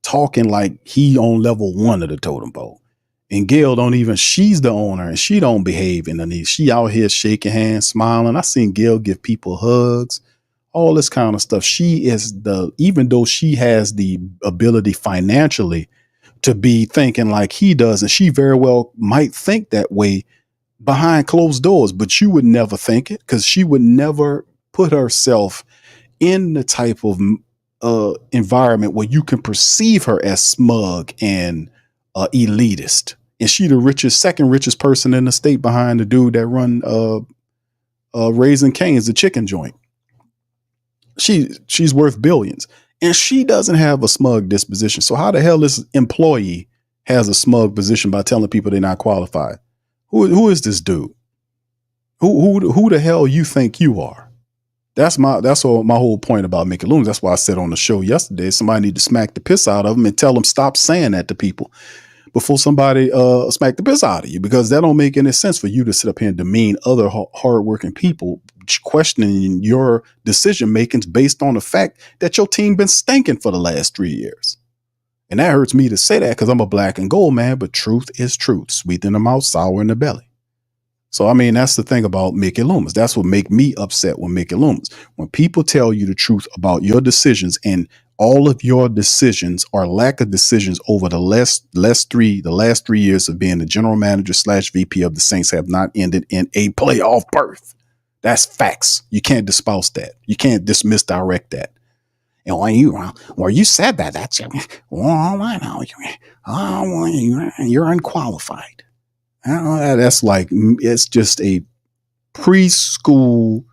talking like he on level 1 of the totem pole. And Gail she's the owner and she don't behave in the knee. She out here shaking hands, smiling. I seen Gail give people hugs, all this kind of stuff. She is even though she has the ability financially to be thinking like he does, and she very well might think that way behind closed doors, but you would never think it because she would never put herself in the type of environment where you can perceive her as smug and elitist. And she the second richest person in the state behind the dude that run Raising Cane's, the chicken joint. She's worth billions, and she doesn't have a smug disposition. So how the hell this employee has a smug position by telling people they're not qualified? Who is this dude? Who the hell you think you are? That's my whole point about Mickey Loomis. That's why I said on the show yesterday, somebody need to smack the piss out of him and tell them stop saying that to people before somebody smack the piss out of you, because that don't make any sense for you to sit up here and demean other hardworking people, questioning your decision makings based on the fact that your team been stinking for the last 3 years. And that hurts me to say that because I'm a black and gold man, but truth is truth. Sweet in the mouth, sour in the belly. So, I mean, that's the thing about Mickey Loomis. That's what make me upset with Mickey Loomis. When people tell you the truth about your decisions, and all of your decisions or lack of decisions over the last 3 years of being the general manager / VP of the Saints have not ended in a playoff berth. That's facts. You can't espouse that. You can't misdirect that. And when you said that, that's I know you're unqualified. That's like, it's just a preschool,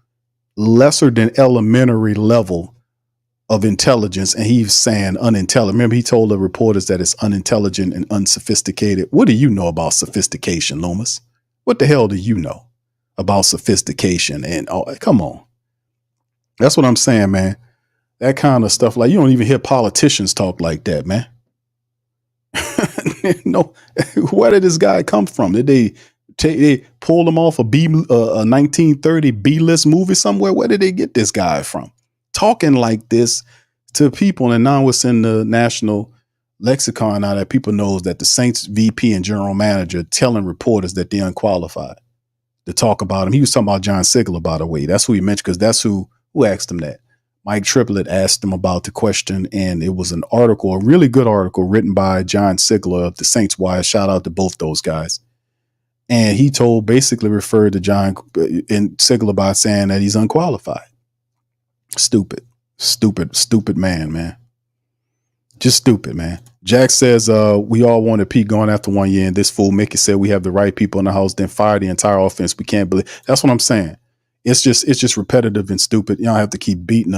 lesser than elementary level of intelligence. And he's saying unintelligent. Remember, he told the reporters that it's unintelligent and unsophisticated. What do you know about sophistication, Loomis? What the hell do you know about sophistication? And come on. That's what I'm saying, man. That kind of stuff, like, you don't even hear politicians talk like that, man. No, where did this guy come from? Did they pull him off a 1930 B-list movie somewhere? Where did they get this guy from? Talking like this to people, and now it's in the national lexicon now that people knows that the Saints VP and general manager telling reporters that they're unqualified to talk about him. He was talking about John Sigler, by the way. That's who he mentioned, because that's who asked him that. Mike Triplett asked him about the question, and it was an article, a really good article written by John Sigler of the Saints Wire. Shout out to both those guys. And he basically referred to John and Sigler by saying that he's unqualified. Stupid man. Just stupid, man. Jack says, we all wanted Pete gone after 1 year, and this fool Mickey said we have the right people in the house, then fire the entire offense. We can't believe. That's what I'm saying. It's just repetitive and stupid. You don't have to keep beating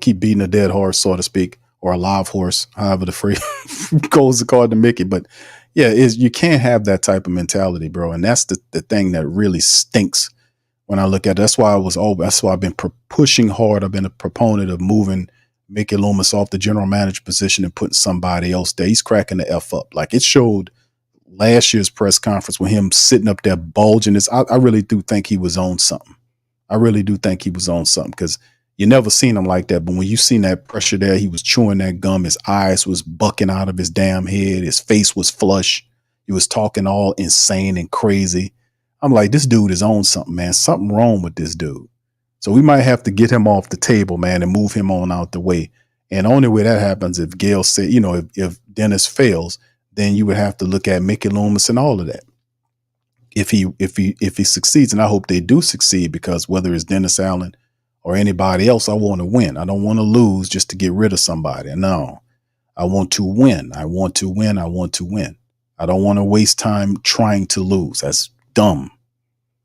keep beating a dead horse, so to speak, or a live horse, however the phrase goes according to Mickey. But yeah, you can't have that type of mentality, bro. And that's the thing that really stinks when I look at it. That's why I've been pushing hard. I've been a proponent of moving Mickey Loomis off the general manager position and putting somebody else there. He's cracking the F up. Like it showed last year's press conference with him sitting up there bulging his. I really do think he was on something. I really do think he was on something, because you never seen him like that. But when you seen that pressure there, he was chewing that gum. His eyes was bucking out of his damn head. His face was flush. He was talking all insane and crazy. I'm like, this dude is on something, man. Something wrong with this dude. So we might have to get him off the table, man, and move him on out the way. And the only way that happens if Gail said, if Dennis fails, then you would have to look at Mickey Loomis and all of that. If he succeeds, and I hope they do succeed, because whether it's Dennis Allen or anybody else. I want to win. I don't want to lose just to get rid of somebody. No, I want to win. I want to win. I want to win. I don't want to waste time trying to lose. That's dumb.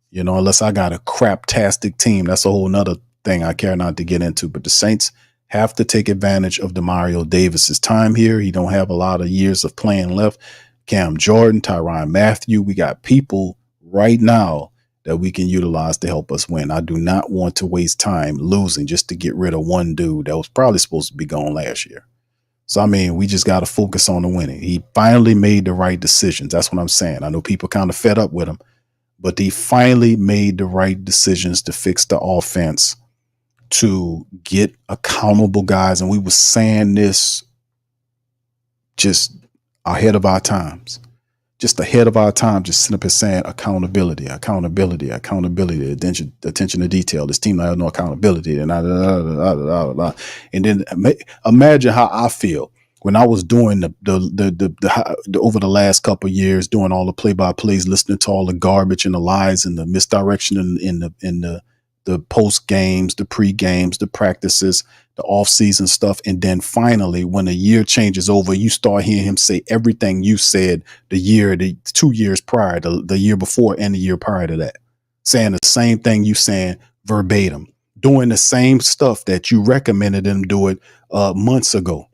You know, unless I got a craptastic team. That's a whole nother thing I care not to get into. But the Saints have to take advantage of Demario Davis's time here. He don't have a lot of years of playing left. Cam Jordan, Tyrann Mathieu. We got people right now that we can utilize to help us win. I do not want to waste time losing just to get rid of one dude that was probably supposed to be gone last year. So, I mean, we just got to focus on the winning. He finally made the right decisions. That's what I'm saying. I know people kind of fed up with him, but he finally made the right decisions to fix the offense, to get accountable guys. And we were saying this just ahead of our times. Just ahead of our time, just sitting up and saying accountability, accountability, accountability, attention to detail. This team has no accountability, and and then imagine how I feel when I was doing the over the last couple of years, doing all the play-by-plays, listening to all the garbage and the lies and the misdirection in the post games, the pre games, the practices, the off-season stuff. And then finally, when a year changes over, you start hearing him say everything you said the 2 years prior, the year before and the year prior to that, saying the same thing you saying verbatim, doing the same stuff that you recommended him do it months ago.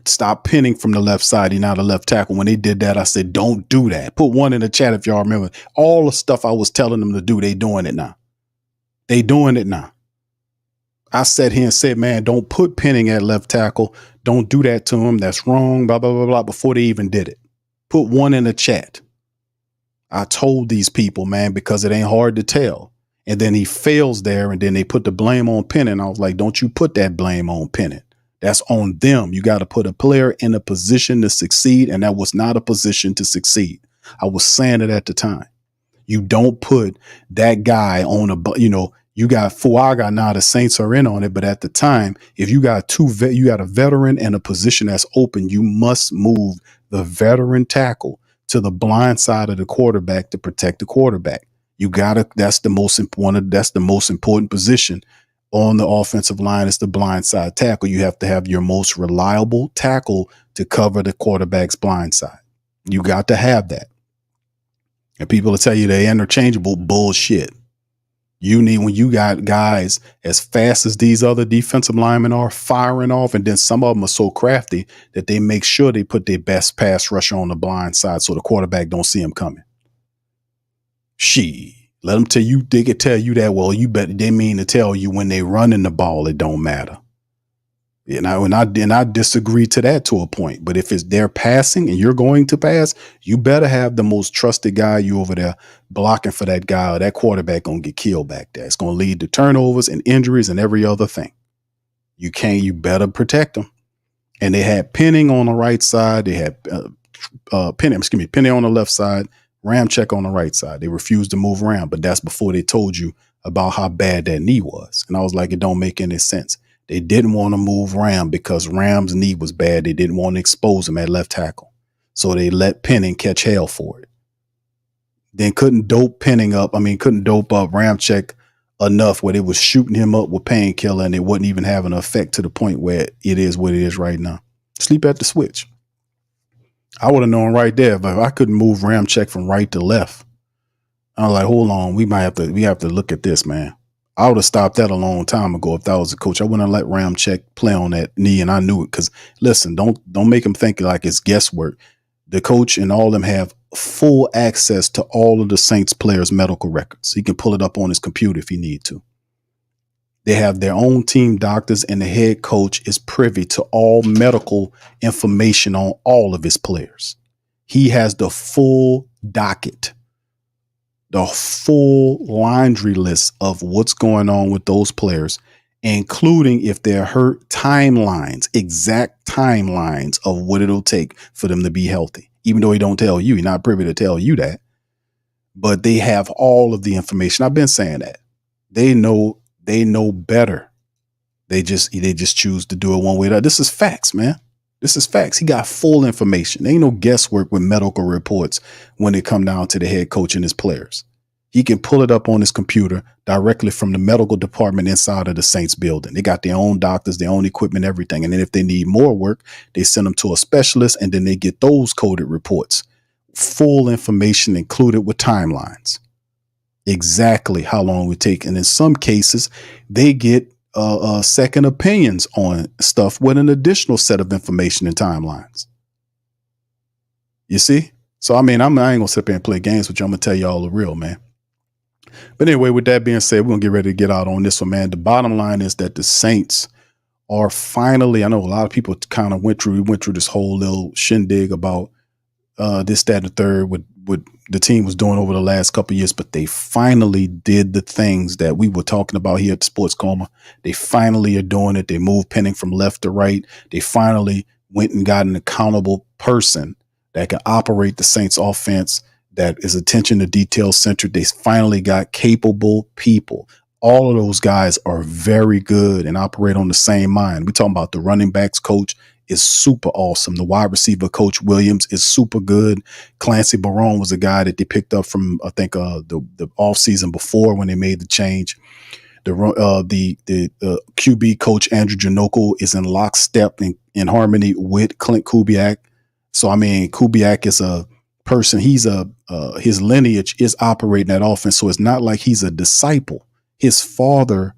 Stop pinning from the left side. He's not a left tackle. When they did that, I said, don't do that. Put one in the chat if y'all remember. All the stuff I was telling them to do, they doing it now. They doing it now. I sat here and said, man, don't put pinning at left tackle. Don't do that to him. That's wrong, blah, blah, blah, blah, before they even did it. Put one in the chat. I told these people, man, because it ain't hard to tell. And then he fails there, and then they put the blame on Penning. I was like, don't you put that blame on Penning. That's on them. You got to put a player in a position to succeed, and that was not a position to succeed. I was saying it at the time. You don't put that guy on you got Fuaga now, the Saints are in on it, but at the time, if you got you got a veteran and a position that's open, you must move the veteran tackle to the blind side of the quarterback to protect the quarterback. That's the most important position on the offensive line is the blind side tackle. You have to have your most reliable tackle to cover the quarterback's blind side. You got to have that. And people will tell you they're interchangeable. Bullshit. When you got guys as fast as these other defensive linemen are firing off, and then some of them are so crafty that they make sure they put their best pass rusher on the blind side so the quarterback don't see him coming. Let them tell you, they could tell you that, well, you bet they mean to tell you when they running the ball, it don't matter. And I disagree to that to a point. But if it's they're passing and you're going to pass, you better have the most trusted guy you over there blocking for that guy, or that quarterback gonna get killed back there. It's gonna lead to turnovers and injuries and every other thing. You better protect them. And they had Penning on the right side. They had Penning on the left side, Ramczyk on the right side. They refused to move around, but that's before they told you about how bad that knee was. And I was like, it don't make any sense. They didn't want to move Ram because Ram's knee was bad. They didn't want to expose him at left tackle. So they let Penning catch hell for it. Then couldn't dope up Ramczyk enough where they was shooting him up with painkiller, and it wasn't even having an effect to the point where it is what it is right now. Sleep at the switch. I would have known right there, but if I couldn't move Ramczyk from right to left, I was like, hold on, we have to look at this, man. I would have stopped that a long time ago if that was a coach. I wouldn't have let Ramczyk play on that knee, and I knew it. Because listen, don't make him think like it's guesswork. The coach and all of them have full access to all of the Saints players' medical records. He can pull it up on his computer if he need to. They have their own team doctors, and the head coach is privy to all medical information on all of his players. He has the full docket, the full laundry list of what's going on with those players, including if they're hurt, timelines, exact timelines of what it'll take for them to be healthy. Even though he don't tell you, he's not privy to tell you that, but they have all of the information. I've been saying that. They know better. They just choose to do it one way or the other. This is facts, man. This is facts. He got full information. There ain't no guesswork with medical reports when it come down to the head coach and his players. He can pull it up on his computer directly from the medical department inside of the Saints building. They got their own doctors, their own equipment, everything. And then if they need more work, they send them to a specialist, and then they get those coded reports, full information included with timelines, exactly how long it would take. And in some cases, they get second opinions on stuff with an additional set of information and timelines. You see? So, I ain't going to sit there and play games with you. I'm going to tell you all the real, man. But anyway, with that being said, we're going to get ready to get out on this one, man. The bottom line is that the Saints are finally, I know a lot of people kind of went through this whole little shindig about this, that, and the third, what the team was doing over the last couple of years, but they finally did the things that we were talking about here at Sports Coma. They finally are doing it. They moved Penning from left to right. They finally went and got an accountable person that can operate the Saints offense, that is attention to detail centered. They finally got capable people. All of those guys are very good and operate on the same mind. We're talking about the running backs coach is super awesome. The wide receiver coach Williams is super good. Clancy Barone was a guy that they picked up from, I think, the off season before when they made the change. The QB coach Andrew Janoko is in lockstep in harmony with Clint Kubiak. So Kubiak is a person. He's his lineage is operating that offense. So it's not like he's a disciple. His father,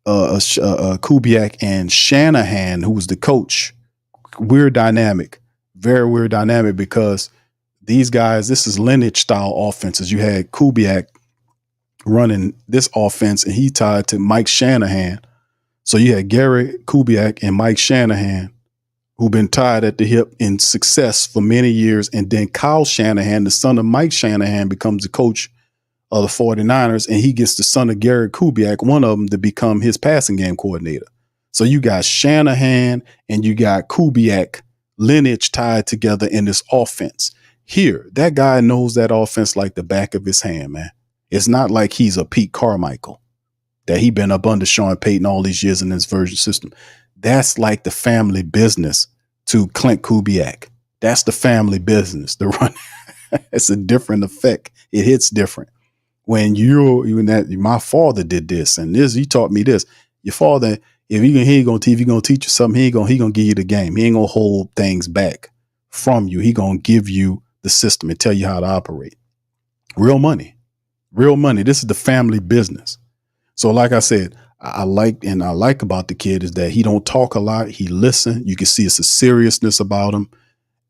Kubiak, and Shanahan, who was the coach, weird dynamic, very weird dynamic, because these guys, this is lineage style offenses. You had Kubiak running this offense, and he tied to Mike Shanahan. So you had Gary Kubiak and Mike Shanahan, who've been tied at the hip in success for many years. And then Kyle Shanahan, the son of Mike Shanahan, becomes the coach of the 49ers, and he gets the son of Gary Kubiak, one of them, to become his passing game coordinator. So you got Shanahan and you got Kubiak lineage tied together in this offense. Here, that guy knows that offense like the back of his hand, man. It's not like he's a Pete Carmichael, that he been up under Sean Payton all these years in this version system. That's like the family business to Clint Kubiak. That's the family business. The run, it's a different effect. It hits different. When my father did this and this, he taught me this. Your father, if he ain't gonna teach you something, he gonna give you the game. He ain't gonna hold things back from you. He gonna give you the system and tell you how to operate. Real money. This is the family business. So like I said, I like about the kid is that he don't talk a lot. He listen. You can see it's a seriousness about him.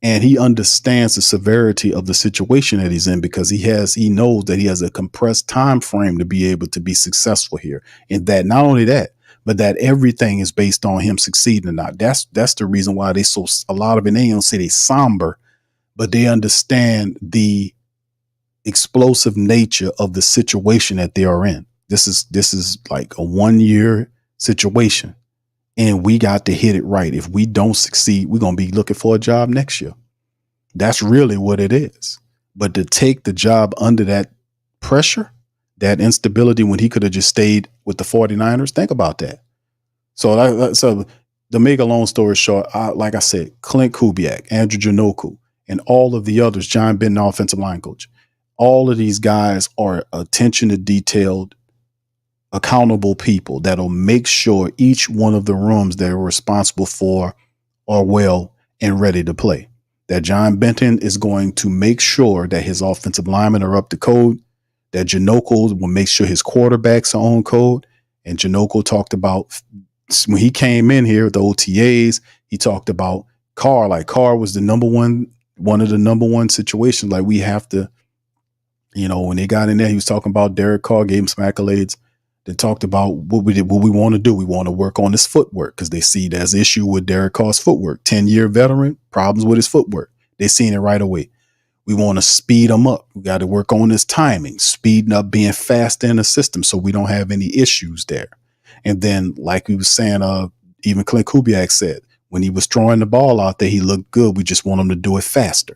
And he understands the severity of the situation that he's in, because he knows that he has a compressed time frame to be able to be successful here. And that not only that, but that everything is based on him succeeding or not. That's the reason why a lot of it, they don't say they somber, but they understand the explosive nature of the situation that they are in. This is like a 1-year situation. And we got to hit it right. If we don't succeed, we're going to be looking for a job next year. That's really what it is. But to take the job under that pressure, that instability, when he could have just stayed with the 49ers, think about that. So to make a long story short, like I said, Clint Kubiak, Andrew Janoko, and all of the others, John Benton, offensive line coach, all of these guys are attention to detailed, accountable people that'll make sure each one of the rooms they're responsible for are well and ready to play. That John Benton is going to make sure that his offensive linemen are up to code, that Janoko will make sure his quarterbacks are on code. And Janoko talked about, when he came in here, the OTAs, he talked about Carr, like Carr was one of the number one situations. Like we have to, when they got in there, he was talking about Derek Carr, gave him some accolades. They talked about what we want to do. We want to work on his footwork, because they see there's issue with Derek Carr's footwork. 10-year veteran, problems with his footwork. They seen it right away. We want to speed him up. We got to work on his timing, speeding up, being fast in the system so we don't have any issues there. And then, like we was saying, even Clint Kubiak said, when he was throwing the ball out there, he looked good. We just want him to do it faster.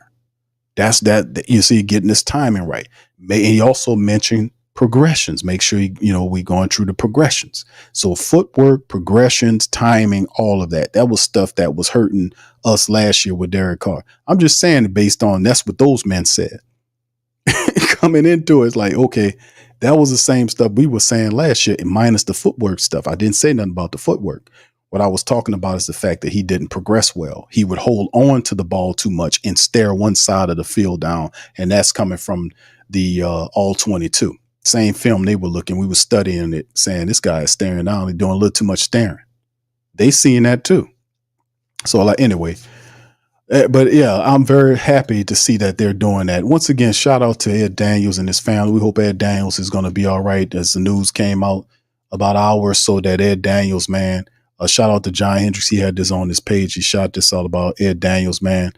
That's that. You see, getting his timing right. And he also mentioned progressions. Make sure we going through the progressions. So footwork, progressions, timing, all of that. That was stuff that was hurting us last year with Derek Carr. I'm just saying, based on that's what those men said. coming into it, it's like, okay, that was the same stuff we were saying last year, minus the footwork stuff. I didn't say nothing about the footwork. What I was talking about is the fact that he didn't progress well. He would hold on to the ball too much and stare one side of the field down. And that's coming from the all 22. Same film they were looking. We were studying it, saying this guy is staring down. He's doing a little too much staring. They seeing that too. So like, anyway, but yeah, I'm very happy to see that they're doing that. Once again, shout out to Ed Daniels and his family. We hope Ed Daniels is going to be all right. As the news came out about an hour or so that Ed Daniels, man, shout out to John Hendricks. He had this on his page. He shot this out about Ed Daniels, man,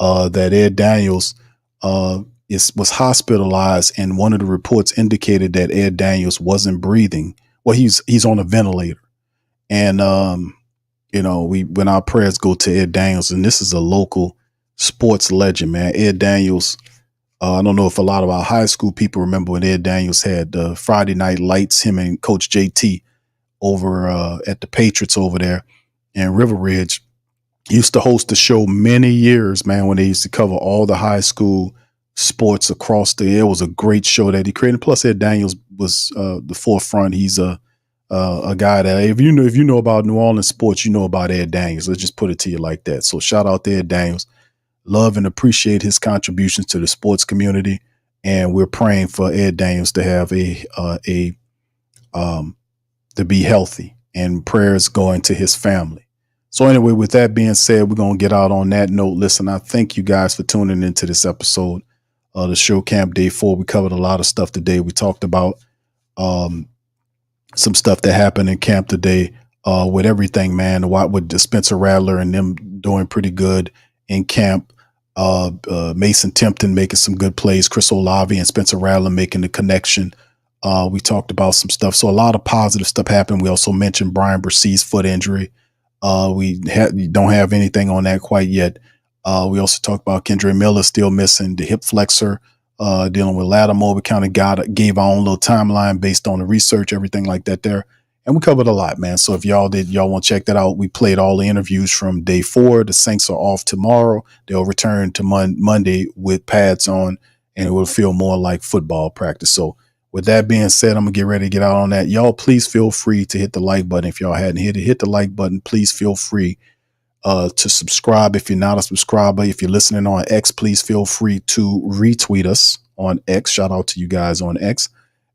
that Ed Daniels was hospitalized. And one of the reports indicated that Ed Daniels wasn't breathing. Well, he's on a ventilator. And, when our prayers go to Ed Daniels, and this is a local sports legend, man. Ed Daniels, I don't know if a lot of our high school people remember when Ed Daniels had Friday Night Lights, him and Coach JT over at the Patriots over there in River Ridge. He used to host the show many years, man, when they used to cover all the high school sports across it was a great show that he created. Plus, Ed Daniels was the forefront. He's a guy that if you know about New Orleans sports, you know about Ed Daniels. Let's just put it to you like that. So shout out to Ed Daniels. Love and appreciate his contributions to the sports community, and we're praying for Ed Daniels to have to be healthy, and prayers going to his family. So anyway, with that being said, we're gonna get out on that note. Listen, I thank you guys for tuning into this episode of the show Camp Day 4. We covered a lot of stuff today. We talked about some stuff that happened in camp today with everything, man. With Spencer Rattler and them doing pretty good in camp. Mason Timpton making some good plays. Chris Olave and Spencer Rattler making the connection. We talked about some stuff. So a lot of positive stuff happened. We also mentioned Brian Bressee's foot injury. We don't have anything on that quite yet. We also talked about Kendre Miller still missing the hip flexor. Dealing with Lattimore. We kind of gave our own little timeline based on the research, everything like that there. And we covered a lot, man. So if y'all want to check that out, we played all the interviews from day 4. The Saints are off tomorrow. They'll return to Monday with pads on, and it will feel more like football practice. So with that being said, I'm going to get ready to get out on that. Y'all, please feel free to hit the like button. If y'all hadn't hit the like button. Please feel free to subscribe if you're not a subscriber. If you're listening on X, please feel free to retweet us on X. Shout out to you guys on X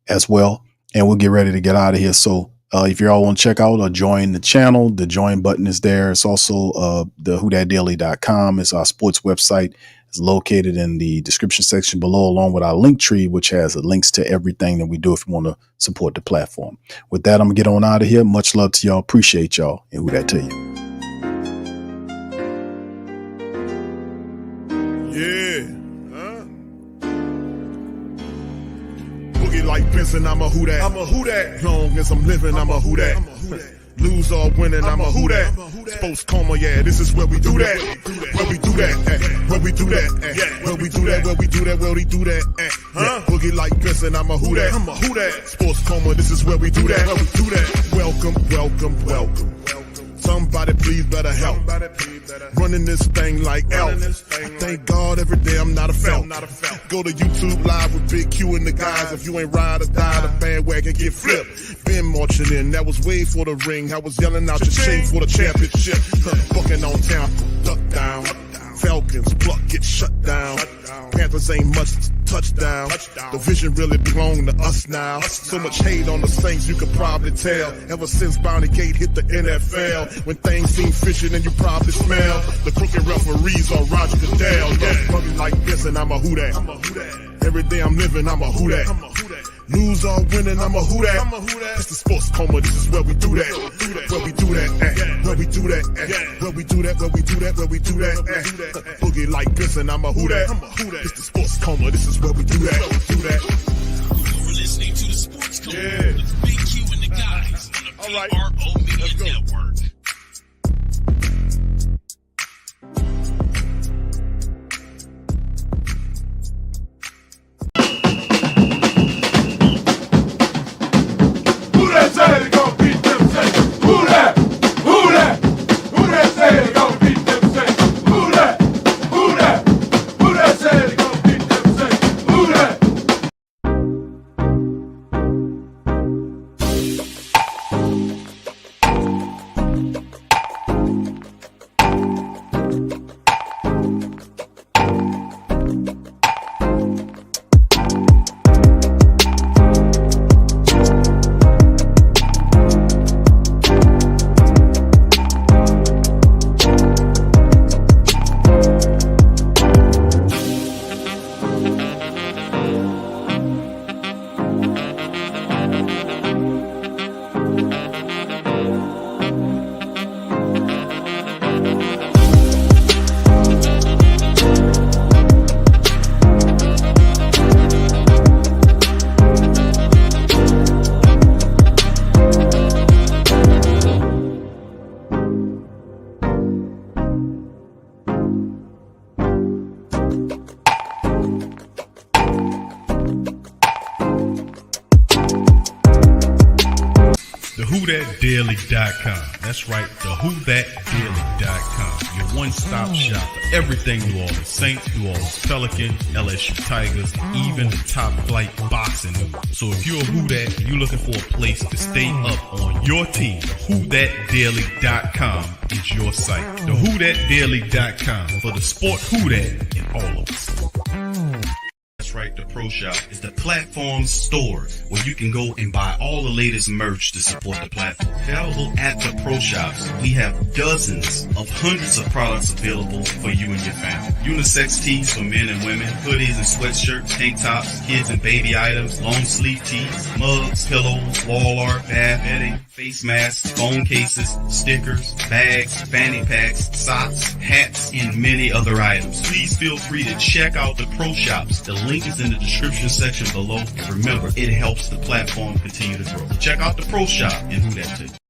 as well. And we'll get ready to get out of here. So if y'all want to check out or join the channel, the join button is there. It's also the whothatdaily.com is our sports website. It's located in the description section below, along with our link tree, which has links to everything that we do if you want to support the platform. With that, I'm going to get on out of here. Much love to y'all. Appreciate y'all. And who that to you. Yeah. Huh? Boogie like Benson, I'm a who that. I'm a who that. Long as I'm living, I'm a who that. Lose or winning, I'm a who that. Sports Coma, yeah, this is where we do that. Where we do that, where we do that, where we do that, where we do that, where we do that, huh? Boogie like Benson, I'm a who that. I'm a who that. Sports Coma, this is where we do that. Where we do that. Welcome, welcome, welcome. Somebody please better help. Running this thing like Elf. I thank God every day I'm not a felt. Go to YouTube Live with Big Q and the guys. If you ain't ride or die, the bandwagon get flipped. Been marching in, that was way for the ring. I was yelling out your shame for the championship. Bucking on town, duck down. Falcons, pluck, get shut down. Panthers ain't much touchdown. The vision really belong to us now. So much hate on the Saints, you could probably tell. Ever since Bounty Gate hit the NFL, when things seem fishy and you probably smell the crooked referees on Roger Goodell. Yeah, probably like this and I'm a who that. Every day I'm living, I'm a who that. Lose or winning, I'm a who that. It's the Sports Coma, this is where we do that. Where we do that, where we do that, where we do that, where we do that, where we do that. Boogie like this and I'm a who that. It's the Sports Coma, this is where we do that. You're listening to the Sports Coma with Big Q and the guys on the PRO Media Network. whothatdaily.com. That's right, the whothatdaily.com. Your one-stop shop for everything New Orleans Saints, New Orleans Pelicans, LSU Tigers, even the top flight boxing news. So if you're a Who That and you're looking for a place to stay up on your team, whothatdaily.com is your site. The whothatdaily.com for the sport Who That in all of us. That's right, the Pro Shop is the platform store where you can go and buy all the latest merch to support the platform. Available at the Pro Shops, we have dozens of hundreds of products available for you and your family. Unisex tees for men and women, hoodies and sweatshirts, tank tops, kids and baby items, long sleeve tees, mugs, pillows, wall art, bath bedding, face masks, phone cases, stickers, bags, fanny packs, socks, hats, and many other items. Please feel free to check out the Pro Shops. The link is in the description section below. Remember, it helps the platform continue to grow. Check out the Pro Shop and Who That too.